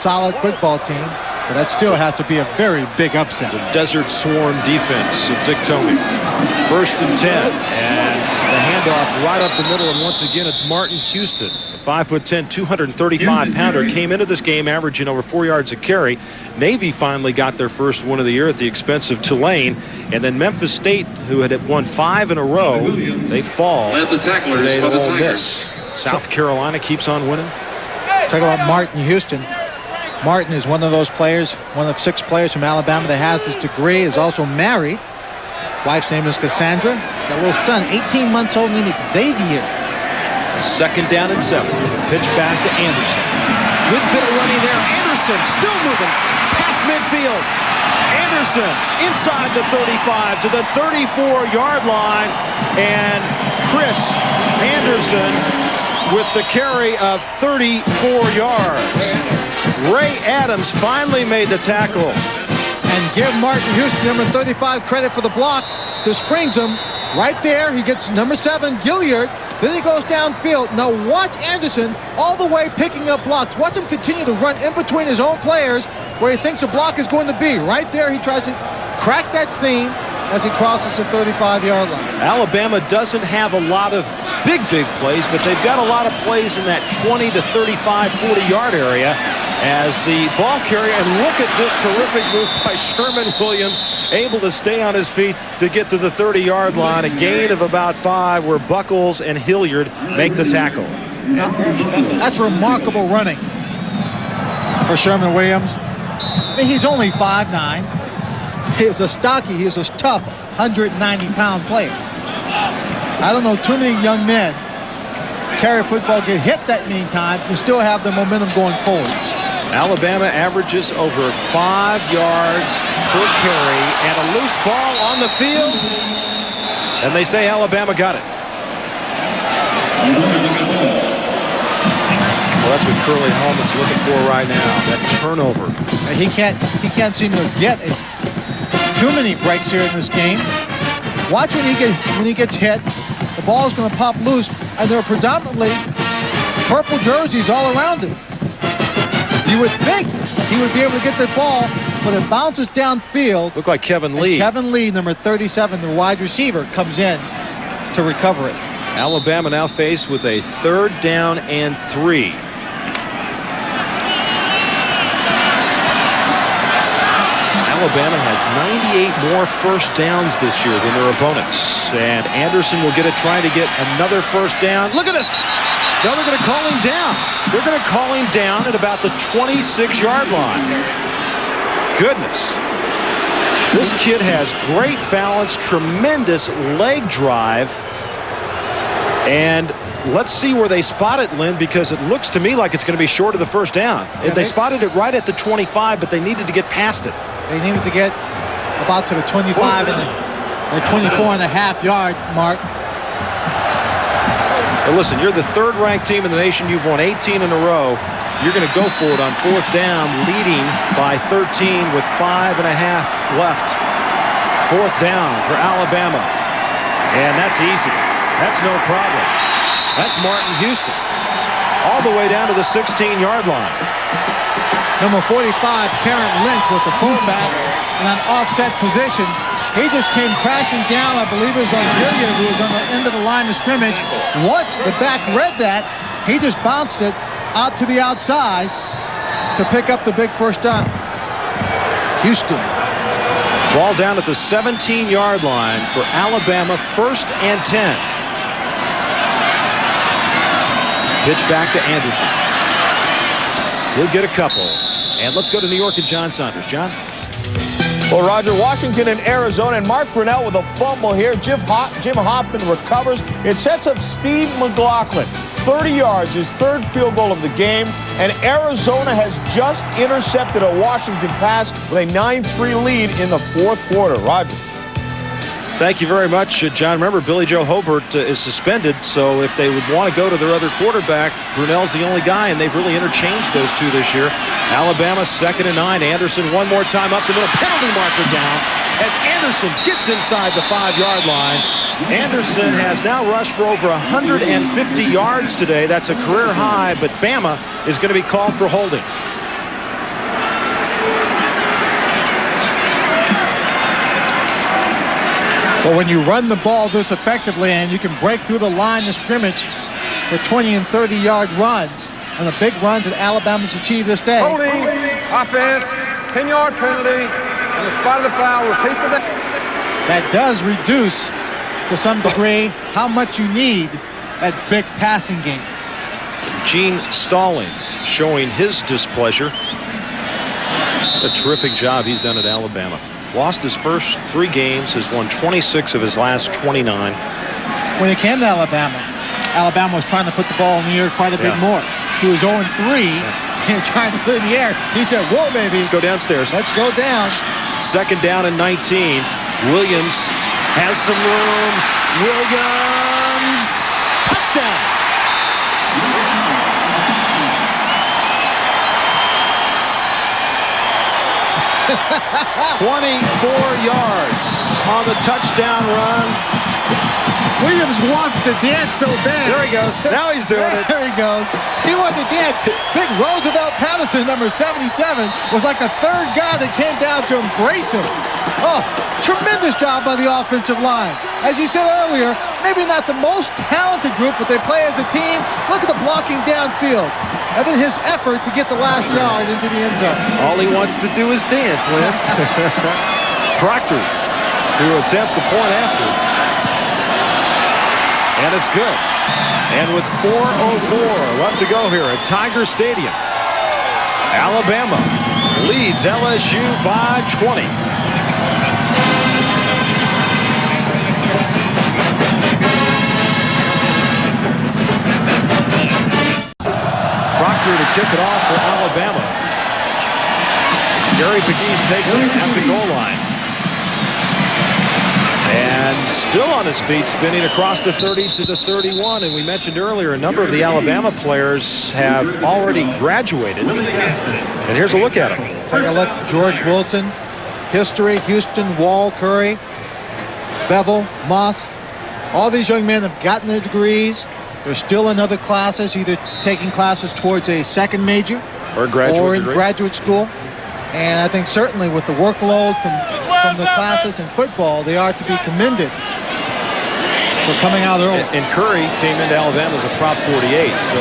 solid football team, but that still has to be a very big upset. The Desert Swarm defense of Dick Tomey. 1st and 10, and the handoff right up the middle, and once again it's Martin Houston, a 5'10", 235-pounder, came into this game averaging over 4 yards a carry. Navy finally got their first win of the year at the expense of Tulane, and then Memphis State, who had won 5 in a row, they fall today to Ole Miss. South Carolina keeps on winning. Talk about Martin Houston. Martin is one of those players, one of 6 players from Alabama that has his degree, is also married. Wife's name is Cassandra. He's got a little son, 18 months old, named Xavier. 2nd down and 7. Pitch back to Anderson. Good bit of running there. Anderson still moving past midfield. Anderson inside the 35 to the 34-yard line. And Chris Anderson with the carry of 34 yards. Ray Adams finally made the tackle. And give Martin Houston, number 35, credit for the block to Springs him. Right there, he gets number 7, Gilliard. Then he goes downfield. Now watch Anderson all the way picking up blocks. Watch him continue to run in between his own players where he thinks the block is going to be. Right there, he tries to crack that seam as he crosses the 35-yard line. Alabama doesn't have a lot of big plays, but they've got a lot of plays in that 20 to 35, 40-yard area as the ball carrier. And look at this terrific move by Sherman Williams, able to stay on his feet to get to the 30-yard line. A gain of about 5 where Buckles and Hilliard make the tackle. Now, that's remarkable running for Sherman Williams. I mean, he's only 5'9". He's a stocky, he's a tough 190-pound player. I don't know too many young men carry football, get hit that many times, and still have the momentum going forward. Alabama averages over 5 yards per carry, and a loose ball on the field, and they say Alabama got it. Well, that's what Curly Hallman's looking for right now, that turnover. And he can't seem to get it. Too many breaks here in this game. Watch when he gets hit. The ball is going to pop loose, and there are predominantly purple jerseys all around him. You would think he would be able to get the ball, but it bounces downfield. Look like Kevin Lee. Kevin Lee, number 37, the wide receiver, comes in to recover it. Alabama now faced with a 3rd down and 3. Alabama has 98 more first downs this year than their opponents. And Anderson will get a try to get another first down. Look at this. Now they're going to call him down. They're going to call him down at about the 26-yard line. Goodness. This kid has great balance, tremendous leg drive. And let's see where they spot it, Lynn, because it looks to me like it's going to be short of the first down. Yeah, they spotted it right at the 25, but they needed to get past it. They needed to get about to the 25 and the 24.5-yard mark. Well, listen, you're the 3rd-ranked team in the nation. You've won 18 in a row. You're going to go for it on 4th down, leading by 13 with 5.5 left. 4th down for Alabama. And that's easy. That's no problem. That's Martin Houston. All the way down to the 16-yard line. Number 45, Terrence Lynch, was the fullback in an offset position. He just came crashing down. I believe it was Auxilia who was on the end of the line of scrimmage. Once the back read that, he just bounced it out to the outside to pick up the big first down. Houston. Ball down at the 17-yard line for Alabama, 1st and 10. Pitch back to Anderson. He'll get a couple. And let's go to New York and John Saunders. John? Well, Roger, Washington and Arizona, and Mark Brunell with a fumble here. Jim Hoffman recovers. It sets up Steve McLaughlin. 30 yards, his 3rd field goal of the game. And Arizona has just intercepted a Washington pass with a 9-3 lead in the 4th quarter. Roger. Thank you very much, John. Remember, Billy Joe Hobart is suspended, so if they would want to go to their other quarterback, Brunell's the only guy, and they've really interchanged those two this year. Alabama 2nd and 9. Anderson one more time up the middle. Penalty marker down as Anderson gets inside the 5-yard line. Anderson has now rushed for over 150 yards today. That's a career high, but Bama is going to be called for holding. Well, when you run the ball this effectively and you can break through the line of scrimmage for 20 and 30-yard runs, and the big runs that Alabama's achieved this day. Holding, offense, 10-yard penalty, and the spot of the foul. Repeat the day. That does reduce, to some degree, how much you need that big passing game. Gene Stallings showing his displeasure. A terrific job he's done at Alabama. Lost his first 3 games, has won 26 of his last 29. When he came to Alabama, Alabama was trying to put the ball in the air quite a bit more. He was 0-3 and trying to put it in the air. He said, whoa, baby. Let's go downstairs. Let's go down. 2nd down and 19. Williams has some room. Williams, touchdown. 24 yards on the touchdown run. Williams wants to dance so bad. There he goes. Now he's doing it. There he goes. He wanted to dance. Big Roosevelt Patterson, number 77, was like the 3rd guy that came down to embrace him. Oh, tremendous job by the offensive line. As you said earlier, maybe not the most talented group, but they play as a team. Look at the blocking downfield. And then his effort to get the last yard into the end zone. All he wants to do is dance, Lynn. Proctor to attempt the point after. And it's good. And with 4:04 left to go here at Tiger Stadium, Alabama leads LSU by 20. Proctor to kick it off for Alabama. Gary Pegues takes it at the goal line. And still on his feet, spinning across the 30 to the 31. And we mentioned earlier, a number of the Alabama players have already graduated. And here's a look at them. Take a look. George Wilson, history, Houston, Wall, Curry, Bevel, Moss. All these young men have gotten their degrees. They're still in other classes, either taking classes towards a second major or in graduate school. And I think certainly with the workload from the classes in football, they are to be commended for coming out early. And Curry came into Alabama as a Prop 48, so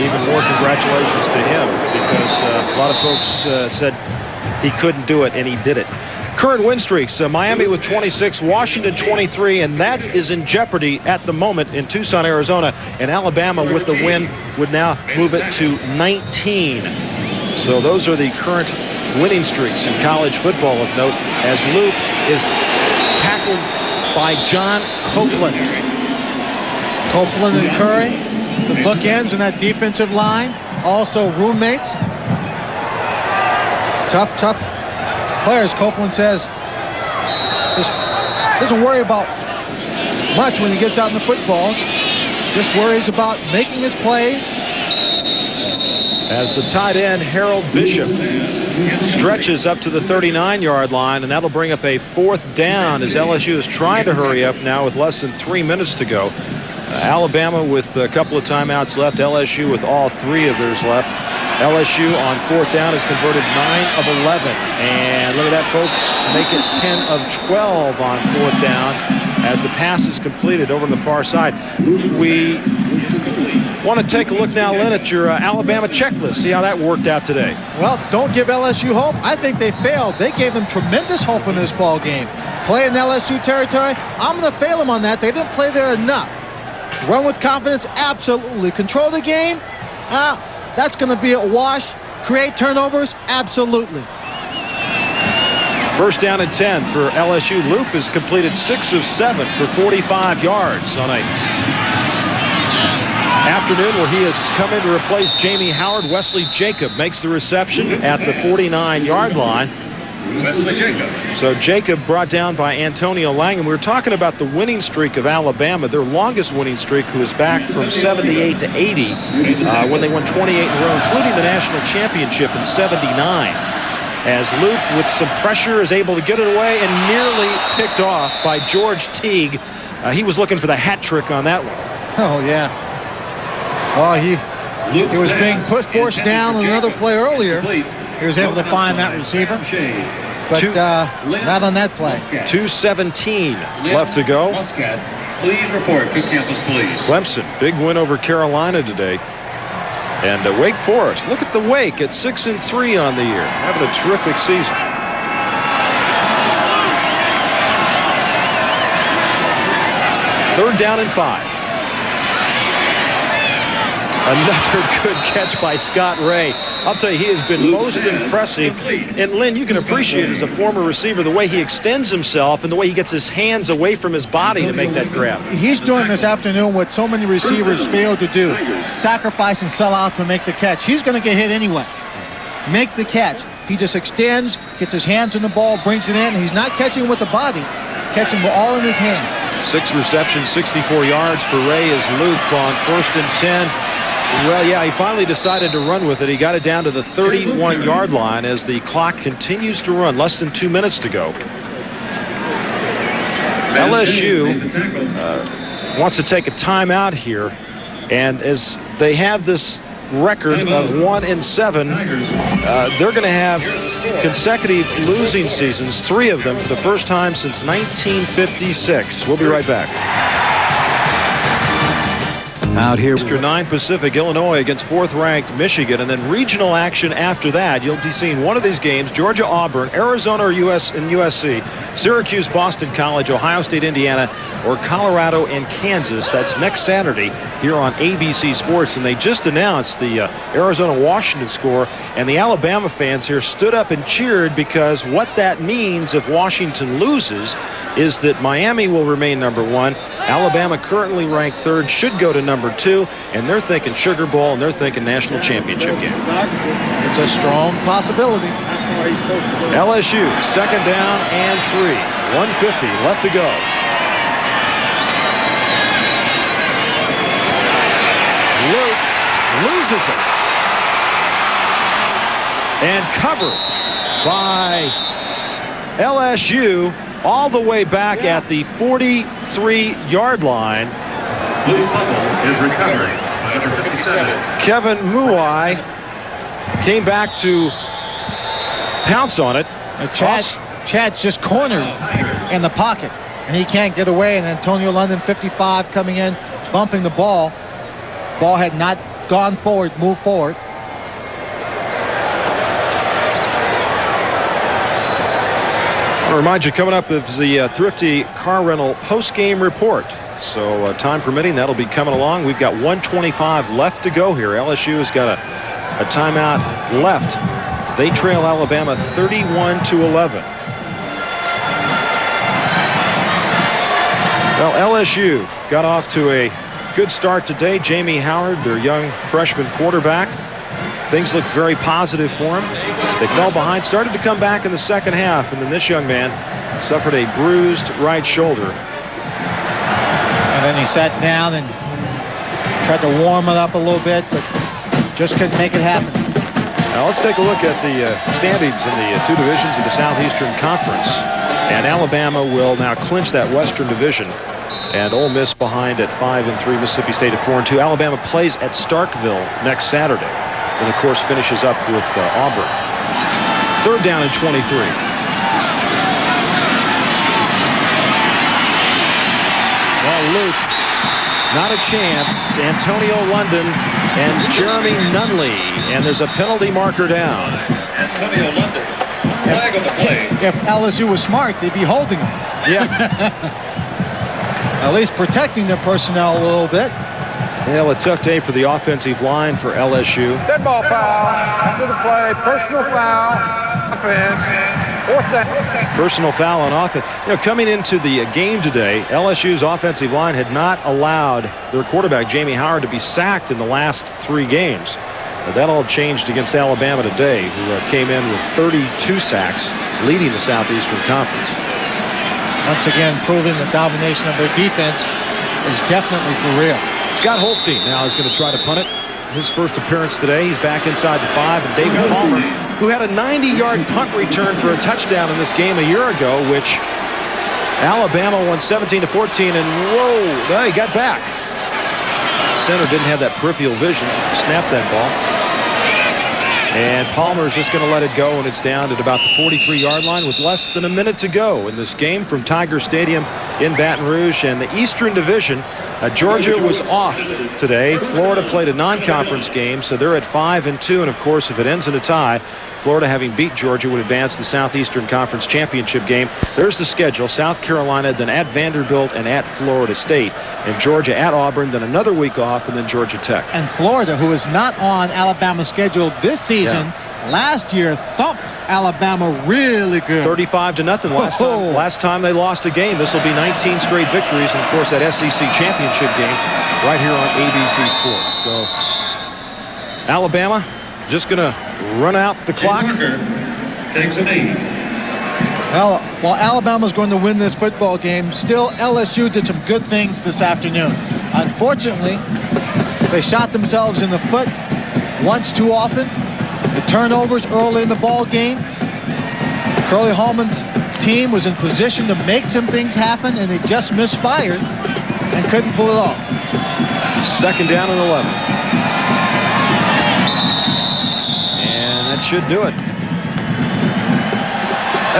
even more congratulations to him, because a lot of folks said he couldn't do it, and he did it. Current win streaks, Miami with 26, Washington 23, and that is in jeopardy at the moment in Tucson, Arizona. And Alabama with the win would now move it to 19. So those are the current winning streaks in college football of note, as Luke is tackled by John Copeland. Copeland and Curry, the bookends in that defensive line, also roommates. Tough players. Copeland says just doesn't worry about much when he gets out in the football. Just worries about making his plays. as the tight end, Harold Bishop, stretches up to the 39-yard line, and that'll bring up a 4th down as LSU is trying to hurry up now with less than 3 minutes to go. Alabama with a couple of timeouts left. LSU with all 3 of theirs left. LSU on 4th down has converted 9 of 11. And look at that, folks. Make it 10 of 12 on 4th down as the pass is completed over on the far side. We want to take a look now, Lynn, at your Alabama checklist. See how that worked out today. Well, don't give LSU hope. I think they failed. They gave them tremendous hope in this ball game. Play in LSU territory, I'm going to fail them on that. They didn't play there enough. Run with confidence, absolutely. Control the game, that's going to be a wash. Create turnovers, absolutely. 1st down and 10 for LSU. Loop has completed 6 of 7 for 45 yards on a afternoon where he has come in to replace Jamie Howard. Wesley Jacob makes the reception at the 49-yard line. So Jacob brought down by Antonio Lang, and we were talking about the winning streak of Alabama, their longest winning streak, who is back from 78 to 80 when they won 28 in a row, including the national championship in 79. As Luke, with some pressure, is able to get it away and nearly picked off by George Teague. He was looking for the hat trick on that one. Oh, yeah. Oh, he was being forced down on another play earlier. He was able to find that receiver, but not on that play. 2:17 left to go. Please report to campus, please. Clemson, big win over Carolina today. And Wake Forest, look at the Wake at 6-3 on the year, having a terrific season. Third down and 5. Another good catch by Scott Ray. I'll tell you, he has been most impressive. And Lynn, you can appreciate as a former receiver the way he extends himself and the way he gets his hands away from his body to make that grab. He's doing this afternoon what so many receivers fail to do. Sacrifice and sell out to make the catch. He's going to get hit anyway. Make the catch. He just extends, gets his hands on the ball, brings it in. He's not catching with the body, catching all in his hands. 6 receptions, 64 yards for Ray as Luke on 1st and 10. Well, yeah, he finally decided to run with it. He got it down to the 31-yard line as the clock continues to run. Less than 2 minutes to go. LSU wants to take a timeout here, and as they have this record of 1-7, they're going to have consecutive losing seasons, 3 of them for the first time since 1956. We'll be right back. Out here, Mr. 9 Pacific, Illinois against 4th-ranked Michigan, and then regional action after that. You'll be seeing one of these games: Georgia, Auburn, Arizona, or USC, Syracuse, Boston College, Ohio State, Indiana, or Colorado and Kansas. That's next Saturday here on ABC Sports. And they just announced the Arizona-Washington score, and the Alabama fans here stood up and cheered, because what that means if Washington loses is that Miami will remain number 1. Alabama, currently ranked 3rd, should go to number 2, and they're thinking Sugar Bowl, and they're thinking national championship game. It's a strong possibility. LSU, 2nd down and 3. 1:50 left to go. Luke loses it. And covered by LSU all the way back at the 43-yard line. Loose fumble is recovered by number 57. Kevin Muai came back to pounce on it. Chad's just cornered in the pocket, and he can't get away. And Antonio London, 55, coming in, bumping the ball. Ball had not gone forward, moved forward. I want to remind you, coming up is the Thrifty Car Rental post-game report. So time permitting, that'll be coming along. We've got 1:25 left to go here. LSU has got a timeout left. They trail Alabama 31-11. Well, LSU got off to a good start today. Jamie Howard, their young freshman quarterback. Things looked very positive for him. They fell behind, started to come back in the second half, and then this young man suffered a bruised right shoulder. And then he sat down and tried to warm it up a little bit, but just couldn't make it happen. Now let's take a look at the standings in the two divisions of the Southeastern Conference. And Alabama will now clinch that Western Division. And Ole Miss behind at 5-3, Mississippi State at 4-2. Alabama plays at Starkville next Saturday. And, of course, finishes up with Auburn. Third down and 23. Well, Luke, not a chance. Antonio London and Jeremy Nunley. And there's a penalty marker down. Antonio London. Flag on the play. If LSU was smart, they'd be holding them. Yeah. At least protecting their personnel a little bit. Well, a tough day for the offensive line for LSU. Dead ball foul. After the play, personal foul. Offense. Fourth down. Personal foul on offense. Coming into the game today, LSU's offensive line had not allowed their quarterback, Jamie Howard, to be sacked in the last 3 games. That all changed against Alabama today, who came in with 32 sacks, leading the Southeastern Conference. Once again, proving the domination of their defense is definitely for real. Scott Holstein now is going to try to punt it. His first appearance today. He's back inside the 5. And David Palmer, who had a 90-yard punt return for a touchdown in this game a year ago, which Alabama won 17-14. And whoa, no, he got back. Center didn't have that peripheral vision. Snapped that ball. And Palmer's just going to let it go, and it's down at about the 43-yard line with less than a minute to go in this game from Tiger Stadium in Baton Rouge. And the Eastern Division, Georgia was off today. Florida played a non-conference game, so they're at 5-2. And, of course, if it ends in a tie, Florida, having beat Georgia, would advance to the Southeastern Conference Championship game. There's the schedule. South Carolina, then at Vanderbilt and at Florida State. And Georgia at Auburn, then another week off, and then Georgia Tech. And Florida, who is not on Alabama's schedule this season, last year thumped Alabama really good. 35-0 last time they lost a game. This will be 19 straight victories. And, of course, that SEC championship game right here on ABC Sports. So, Alabama just going to run out the clock. Takes a knee. Well, while Alabama's going to win this football game, still LSU did some good things this afternoon. Unfortunately, they shot themselves in the foot once too often. The turnovers early in the ball game. Curly Hallman's team was in position to make some things happen, and they just misfired and couldn't pull it off. Second down and 11. That should do it.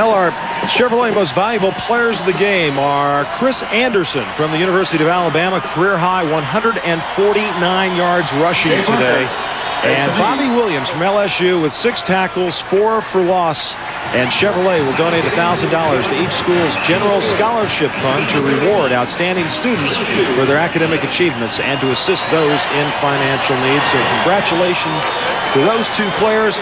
Our Chevrolet most valuable players of the game are Chris Anderson from the University of Alabama, career high 149 yards rushing today. And Bobby Williams from LSU with 6 tackles, 4 for loss. And Chevrolet will donate $1,000 to each school's general scholarship fund to reward outstanding students for their academic achievements and to assist those in financial need. So congratulations to those 2 players,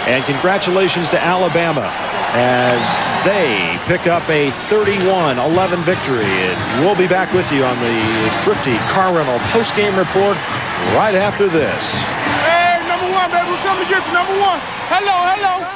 and congratulations to Alabama as they pick up a 31-11 victory. And we'll be back with you on the Thrifty Car Rental postgame report right after this. Hey, number 1, baby. We're coming to get you, number 1. Hello, hello.